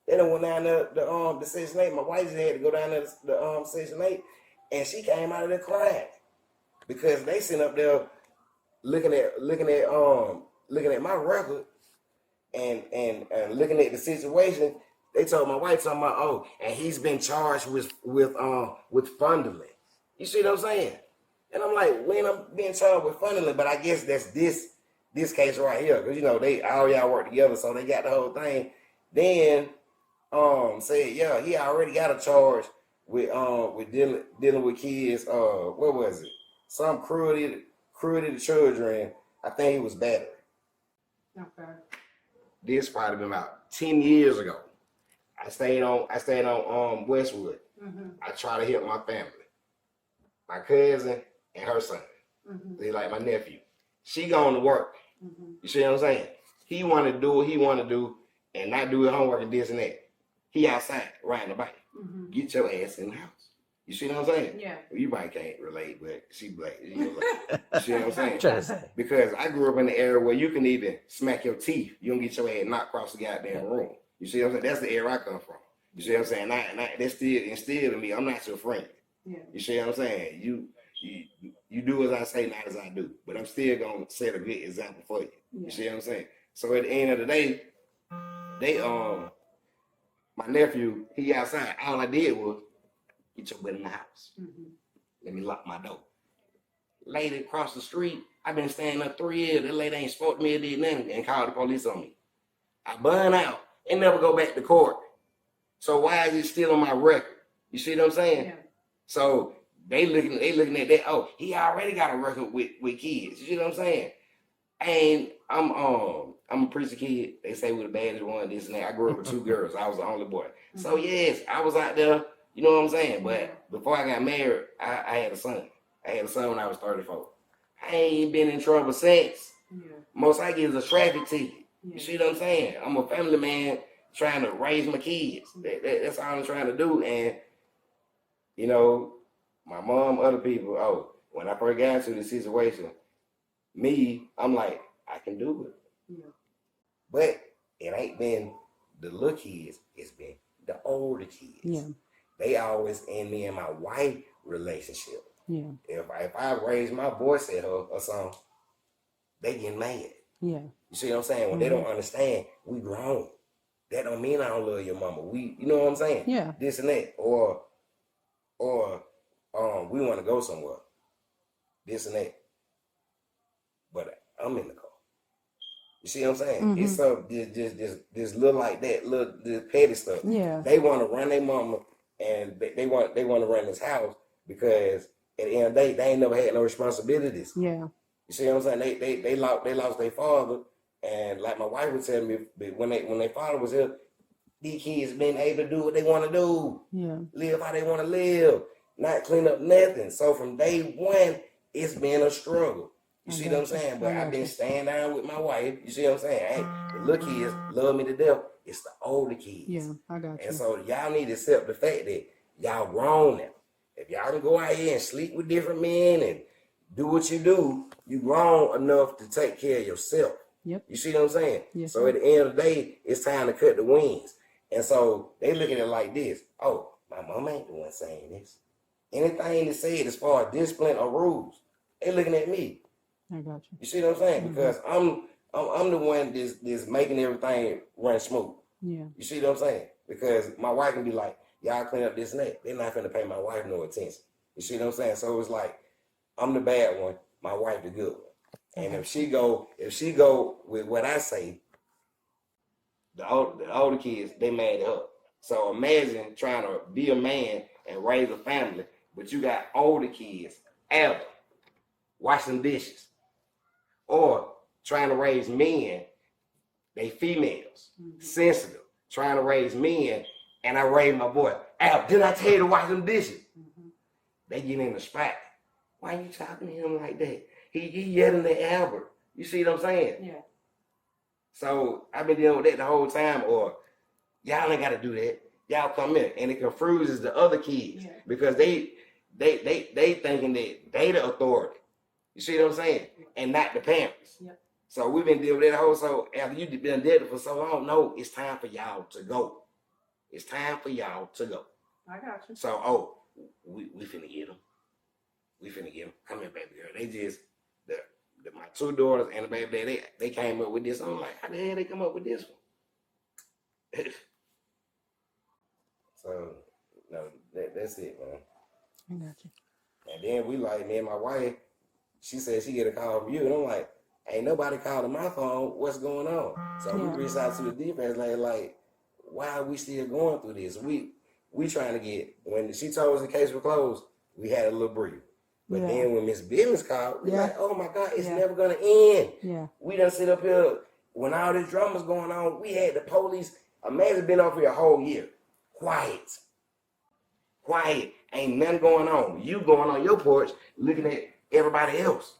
They don't went down the Section 8. My wife just had to go down to the Section 8, and she came out of there crying because they sitting up there looking at my record and looking at the situation. They told my wife talking about, oh, and he's been charged with fundling. You see what I'm saying? And I'm like, when I'm being charged with fundling, but I guess that's this case right here, because you know they all y'all work together, so they got the whole thing. Then said, yeah, he already got a charge with dealing with kids. What was it? Some cruelty to children. I think he was battered. Okay. This probably been about 10 years ago. I stayed on Westwood. I try to help my family. My cousin and her son. They like my nephew. She going to work. You see what I'm saying? He want to do what he want to do and not do his homework and this and that. He outside riding the bike. Get your ass in the house. You see what I'm saying? Yeah. Well, you probably can't relate, but she black. You see what I'm saying? Because I grew up in the era where you can even smack your teeth. You don't get your ass knocked across the goddamn room. You see what I'm saying? That's the era I come from. You see what I'm saying? That's still instilled in me. I'm not your friend. Yeah. You see what I'm saying? You do as I say, not as I do. But I'm still gonna set a good example for you. Yeah. You see what I'm saying? So at the end of the day, my nephew, he outside. All I did was get your butt in the house. Let me lock my door. Lady across the street, I've been staying up 3 years. That lady ain't spoke to me or did nothing and called the police on me. I burn out and never go back to court. So why is it still on my record? You see what I'm saying? Yeah. So they looking at that. Oh, he already got a record with kids. You see what I'm saying? And I'm a preacher kid. They say we're the baddest one, this and that. I grew up with 2 girls. I was the only boy. So yes, I was out there. You know what I'm saying? But before I got married, I had a son. I had a son when I was 34. I ain't been in trouble since. Yeah. Most I get is a traffic ticket. Yeah. You see what I'm saying? I'm a family man trying to raise my kids. That's all I'm trying to do. And, you know, my mom, other people, when I first got into the situation, I'm like, I can do it. Yeah. But it ain't been the little kids, it's been the older kids. Yeah. They always end me and my wife relationship. Yeah. If I raise my voice at her or something, they get mad. Yeah. You see what I'm saying? When they don't understand, we grown. That don't mean I don't love your mama. You know what I'm saying? Yeah. This and that. Or we want to go somewhere. This and that. But I'm in the car. You see what I'm saying? It's this little like that, this petty stuff. Yeah. They want to run their mama and they want to run this house because at the end of the day, they ain't never had no responsibilities. Yeah. You see what I'm saying? They lost their father, and like my wife was telling me, when their father was here, these kids been able to do what they want to do. Yeah. Live how they want to live, not clean up nothing. So from day one, it's been a struggle. You see what I'm saying? But I've been staying down with my wife. You see what I'm saying? Hey, the little kids love me to death. It's the older kids. Yeah, I got you. And so y'all need to accept the fact that y'all grown now. If y'all can go out here and sleep with different men and do what you do, you grown enough to take care of yourself. Yep. You see what I'm saying? Yes, so at the end of the day, it's time to cut the wings. And so they look at it like this. Oh, my mom ain't the one saying this. Anything that's said as far as discipline or rules, they looking at me. I got you. You see what I'm saying? Because I'm the one that's making everything run smooth. Yeah. You see what I'm saying? Because my wife can be like, y'all clean up this and that. They're not finna pay my wife no attention. You see what I'm saying? So it's like, I'm the bad one, my wife the good one. And if she go with what I say, the older kids, they mad at her. So imagine trying to be a man and raise a family, but you got older kids, elder, washing dishes. Or trying to raise men, they females, sensitive, trying to raise men, and I raised my boy. Al, didn't I tell you to wash them dishes? They get in the spot. Why are you talking to him like that? He yelling at Albert. You see what I'm saying? Yeah. So I've been dealing with that the whole time, or y'all ain't got to do that. Y'all come in, and it confuses the other kids because they thinking that they the authority. You see what I'm saying? And not the parents. Yep. So we've been dealing with that whole. So after you've been dead for so long, no, it's time for y'all to go. It's time for y'all to go. I got you. So we finna get them. We finna get them. Come here, baby girl. They just my 2 daughters and the baby daddy, they came up with this. I'm like, how the hell they come up with this one? So no, that's it, man. I got you. And then we like, me and my wife. She said she get a call from you, and I'm like, ain't nobody calling my phone. What's going on? So we reached out to the defense, like, why are we still going through this? We trying to get. When she told us the case was closed, we had a little brief. But then when Miss Bivens called, we like, oh my God, it's never gonna end. Yeah. We done sit up here when all this drama's going on. We had the police A man's been off here a whole year. Quiet. Ain't nothing going on. You going on your porch looking at everybody else.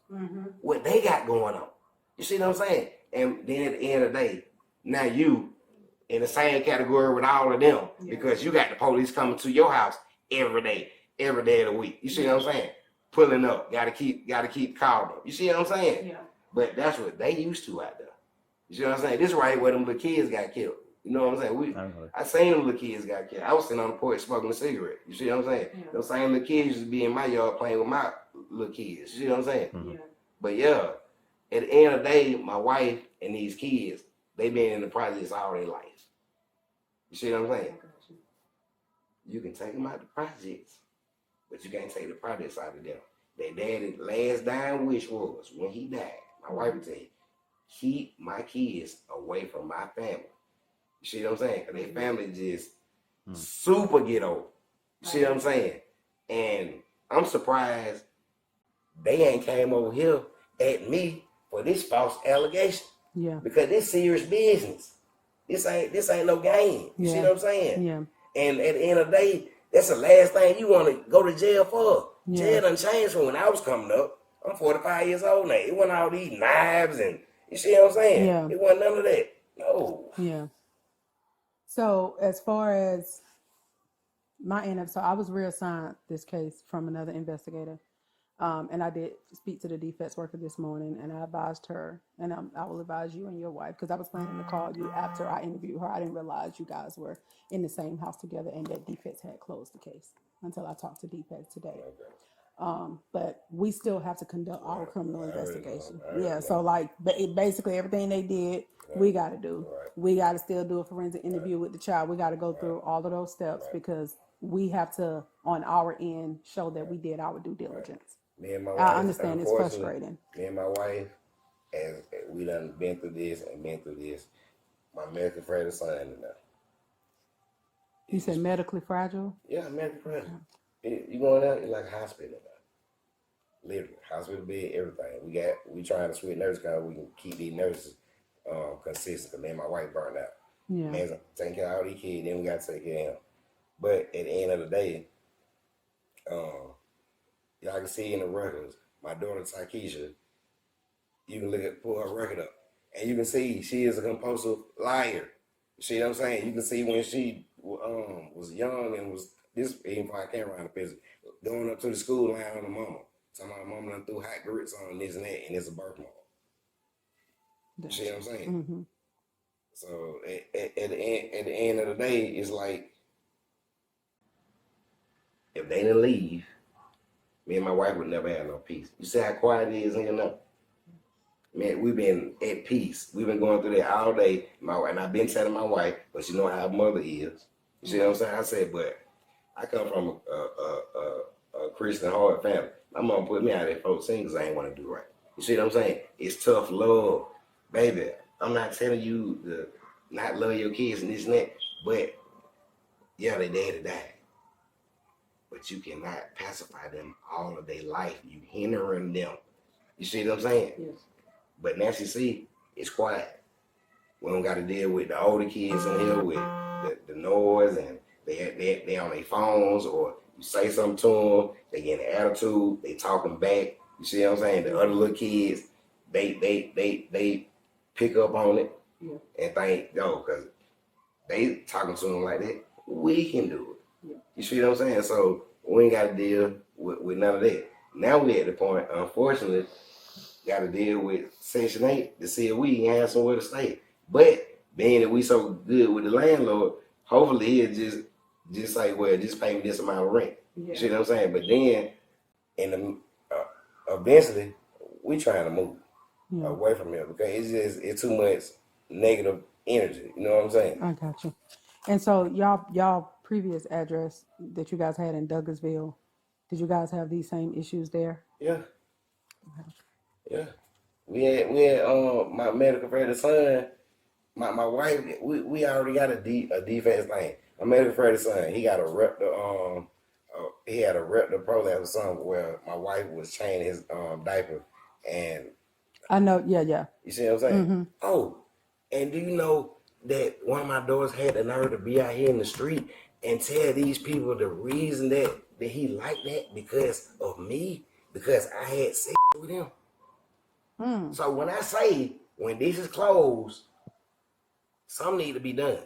What they got going on. You see what I'm saying? And then at the end of the day, now you in the same category with all of them because you got the police coming to your house every day of the week. You see what I'm saying? Pulling up. Gotta keep calm. You see what I'm saying? Yeah. But that's what they used to out there. You see what I'm saying? This right where them little kids got killed. You know what I'm saying? I seen them little kids got killed. I was sitting on the porch smoking a cigarette. You see what I'm saying? Yeah. Those same little kids used to be in my yard playing with my little kids. You see what I'm saying? Yeah. But yeah, at the end of the day, my wife and these kids, they been in the projects all their life. You see what I'm saying? You can take them out the projects, but you can't take the projects out of them. Their daddy's last dying wish was, when he died, my wife would tell you, keep my kids away from my family. You see what I'm saying? Because their family just super ghetto. You see what I'm saying? And I'm surprised they ain't came over here at me for this false allegation. Yeah. Because this serious business. This ain't no game. You see what I'm saying? Yeah. And at the end of the day, that's the last thing you want to go to jail for. Yeah. Jail done changed from when I was coming up. I'm 45 years old now. It wasn't all these knives and you see what I'm saying? Yeah. It wasn't none of that. No. Yeah. So as far as my end of, so I was reassigned this case from another investigator. And I did speak to the defense worker this morning, and I advised her, and I will advise you and your wife, because I was planning to call you after I interviewed her. I didn't realize you guys were in the same house together and that defense had closed the case until I talked to defense today. But we still have to conduct our criminal investigation. Yeah, so like basically everything they did, we got to do. We got to still do a forensic interview with the child. We got to go through all of those steps because we have to, on our end, show that we did our due diligence. Me and my wife, I understand it's frustrating. Me and my wife, as we done been through this, my medically fragile son in there. You said medically fragile? Yeah, medically fragile. You going out, it's like a hospital now. Literally, hospital bed, everything. We trying to switch nurses because we can keep these nurses consistent. Because me and my wife burned out. Yeah. Man's taking care of all these kids, then we got to take care of him. But at the end of the day, y'all can see in the records, my daughter Takesha, you can pull her record up. And you can see she is a compulsive liar. You see what I'm saying? You can see when she was young and was, this even if I can't run the picture, going up to the school line on the mama. Talking about mama done threw hot grits on this and that, and it's a birthmark. You see what I'm saying? Mm-hmm. So at the end of the day, it's like, if they didn't leave, me and my wife would never have no peace. You see how quiet it is in here now? Man, we've been at peace. We've been going through that all day. And I've been telling my wife, but she know how her mother is. You see what I'm saying? I said, but I come from a Christian hard family. My mom put me out there 14 because I ain't want to do right. You see what I'm saying? It's tough love. Baby, I'm not telling you to not love your kids and this and that, but yeah, their daddy died. But you cannot pacify them all of their life. You hindering them. You see what I'm saying? Yes. But Nancy C, it's quiet. We don't got to deal with the older kids in here with the noise and they on their phones, or you say something to them, they get an attitude, they talking back. You see what I'm saying? The other little kids, they pick up on it and think, because they talking to them like that, we can do it. You see what I'm saying? So we ain't got to deal with none of that. Now we at the point, unfortunately, got to deal with Section 8 to see if we can have somewhere to stay. But being that we so good with the landlord, hopefully he'll just say, well, just pay me this amount of rent. Yeah. You see what I'm saying? But then, eventually, we trying to move away from here because it's too much negative energy. You know what I'm saying? I got you. And so y'all previous address that you guys had in Douglasville, did you guys have these same issues there? Yeah. Okay. Yeah. We had my medical fragile son, my wife, we already got a defense lane. My medical fragile son, he got he had a rectal prolapse or something where my wife was changing his diaper, and I know, yeah. You see what I'm saying? Mm-hmm. Oh, and do you know that one of my daughters had the nerve to be out here in the street and tell these people the reason that he liked that because of me, because I had sex with him. So when I say, when this is closed, something need to be done.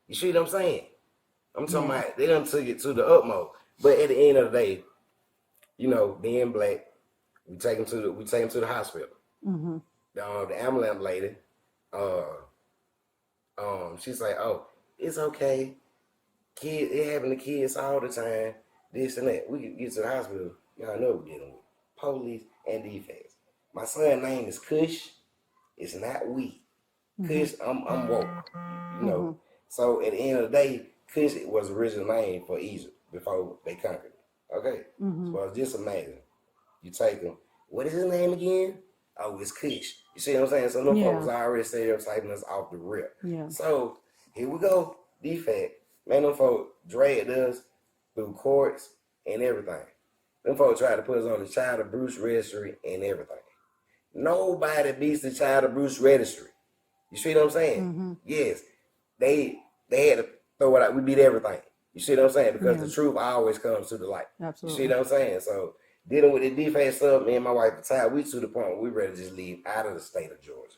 You see what I'm saying? I'm talking about they done took it to the utmost. But at the end of the day, you know, being black, we take him to the hospital. The ambulance lady, she's like, oh, it's okay. Kids, it happen to kids all the time. This and that. We can get to the hospital. Y'all know we're dealing with police and defense. My son's name is Kush. It's not we. Kush, I'm woke. You know. So at the end of the day, Kush was the original name for Egypt before they conquered it. Okay? So it's just amazing. You take him. What is his name again? Oh, it's Kush. You see what I'm saying? So no folks already stereotyping us off the rip. So here we go. Defect. Man, them folks dragged us through courts and everything. Them folks tried to put us on the child abuse registry and everything. Nobody beats the child abuse registry. You see what I'm saying? Yes. They had to throw it out. We beat everything. You see what I'm saying? Because the truth always comes to the light. Absolutely. You see what I'm saying? So dealing with the defense stuff, me and my wife at the time, we to the point where we ready to just leave out of the state of Georgia.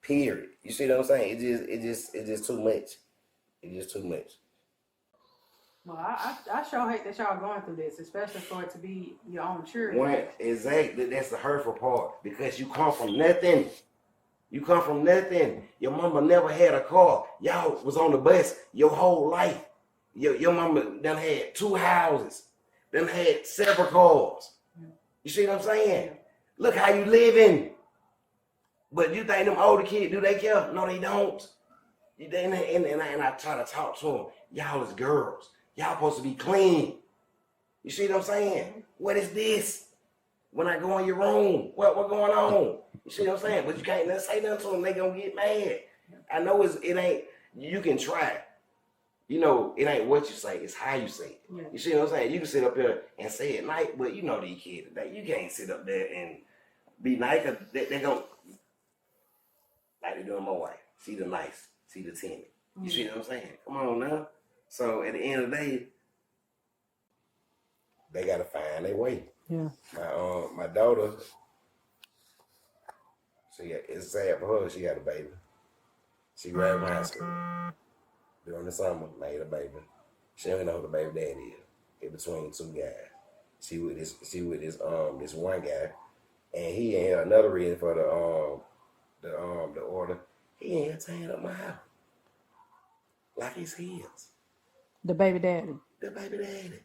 Period. You see what I'm saying? It's just too much. It's just too much. Well, I sure hate that y'all going through this, especially for it to be your own children. One, exactly. That's the hurtful part because you come from nothing. You come from nothing. Your mama never had a car. Y'all was on the bus your whole life. Your mama done had 2 houses. Done had several cars. You see what I'm saying? Look how you living. But you think them older kids, do they care? No, they don't. And I try to talk to them. Y'all is girls. Y'all supposed to be clean. You see what I'm saying? What is this? When I go in your room, what going on? You see what I'm saying? But you can't say nothing to them. They gonna get mad. I know it ain't. You can try. You know, it ain't what you say. It's how you say it. You see what I'm saying? You can sit up here and say it nice, but you know these kids today. You can't sit up there and be nice because they gonna like they doing my wife. See the nice. See the timid. You see what I'm saying? Come on now. So at the end of the day, they gotta find their way. Yeah. My daughter, it's sad for her. She got a baby. She graduated high school during the summer, made a baby. She don't know who the baby daddy is. In between 2 guys. She with this one guy, and he ain't another reason for the order. He ain't tearing up my house like it's his. The baby daddy. The baby daddy.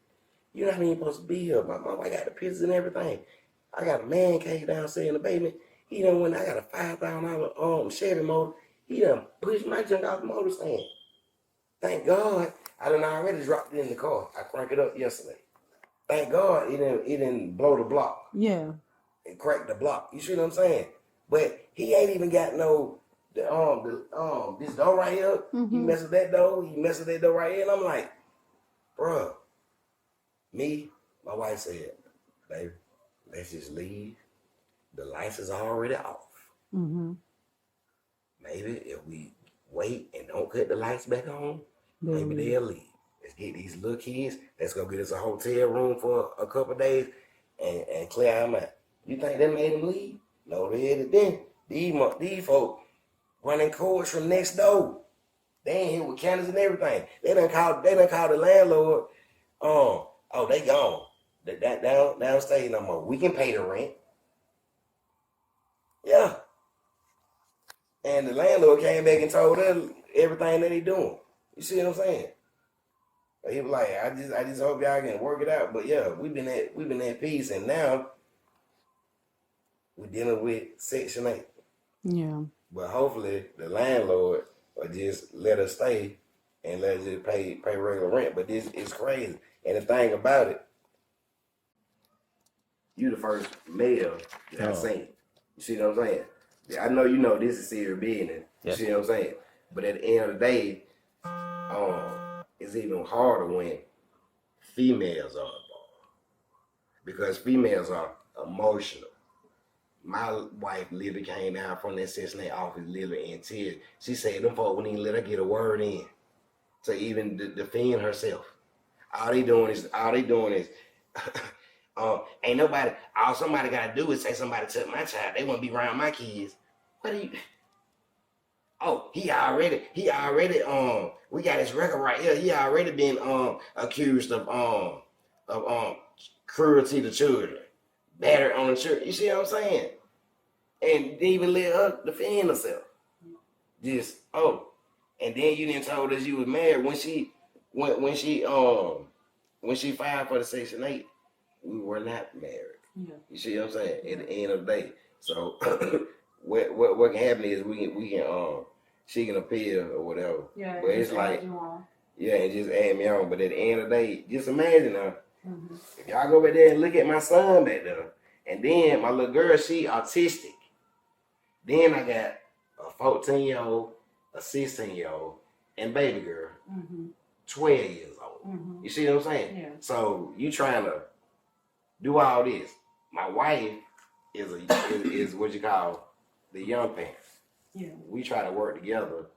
You're not even supposed to be here. My mom, I got the pictures and everything. I got a man cave downstairs in the basement. He done when I got a $5,000 Chevy motor. He done pushed my junk off the motor stand. Thank God I done already dropped it in the car. I cranked it up yesterday. Thank God it didn't blow the block. Yeah. It cracked the block. You see what I'm saying? But he ain't even got no this door right here. He messed with that door. He messed with that door right here. And I'm like, bruh. Me, my wife said, baby, let's just leave. The lights is already off. Maybe if we wait and don't cut the lights back on, maybe they'll leave. Let's get these little kids. Let's go get us a hotel room for a couple of days and clear them out. You think that made them leave? No, they didn't. These folks running cords from next door. They ain't here with candles and everything. They done called the landlord. Oh, they gone. That downstairs no more. We can pay the rent. Yeah. And the landlord came back and told us everything that he doing. You see what I'm saying? He was like, I just hope y'all can work it out. But yeah, we've been at peace, and now we're dealing with Section 8. Yeah. But hopefully the landlord will just let us stay and let us just pay regular rent. But this is crazy. And the thing about it, you the first male that I've seen. You see what I'm saying? I know you know this is serious business. You see what I'm saying? But at the end of the day, it's even harder when females are involved. Because females are emotional. My wife literally came down from that Cincinnati office literally in tears. She said them folks wouldn't even let her get a word in to even defend herself. All they doing is ain't nobody, all somebody gotta do is say somebody took my child. They won't be around my kids. What are you? Oh, he already, we got his record right here. He already been accused of cruelty to children, battery on the children. You see what I'm saying? And didn't even let her defend herself. Just and then you didn't told us you was married when she filed for the Section 8. We were not married. Yeah. You see what I'm saying? At the end of the day, so what can happen is we can she can appeal or whatever. Yeah, but it's like it just add me on. But at the end of the day, just imagine if y'all go back there and look at my son back there, and then my little girl, she autistic. Then I got a 14-year-old, a 16-year-old, and baby girl, 12 years old. You see what I'm saying? Yeah. So you trying to do all this. My wife is what you call the young parent. Yeah. We try to work together.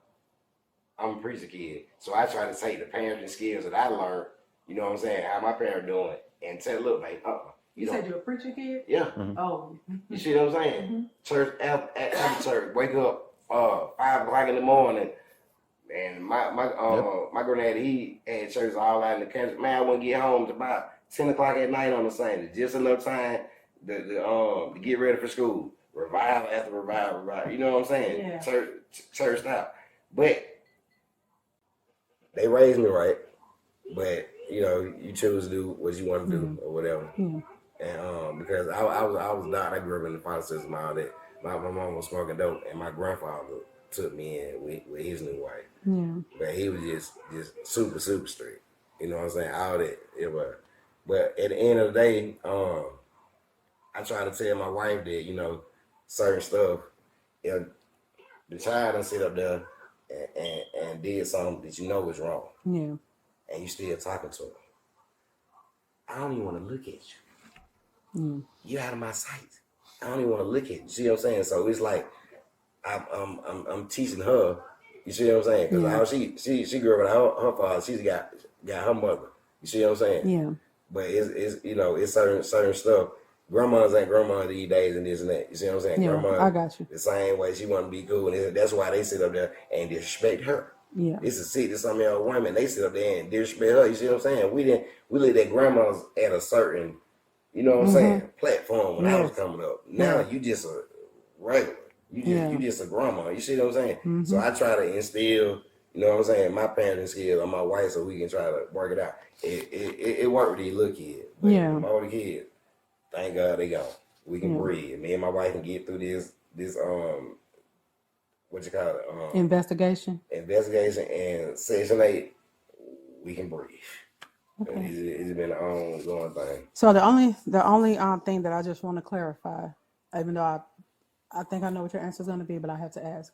I'm a preacher kid, so I try to take the parenting skills that I learned, you know what I'm saying, how my parents doing, and tell, look, babe, You said you're a preacher kid? Yeah. Oh. You see what I'm saying? Church, after church, wake up 5 o'clock in the morning, and my granddad, he had church all out in the country. Man, I wouldn't get home to about 10 o'clock at night on a Sunday, just enough time to get ready for school. Revival after revival. You know what I'm saying? Yeah. Church out. But they raised me right. But, you know, you choose to do what you want to do or whatever. And because I was not, I grew up in the father system, all that. My mom was smoking dope, and my grandfather took me in with his new wife. Yeah. But he was just super, super strict. You know what I'm saying? All that. It was. But at the end of the day, I try to tell my wife that, you know, certain stuff, if the child done sit up there and did something that you know was wrong. Yeah. And you still talking to her. I don't even want to look at you. You're out of my sight. I don't even want to look at you. See what I'm saying? So it's like I'm teaching her. You see what I'm saying? Because she grew up with her father. She's got her mother. You see what I'm saying? Yeah. But it's you know, it's certain stuff. Grandmas ain't grandma these days and this and that. You see what I'm saying? Yeah, Grandma, I got you. The same way she want to be cool. And that's why they sit up there and disrespect her. Yeah. It's a seat to some of y'all women. They sit up there and disrespect her. You see what I'm saying? We looked at grandmas at a certain, you know what I'm saying, platform when I was coming up. Now you just a regular. You just a grandma. You see what I'm saying? So I try to instill, you know what I'm saying, my parenting skills on my wife so we can try to work it out. It worked with these little kids. But my older kids, thank God they gone. We can breathe. Me and my wife can get through this what you call it? Investigation and Section 8, we can breathe. Okay. It's been an ongoing thing. So the only thing that I just want to clarify, even though I think I know what your answer is going to be, but I have to ask.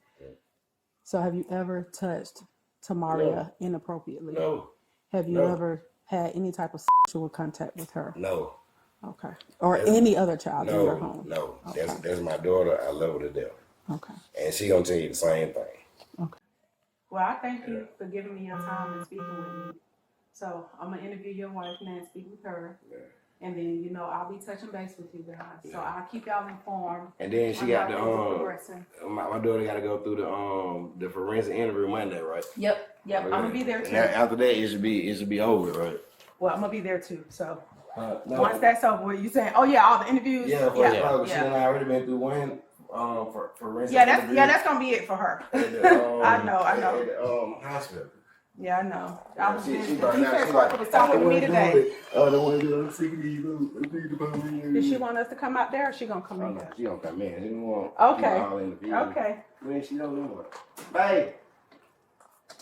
So have you ever touched Tamaria inappropriately? No. Have you ever had any type of sexual contact with her? No. Okay. Or any other child in your home? No. Okay. That's my daughter. I love her to death. Okay. And she gonna tell you the same thing. Okay. Well, I thank you for giving me your time and speaking with me. So I'm gonna interview your wife now and speak with her. Yeah. And then, you know, I'll be touching base with you guys. Yeah. So I'll keep y'all informed. And then she got my daughter got to go through the forensic interview Monday, right? Yep. I'm gonna be there too. And after that, it should be over, right? Well, I'm gonna be there too. So once that's over, you saying, oh yeah, all the interviews. She and I already been through one forensic. That's gonna be it for her. I know. At the hospital. Yeah, I know. I was the defense worker was talking with me today. The one doing CDs. Does she want us to come out there, or she gonna come in? No, she gonna come in. She don't want Okay. When she don't know what. Babe,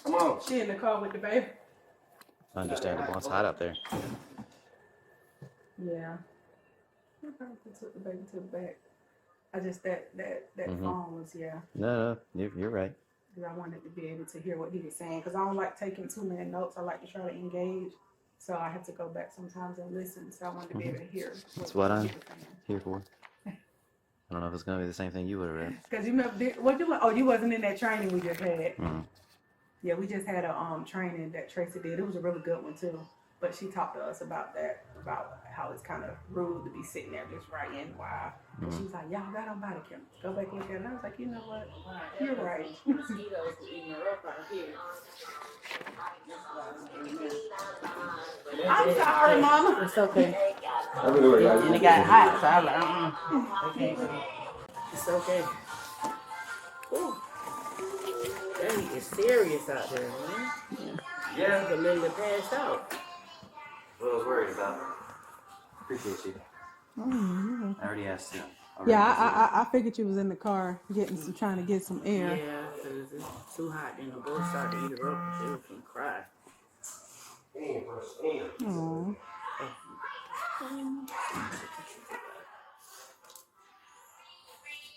come on. She in the car with the baby. Understandable. It's hot out there. Yeah. I probably took the baby to the back. I just that phone was No, you're right. Because I wanted to be able to hear what he was saying. Because I don't like taking too many notes. I like to try to engage. So I have to go back sometimes and listen. So I wanted to be able to hear. That's what I'm here for. I don't know if it's gonna be the same thing you would have read. Because you remember, you wasn't in that training we just had. Mm-hmm. Yeah, we just had a training that Tracy did. It was a really good one too. But she talked to us about that, about how it's kind of rude to be sitting there just writing while. And she was like, y'all got on body cam. Go back and look at it. And I was like, you know what? You're right. Mosquitoes eating her up out here. I'm sorry, Mama. It's okay. And And it got hot, so I was like, okay. It's okay. Ooh. That heat is serious out there, man. Yeah. You can literally pass out. What I was worried about. Appreciate you. Mm-hmm. I already asked you. Yeah, I figured you was in the car trying to get some air. Yeah, because it's too hot. Then the boy started to eat her up and she was going to cry. Aww.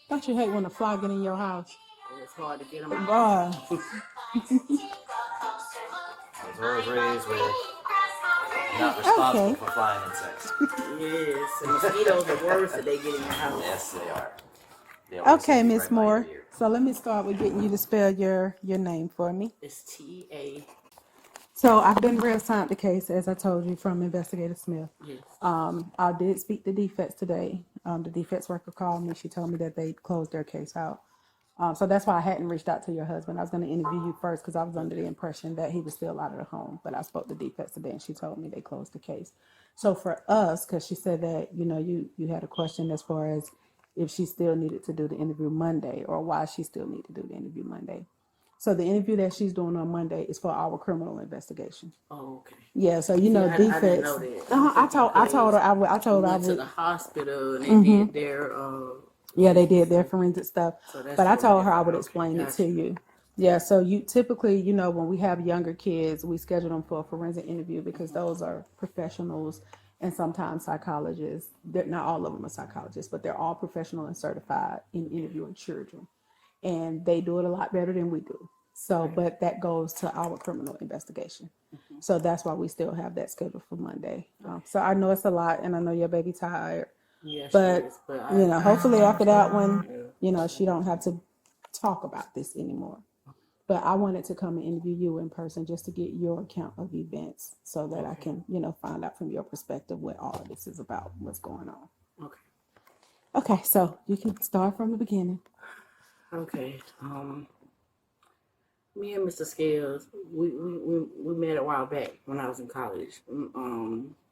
Don't you hate when a fly get in your house? It's hard to get them out. Boy. I was raised with not responsible for flying insects. Yes, and mosquitoes are worse that they get in your house. Yes, they are. Okay, Miss Moore. So let me start with getting you to spell your name for me. It's T-A. So I've been real assigned the case, as I told you, from Investigator Smith. Yes. I did speak to defects today. The defects worker called me. She told me that they closed their case out. So that's why I hadn't reached out to your husband. I was going to interview you first because I was under the impression that he was still out of the home. But I spoke to defects today and she told me they closed the case. So for us, because she said that, you had a question as far as if she still needed to do the interview Monday or why she still needed to do the interview Monday. So the interview that she's doing on Monday is for our criminal investigation. Oh, okay. Yeah, so defects. I didn't know that. I told her I would. To the hospital and they did their. Yeah, they did their forensic stuff. But I told her I would explain it to you. Yeah, so you typically, when we have younger kids, we schedule them for a forensic interview because those are professionals and sometimes psychologists. Not all of them are psychologists, but they're all professional and certified in interviewing children. And they do it a lot better than we do. So, but that goes to our criminal investigation. Mm-hmm. So that's why we still have that scheduled for Monday. So I know it's a lot and I know your baby tired. Yeah, but hopefully after that one, yeah. She don't have to talk about this anymore. But I wanted to come and interview you in person just to get your account of events so that I can, find out from your perspective what all of this is about, what's going on. Okay. Okay, so you can start from the beginning. Okay. Me and Mr. Scales, we met a while back when I was in college.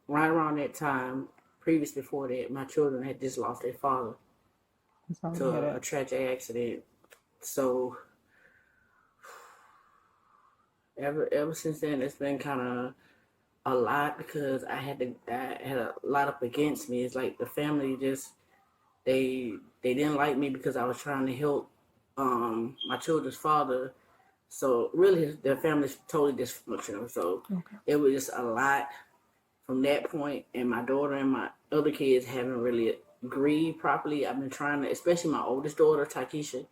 Right around that time, previous before that, my children had just lost their father to a tragic accident. So ever since then, it's been kind of a lot because I had a lot up against me. It's like the family just they didn't like me because I was trying to help my children's father. So really, their family's totally dysfunctional. So it was just a lot from that point. And my daughter and my other kids haven't really grieved properly. I've been trying to, especially my oldest daughter, Takisha,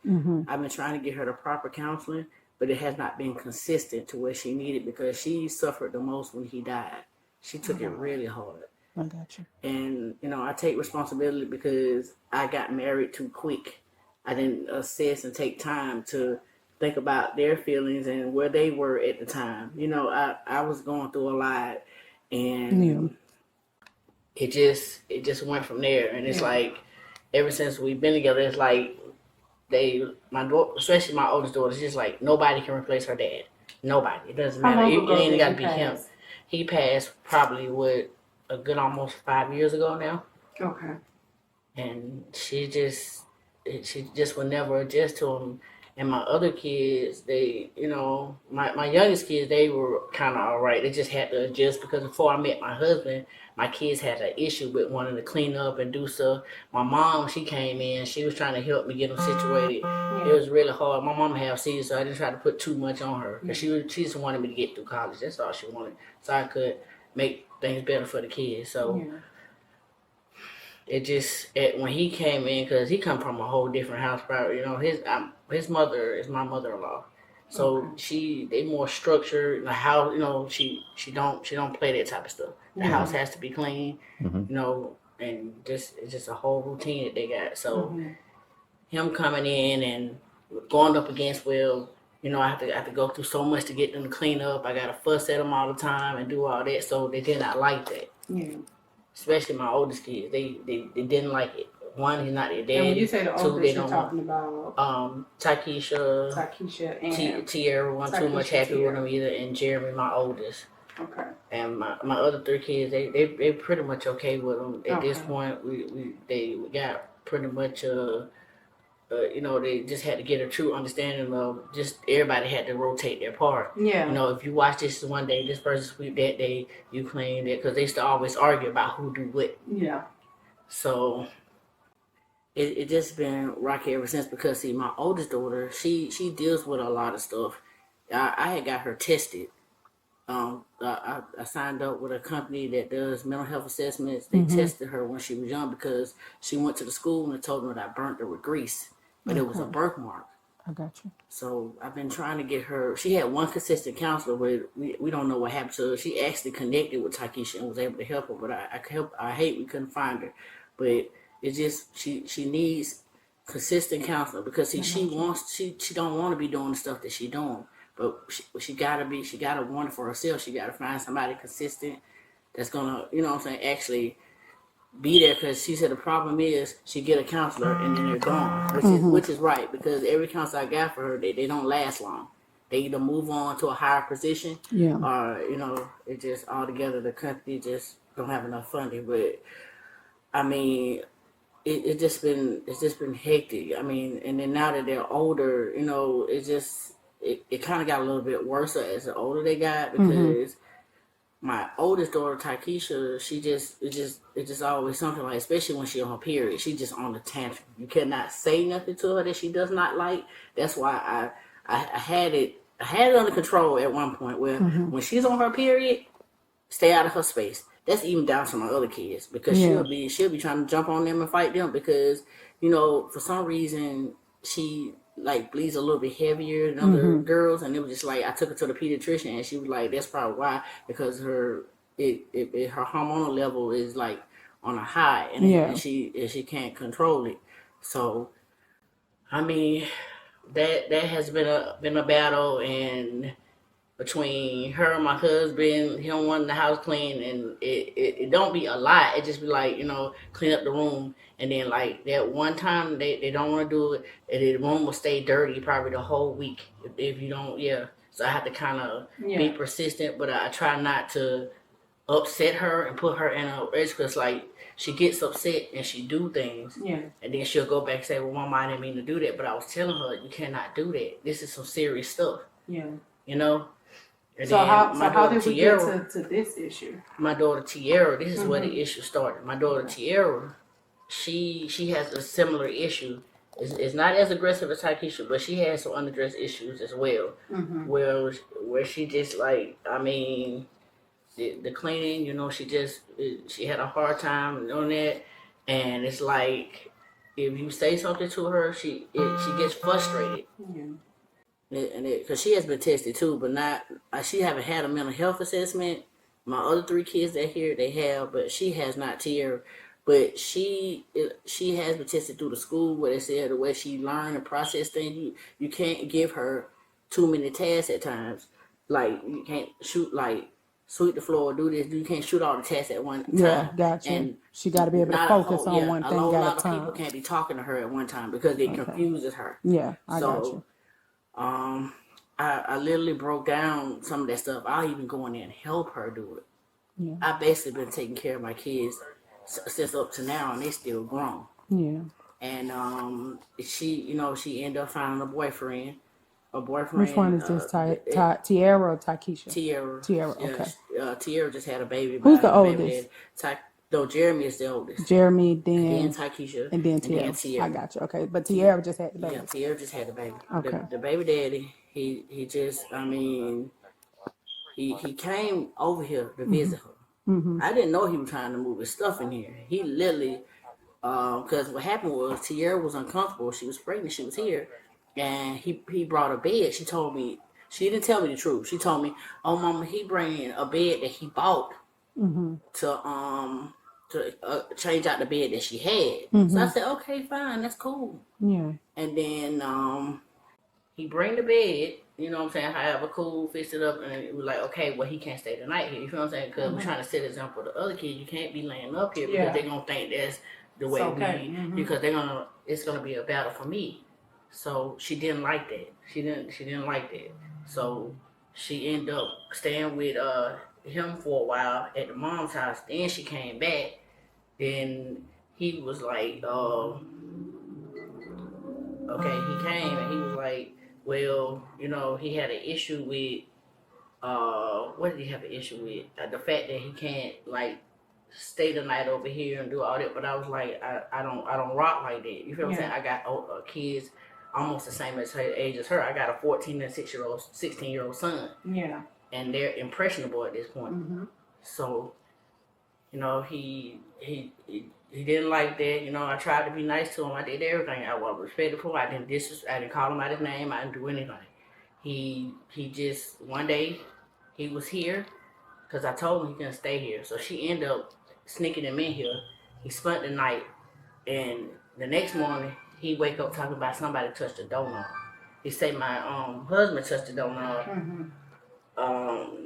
I've been trying to get her the proper counseling, but it has not been consistent to where she needed because she suffered the most when he died. She took it really hard. I got you. And, I take responsibility because I got married too quick. I didn't assess and take time to think about their feelings and where they were at the time. I was going through a lot and it just went from there. And it's like, ever since we've been together, it's like my daughter, especially my oldest daughter, it's just like nobody can replace her dad. Nobody. It doesn't matter. It ain't got to be him. He passed probably a good almost 5 years ago now. Okay. And she just would never adjust to him. And my other kids, they, my youngest kids, they were kind of all right. They just had to adjust because before I met my husband, my kids had an issue with wanting to clean up and do stuff. My mom, she came in, she was trying to help me get them situated. It was really hard. My mom had seizures, so I didn't try to put too much on her. Because she just wanted me to get through college. That's all she wanted. So I could make things better for the kids. So it just, when he came in, because he come from a whole different house, probably, his mother is my mother-in-law. So they more structured. The house, she don't play that type of stuff. The house has to be clean. and it's just a whole routine that they got. So him coming in and going up against, well, you know, I have to go through so much to get them to clean up. I gotta fuss at them all the time and do all that. So they did not like that. Yeah. Especially my oldest kids, they didn't like it. One, he's not their daddy. And when you say the Two, oldest, they you're don't talking about Takesha and Tierra wasn't too much happy with him either, and Jeremy, my oldest. Okay. And my other 3 kids, they pretty much okay with them at this point. We got pretty much you know, they just had to get a true understanding of just everybody had to rotate their part. Yeah. You know, if you watch this one day, this person sweep that day, you clean it, because they used to always argue about who do what. Yeah. So it just been rocky ever since, because see, my oldest daughter, she deals with a lot of stuff. I had got her tested. I signed up with a company that does mental health assessments. They tested her when she was young because she went to the school and they told her that I burnt her with grease, but it was a birthmark. I got you. So I've been trying to get her. She had one consistent counselor, but we don't know what happened to her. She actually connected with Takesha and was able to help her, but I hate we couldn't find her. But it's just she needs consistent counseling, because see, she don't want to be doing the stuff that she's doing. But she gotta want it for herself. She gotta find somebody consistent that's gonna, you know what I'm saying, actually be there. Because she said the problem is she get a counselor and then they're gone, which is right, because every counselor I got for her, they don't last long. They either move on to a higher position, or you know, it just altogether the company just don't have enough funding. But I mean, it's just been hectic. I mean, and then now that they're older, you know, it kind of got a little bit worse as the older they got, because my oldest daughter, Takesha, it's just always something like, especially when she's on her period, she just on the tantrum. You cannot say nothing to her that she does not like. That's why I had it under control at one point, where when she's on her period, stay out of her space. That's even down to my other kids, because she'll be trying to jump on them and fight them, because, you know, for some reason she like bleeds a little bit heavier than other girls, and it was just like, I took her to the pediatrician and she was like, that's probably why, because her hormonal level is like on a high, and she can't control it. So I mean, that has been a battle, and between her and my husband, him wanting the house clean, and it don't be a lot. It just be like, you know, clean up the room, and then like that one time they don't want to do it, and the room will stay dirty probably the whole week if you don't. So I have to kind of be persistent, but I try not to upset her and put her in a edge, because like she gets upset and she do things, and then she'll go back and say, well, Mama, I didn't mean to do that, but I was telling her, you cannot do that. This is some serious stuff. You know. And so how did we get to this issue? My daughter Tierra, this is where the issue started. My daughter Tierra, she has a similar issue. It's not as aggressive as Takesha, but she has some unaddressed issues as well. Where she just like, I mean, the cleaning, you know, she had a hard time on that, and it's like, if you say something to her, she gets frustrated. Because she has been tested too, but not, she haven't had a mental health assessment. My other 3 kids that here, they have, but she has not. Tierra, but she has been tested through the school, where they said the way she learn and process things, you can't give her too many tasks at times. Like, you can't shoot, like, sweep the floor, do this. You can't shoot all the tasks at one time. Yeah, gotcha. And she got to be able to focus on one thing at a time. A lot of people can't be talking to her at one time, because it confuses her. Yeah, I got you. I literally broke down some of that stuff. I'll even go in there and help her do it. I basically been taking care of my kids since up to now, and they still grown. And she ended up finding a boyfriend. Which one is this? Tierra or Takesha? Tierra. Okay. Tierra just had a baby. Who's the oldest? No, Jeremy is the oldest. Then Takesha. And then Tierra. I got you. Okay. But Tierra just had the baby. Yeah, Tierra just had the baby. Okay. The baby daddy, he just, I mean, he came over here to visit her. I didn't know he was trying to move his stuff in here. He literally, because what happened was, Tierra was uncomfortable. She was pregnant. She was here. And he brought a bed. She told me, she didn't tell me the truth. She told me, oh, Mama, he bringing a bed that he bought to to change out the bed that she had. So I said, okay, fine, that's cool. Yeah. And then he bring the bed, you know what I'm saying, however cool, fix it up, and it was like, okay, well, he can't stay the night here, you feel what I'm saying, because we're trying to set an example for the other kids. You can't be laying up here because they're going to think that's the way because it's going to be a battle for me. So she didn't like that. She didn't like that. So she ended up staying with him for a while at the mom's house. Then she came back. Then he was like, okay, he came and he was like, well, you know, he had an issue with, what did he have an issue with? The fact that he can't, like, stay the night over here and do all that. But I was like, I don't rock like that. You feel what I'm saying? I got kids almost the same age as her. I got a 14 and 16-year-old son. Yeah. And they're impressionable at this point. So, you know, he didn't like that. You know, I tried to be nice to him. I did everything. I was respectful. I didn't call him out his name. I didn't do anything. He just, one day, he was here because I told him he couldn't stay here. So she ended up sneaking him in here. He spent the night, and the next morning, he wake up talking about somebody touched the doorknob. He say my husband touched the doorknob.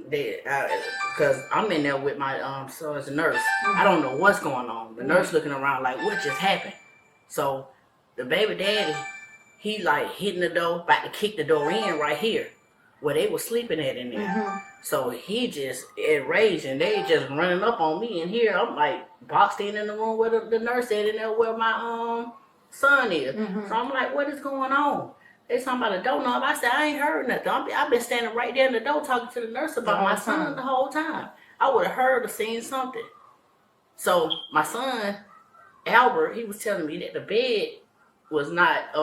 Because I'm in there with my son's nurse. I don't know what's going on. The nurse looking around like, what just happened? So the baby daddy, he like hitting the door, about to kick the door in right here, where they were sleeping at in there. So he just enraged, and they just running up on me in here. I'm like boxed in the room where the nurse said in there where my son is. So I'm like, what is going on? They talking about a doorknob. I said, I ain't heard nothing. I've been standing right there in the door talking to the nurse about my son the whole time. I would have heard or seen something. So my son, Albert, he was telling me that the bed was not,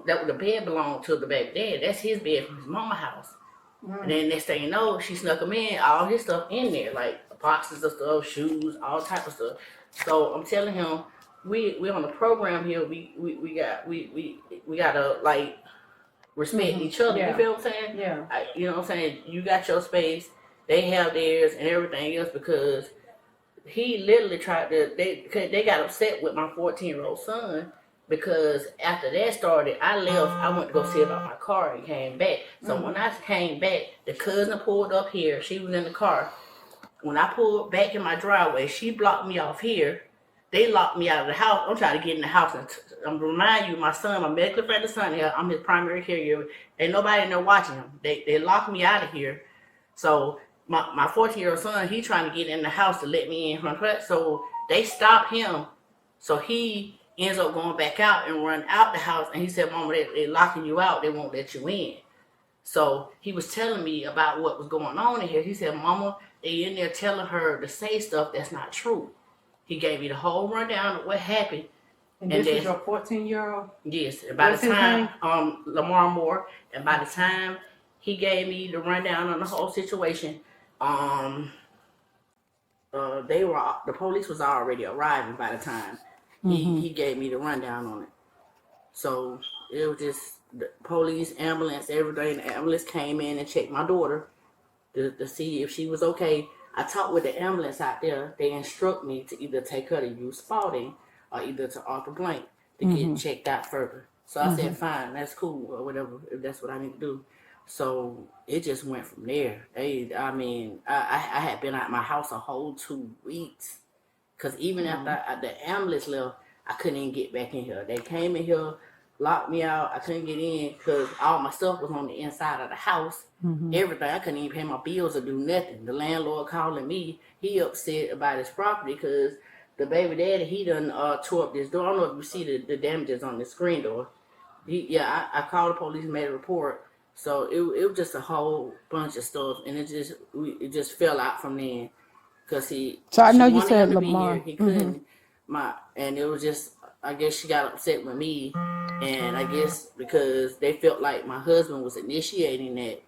that the bed belonged to the baby dad. That's his bed from his mama's house. And then next thing you know, she snuck him in, all his stuff in there, like boxes of stuff, shoes, all type of stuff. So I'm telling him, we on the program here, we gotta like respect each other. You feel what I'm saying? Yeah. You know what I'm saying? You got your space, they have theirs, and everything else, because he literally tried to. They got upset with my 14-year-old son because after that started, I left. I went to go see about my car and came back. So when I came back, the cousin pulled up here. She was in the car. When I pulled back in my driveway, she blocked me off here. They locked me out of the house. I'm trying to get in the house. And I'm remind you, my son, my medically friendly son here, I'm his primary caregiver. Ain't nobody in there watching him. They locked me out of here. So my 14-year-old son, he trying to get in the house to let me in. So they stopped him. So he ends up going back out and run out the house. And he said, Mama, they locking you out. They won't let you in. So he was telling me about what was going on in here. He said, Mama, they in there telling her to say stuff that's not true. He gave me the whole rundown of what happened. And this is your 14-year-old? Yes. And by the time, Lamar Moore, and by the time he gave me the rundown on the whole situation, the police was already arriving by the time he gave me the rundown on it. So it was just the police, ambulance, everything. The ambulance came in and checked my daughter to see if she was okay. I talked with the ambulance out there. They instruct me to either take her to use Spalding or either to Arthur Blank to get checked out further. So I said, fine, that's cool, or whatever, if that's what I need to do. So it just went from there. I had been out my house a whole 2 weeks. Because even after the ambulance left, I couldn't even get back in here. They came in here, locked me out. I couldn't get in because all my stuff was on the inside of the house. Everything. I couldn't even pay my bills or do nothing. The landlord calling me, he upset about his property because the baby daddy, he done tore up this door. I don't know if you see the damages on the screen door. I called the police and made a report. So it was just a whole bunch of stuff, and it just fell out from then. Cause so I know you said Lamar. He couldn't. And it was just, I guess she got upset with me, and I guess because they felt like my husband was initiating that,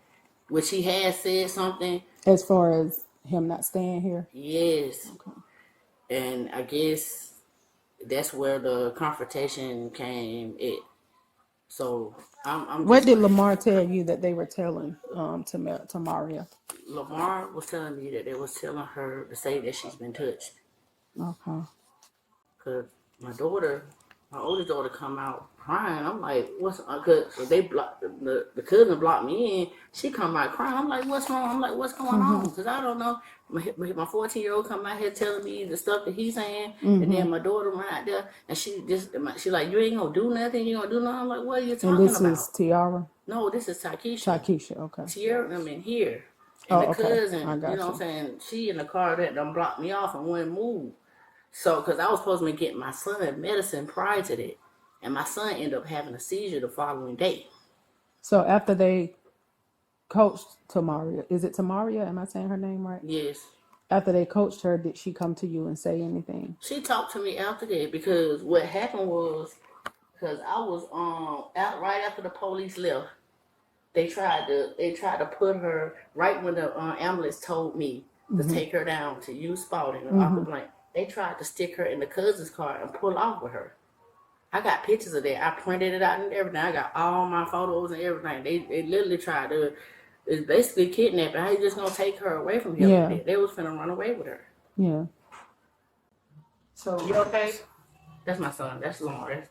which he had said something. As far as him not staying here? Yes. Okay. And I guess that's where the confrontation came in. So I'm what did Lamar tell you that they were telling to Maria? Lamar was telling me that they was telling her to say that she's been touched. Okay. Cause my oldest daughter come out crying. I'm like, what's, cause they blocked, the cousin blocked me in. She come out crying. I'm like, what's wrong? I'm like, what's going on? Cause I don't know. My 14-year-old come out here telling me the stuff that he's saying. And then my daughter run out there and she like, you ain't gonna do nothing. You gonna do nothing. I'm like, what are you talking about? And this is Tiara? No, this is Takesha. Takesha, okay. Tiara, here. And the cousin, you know what I'm saying? She in the car that done blocked me off and wouldn't move. So, because I was supposed to be getting my son medicine prior to that. And my son ended up having a seizure the following day. So, after they coached Tamaria, is it Tamaria? Am I saying her name right? Yes. After they coached her, did she come to you and say anything? She talked to me after that because what happened was, because I was out right after the police left, they tried to put her right when the ambulance told me to take her down to use Spalding or Aqua Blank. They tried to stick her in the cousin's car and pull off with her. I got pictures of that. I printed it out and everything. I got all my photos and everything. They literally tried to, it's basically kidnapping. How you just gonna take her away from him? Yeah. They was finna run away with her. Yeah. So you okay? That's my son. That's Lauren.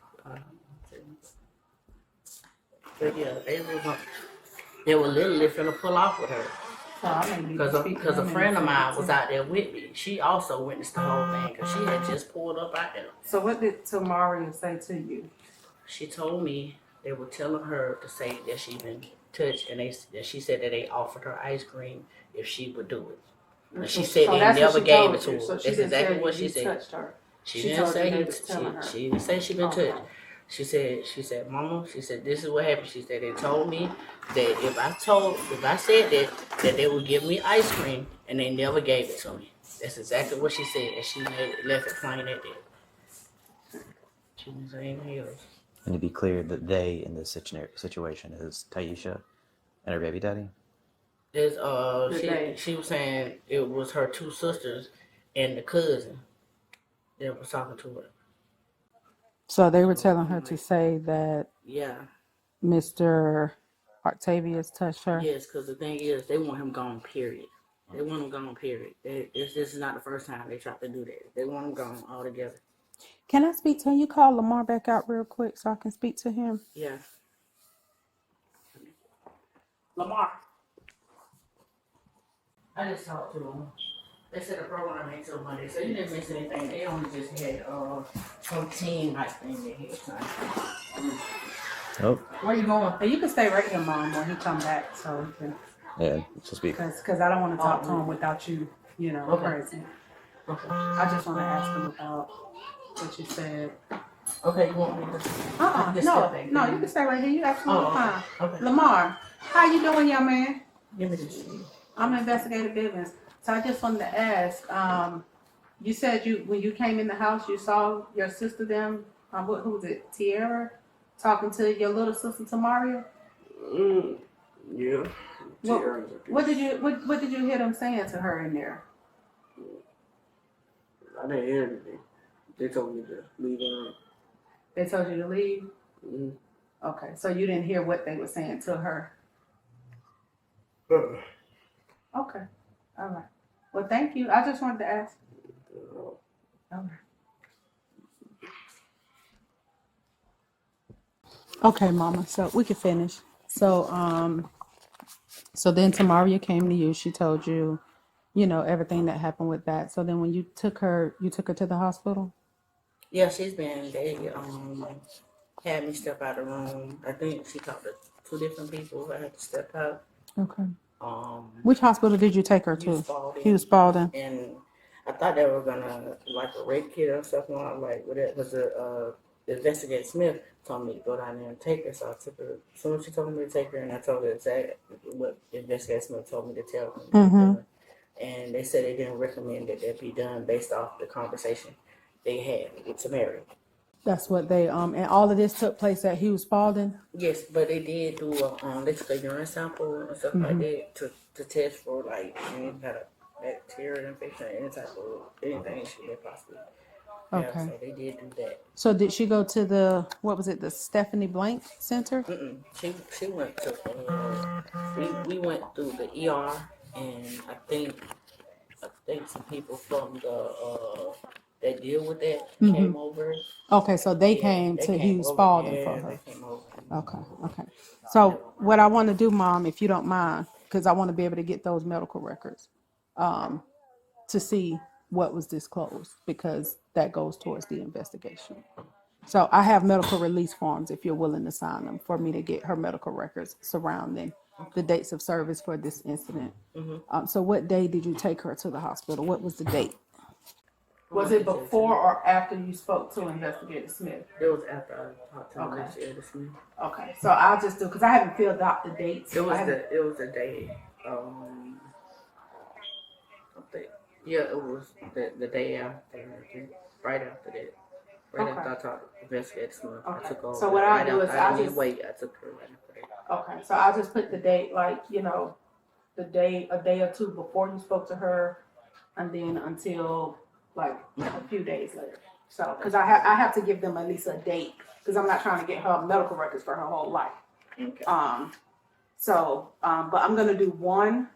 But yeah, they were literally finna pull off with her. Because a friend of mine was out there with me. She also witnessed the whole thing because she had just pulled up out there. So what did Tamaria say to you? She told me they were telling her to say that she been touched, and that she said that they offered her ice cream if she would do it. And she said they never gave it to her. So that's exactly what she said. Touched her. She didn't say she been touched. She said, Mama, she said, this is what happened. She said, they told me that if I said that they would give me ice cream, and they never gave it to me. That's exactly what she said, and she left it plain at that. She didn't say anything else. And to be clear, that they in this situation is Taisha and her baby daddy? She was saying it was her two sisters and the cousin that was talking to her. So they were telling her to say that Mr. Octavius touched her? Yes, because the thing is, they want him gone, period. They want him gone, period. This is not the first time they tried to do that. They want him gone altogether. Can I speak to him? You call Lamar back out real quick so I can speak to him? Yeah. Lamar. I just talked to him. They said the program ain't till Monday, so you didn't miss anything. They only just had some team night thing they had tonight. Oh. Where you going? Hey, you can stay right here, Mom, when he come back, so he can. Yeah, so speak. Because I don't want to talk to him without you, present. Okay. I just want to ask him about what you said. Okay, you want me to? No, you can stay right here. You absolutely fine. Okay. Lamar, how you doing, young man? Give me this. I'm Investigator Bivens. So I just wanted to ask, you said when you came in the house, you saw your sister them, who was it, Tiara, talking to your little sister Tamaria? Yeah. What did you hear them saying to her in there? I didn't hear anything. They told me to leave her. They told you to leave? Mm-hmm. Okay, so you didn't hear what they were saying to her? Okay. All right. Well, thank you. I just wanted to ask. All right. Okay, Mama. So we can finish. So, so then Tamaria came to you. She told you, everything that happened with that. So then when you took her to the hospital? Yeah, she's been. They had me step out of the room. I think she talked to 2 different people. I had to step out. Okay. Which hospital did you take her to? Hughes Spalding. And I thought they were gonna like a rape kit or something like that. Because Investigator Smith told me to go down there and take her, so I took her. As soon as she told me to take her, and I told her exactly what Investigator Smith told me to tell her. Mm-hmm. And they said they didn't recommend that be done based off the conversation they had with Tamaria. That's what they and all of this took place at Hughes Spalding? Yes, but they did do they took a urine sample and stuff like that to test for like any kind of bacteria infection, anything she may possibly have. Okay. So they did do that. So did she go to the the Stephanie Blank Center? She went to we went through the ER, and I think some people from that deal with that came over. Okay, so they came to Hughes Spalding for her. They came over. Okay. So what I want to do, Mom, if you don't mind, because I want to be able to get those medical records, to see what was disclosed, because that goes towards the investigation. So I have medical release forms if you're willing to sign them for me to get her medical records surrounding the dates of service for this incident. So what day did you take her to the hospital? What was the date? Was it before or after you spoke to Investigator Smith? It was after I talked to Investigator Smith. Okay, so I'll just do, because I haven't filled out the dates. It was the day. It was the day after, right after that. Right after I talked to Investigator Smith, I took over. So what I'll do is I took her right after that. Okay, so I'll just put the date, like, the day, a day or two before you spoke to her, and then until like a few days later. So, because I have to give them at least a date, because I'm not trying to get her medical records for her whole life. Okay. But I'm gonna do one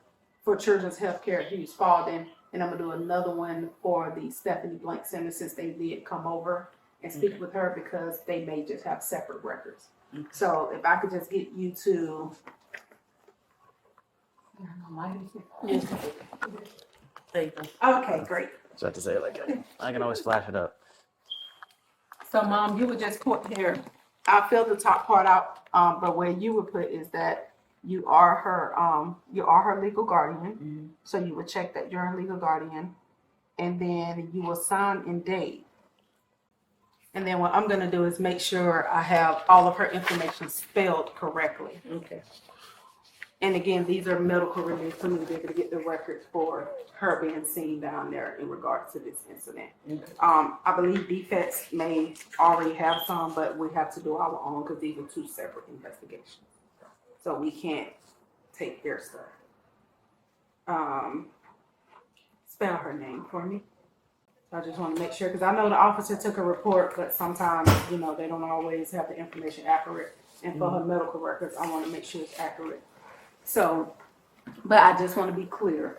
for Children's Healthcare at Hughes Spalding, and I'm gonna do another one for the Stephanie Blank Center, since they did come over and speak with her, because they may just have separate records. So if I could just get you to. Okay, great. So I have to say it like that. I can always flash it up. So, Mom, you would just put here. I'll fill the top part out, but where you would put is that you are her legal guardian. So you would check that you're her legal guardian, and then you will sign and date. And then what I'm gonna do is make sure I have all of her information spelled correctly. Okay. And again, these are medical release for me to be able to get the records for her being seen down there in regards to this incident. I believe defects may already have some, but we have to do our own because these are two separate investigations. So we can't take their stuff. Spell her name for me. I just want to make sure, because I know the officer took a report, but sometimes, they don't always have the information accurate. And for her medical records, I want to make sure it's accurate. So, but I just want to be clear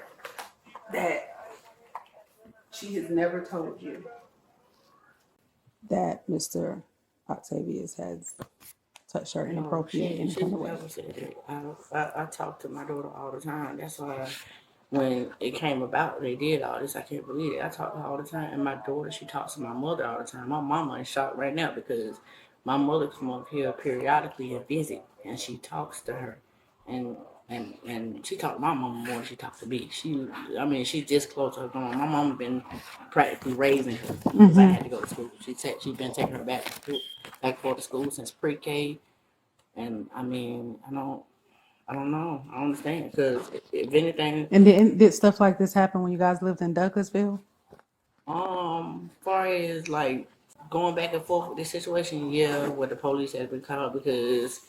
that she has never told you that Mr. Octavius has touched her inappropriately in any kind of way. Never said that. I talk to my daughter all the time. That's why when it came about, they did all this. I can't believe it. I talk to her all the time. And my daughter, she talks to my mother all the time. My mama is shocked right now because my mother comes up here periodically and visit, and she talks to her. And she talked to my mama more than she talked to me. She's just close to her growing. My mama been practically raising her because I had to go to school. She's been taking her back to school since pre-K. And I don't know. I don't understand, because if anything. And did stuff like this happen when you guys lived in Douglasville? Far as like going back and forth with this situation, yeah, where the police has been called, because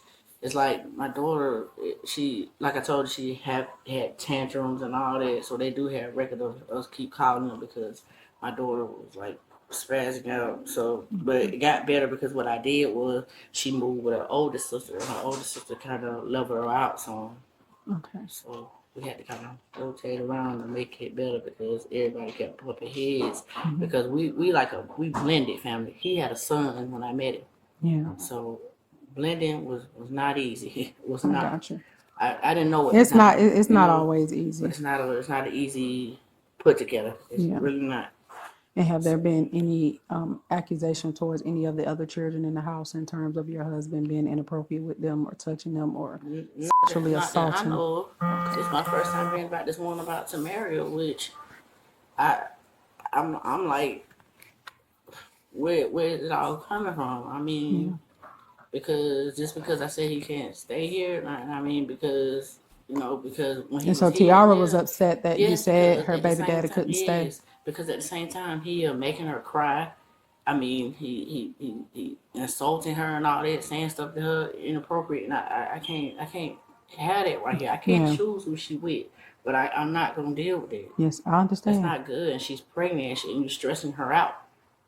it's like my daughter, she, like I told you, she had tantrums and all that, so they do have record of us keep calling them because my daughter was like spazzing out. So, but it got better because what I did was she moved with her older sister, and her older sister kind of leveled her out some. Okay. So we had to kind of rotate around to make it better because everybody kept bumping heads. Because we blended family. He had a son when I met him. Yeah. So blending was not easy. It was not. Gotcha. I didn't know what. It's not always easy. But it's not an easy put together. It's really not. And have there been any accusation towards any of the other children in the house in terms of your husband being inappropriate with them or touching them or sexually assaulting? I know. Okay. It's my first time hearing about this one about Tamaria, which I'm like, where is it all coming from? Because I said he can't stay here, because when he and so Tiara was upset that you said her baby daddy couldn't stay. Because at the same time he making her cry. He insulting her and all that, saying stuff to her inappropriate, and I can't have that right here. I can't choose who she with, but I'm not gonna deal with it. Yes, I understand. That's not good, and she's pregnant, and you're stressing her out.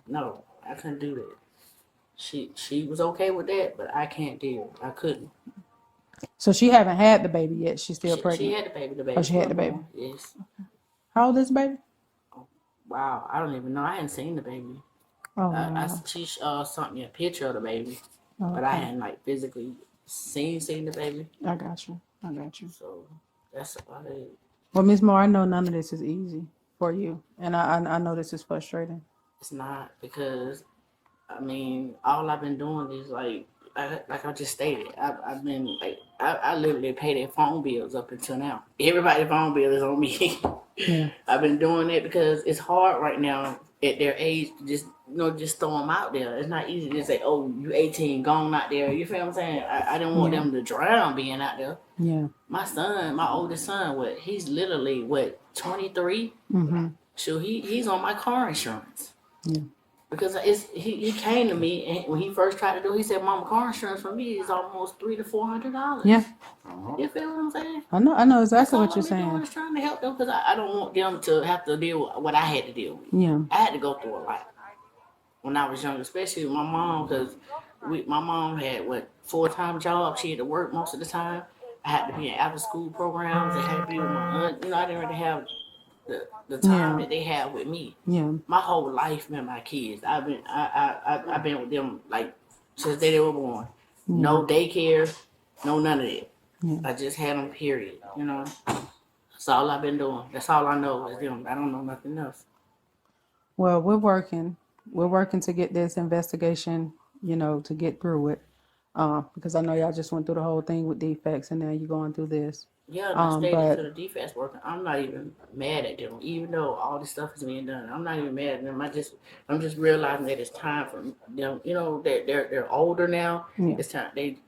No, I couldn't do that. She was okay with that, but I can't deal. I couldn't. So she haven't had the baby yet. She's still pregnant. She had the baby. Oh, she had the baby. Yes. How old is the baby? Wow, I don't even know. I hadn't seen the baby. Oh, wow. She sent me a picture of the baby, Oh, but I okay. hadn't like physically seen the baby. I got you. So that's about it. Well, Miss Moore, I know none of this is easy for you, and I know this is frustrating. It's not because, I mean, all I've been doing is like I just stated, I've been like I literally pay their phone bills up until now. Everybody's phone bill is on me. Yeah. I've been doing it because it's hard right now at their age to just throw them out there. It's not easy to say, oh, you 18, gone out there. You feel what I'm saying? I didn't want them to drown being out there. Yeah. My son, my oldest son, he's literally 23. Mm-hmm. So he's on my car insurance. Yeah. Because he came to me and when he first tried to do it, he said, Mama, car insurance for me is almost $300 to $400. Yeah. You feel what I'm saying? I know exactly what you're Doing saying. is trying to help them because I don't want them to have to deal with what I had to deal with. Yeah. I had to go through a lot when I was young, especially with my mom, because my mom had full-time job. She had to work most of the time. I had to be in after-school programs. I had to be with my aunt. I didn't really have the time that they have with me. Yeah. My whole life, man, my kids. I've been with them like since they were born. Yeah. No daycare, no none of that. Yeah. I just had them. Period. That's all I've been doing. That's all I know is them. I don't know nothing else. Well, we're working to get this investigation, to get through it. Because I know y'all just went through the whole thing with defects, and now you're going through this. Yeah, I stated to the defense worker, I'm not even mad at them, even though all this stuff is being done. I'm not even mad at them. I'm just realizing that it's time for them. They're older now. Yeah. It's time they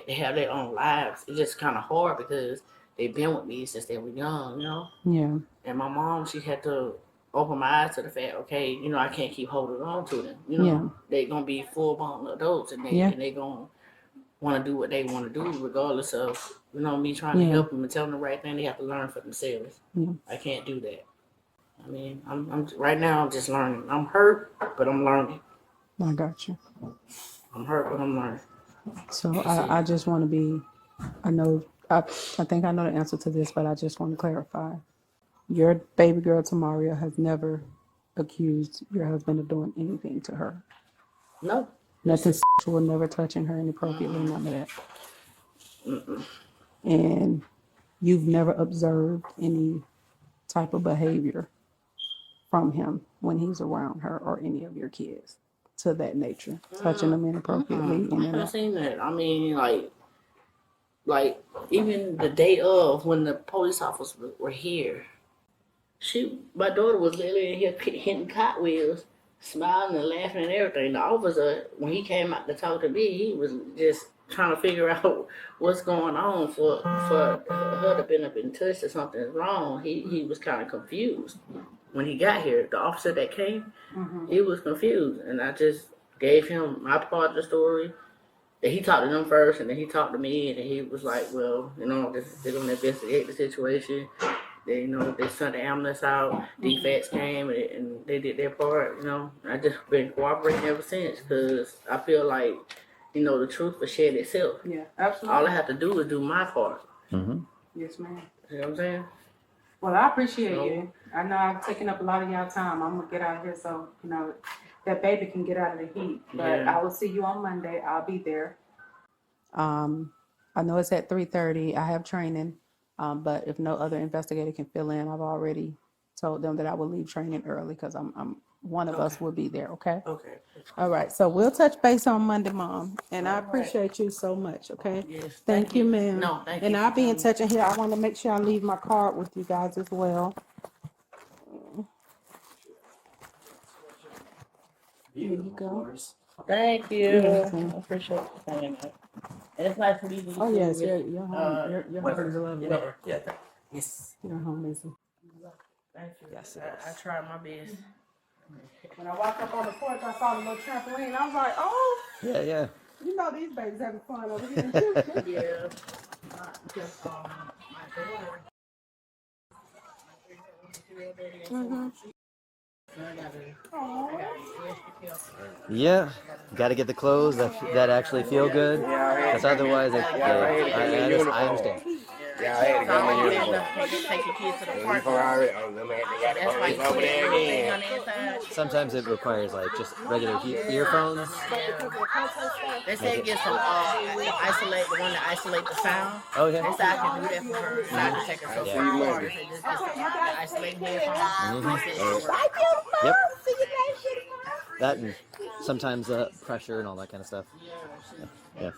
have their own lives. It's just kind of hard because they've been with me since they were young. Yeah. And my mom, she had to open my eyes to the fact, okay, I can't keep holding on to them. Yeah. They're gonna be full-blown adults, and they're gonna want to do what they want to do, regardless of me trying to help them and tell them the right thing. They have to learn for themselves. Yeah. I can't do that. I mean, I'm right now. I'm just learning. I'm hurt, but I'm learning. I got you. I'm hurt, but I'm learning. So I just want to be. I think I know the answer to this, but I just want to clarify. Your baby girl Tamaria has never accused your husband of doing anything to her. No. Nothing sexual, never touching her inappropriately, none of that. Mm-mm. And you've never observed any type of behavior from him when he's around her or any of your kids to that nature, touching them inappropriately. I haven't seen that. I mean, like even the day of when the police officers were here, my daughter was literally in here hitting cartwheels, smiling and laughing and everything. The officer, when he came out to talk to me, he was just trying to figure out what's going on for her to been up and touched or something is wrong. He was kind of confused when he got here. The officer that came, he was confused, and I just gave him my part of the story. That he talked to them first, and then he talked to me, and then he was like, "Well, they're gonna investigate the situation." They sent the ambulance out. Defects came and they did their part. I just been cooperating ever since because I feel like the truth will shed itself. Yeah, absolutely. All I have to do is do my part. Mm-hmm. Yes, ma'am. You know what I'm saying? Well, I appreciate you. I know I've taken up a lot of y'all time. I'm gonna get out of here so that baby can get out of the heat. But I will see you on Monday. I'll be there. I know it's at 3:30. I have training. But if no other investigator can fill in, I've already told them that I will leave training early because one of us will be there. Okay. Okay. All right. So we'll touch base on Monday, Mom. And I appreciate you so much. Okay. Yes. Thank you, ma'am. No, thank you. And I'll be in touch. And here, I want to make sure I leave my card with you guys as well. Here you go. Thank you. Yes, I appreciate you saying that. And it's nice to meet you. Oh yes, your home. Your home is lovely. Yeah. Yes. Your home is. Thank you. Yes, I tried my best. When I walked up on the porch, I saw the little trampoline. I was like, oh. Yeah. These babies having fun over here. Yeah. Yeah, got to get the clothes that actually feel good. Because otherwise, I understand. Yeah, I had to come in here. Take your kids to the They park. got the police over there again. Sometimes it requires like just regular earphones. They say get some isolate, the one that isolate the sound. Okay. They say I can do that for her. So I can take her so far. They say just get some isolate headphones. Yep. That and sometimes pressure and all that kind of stuff. Yeah.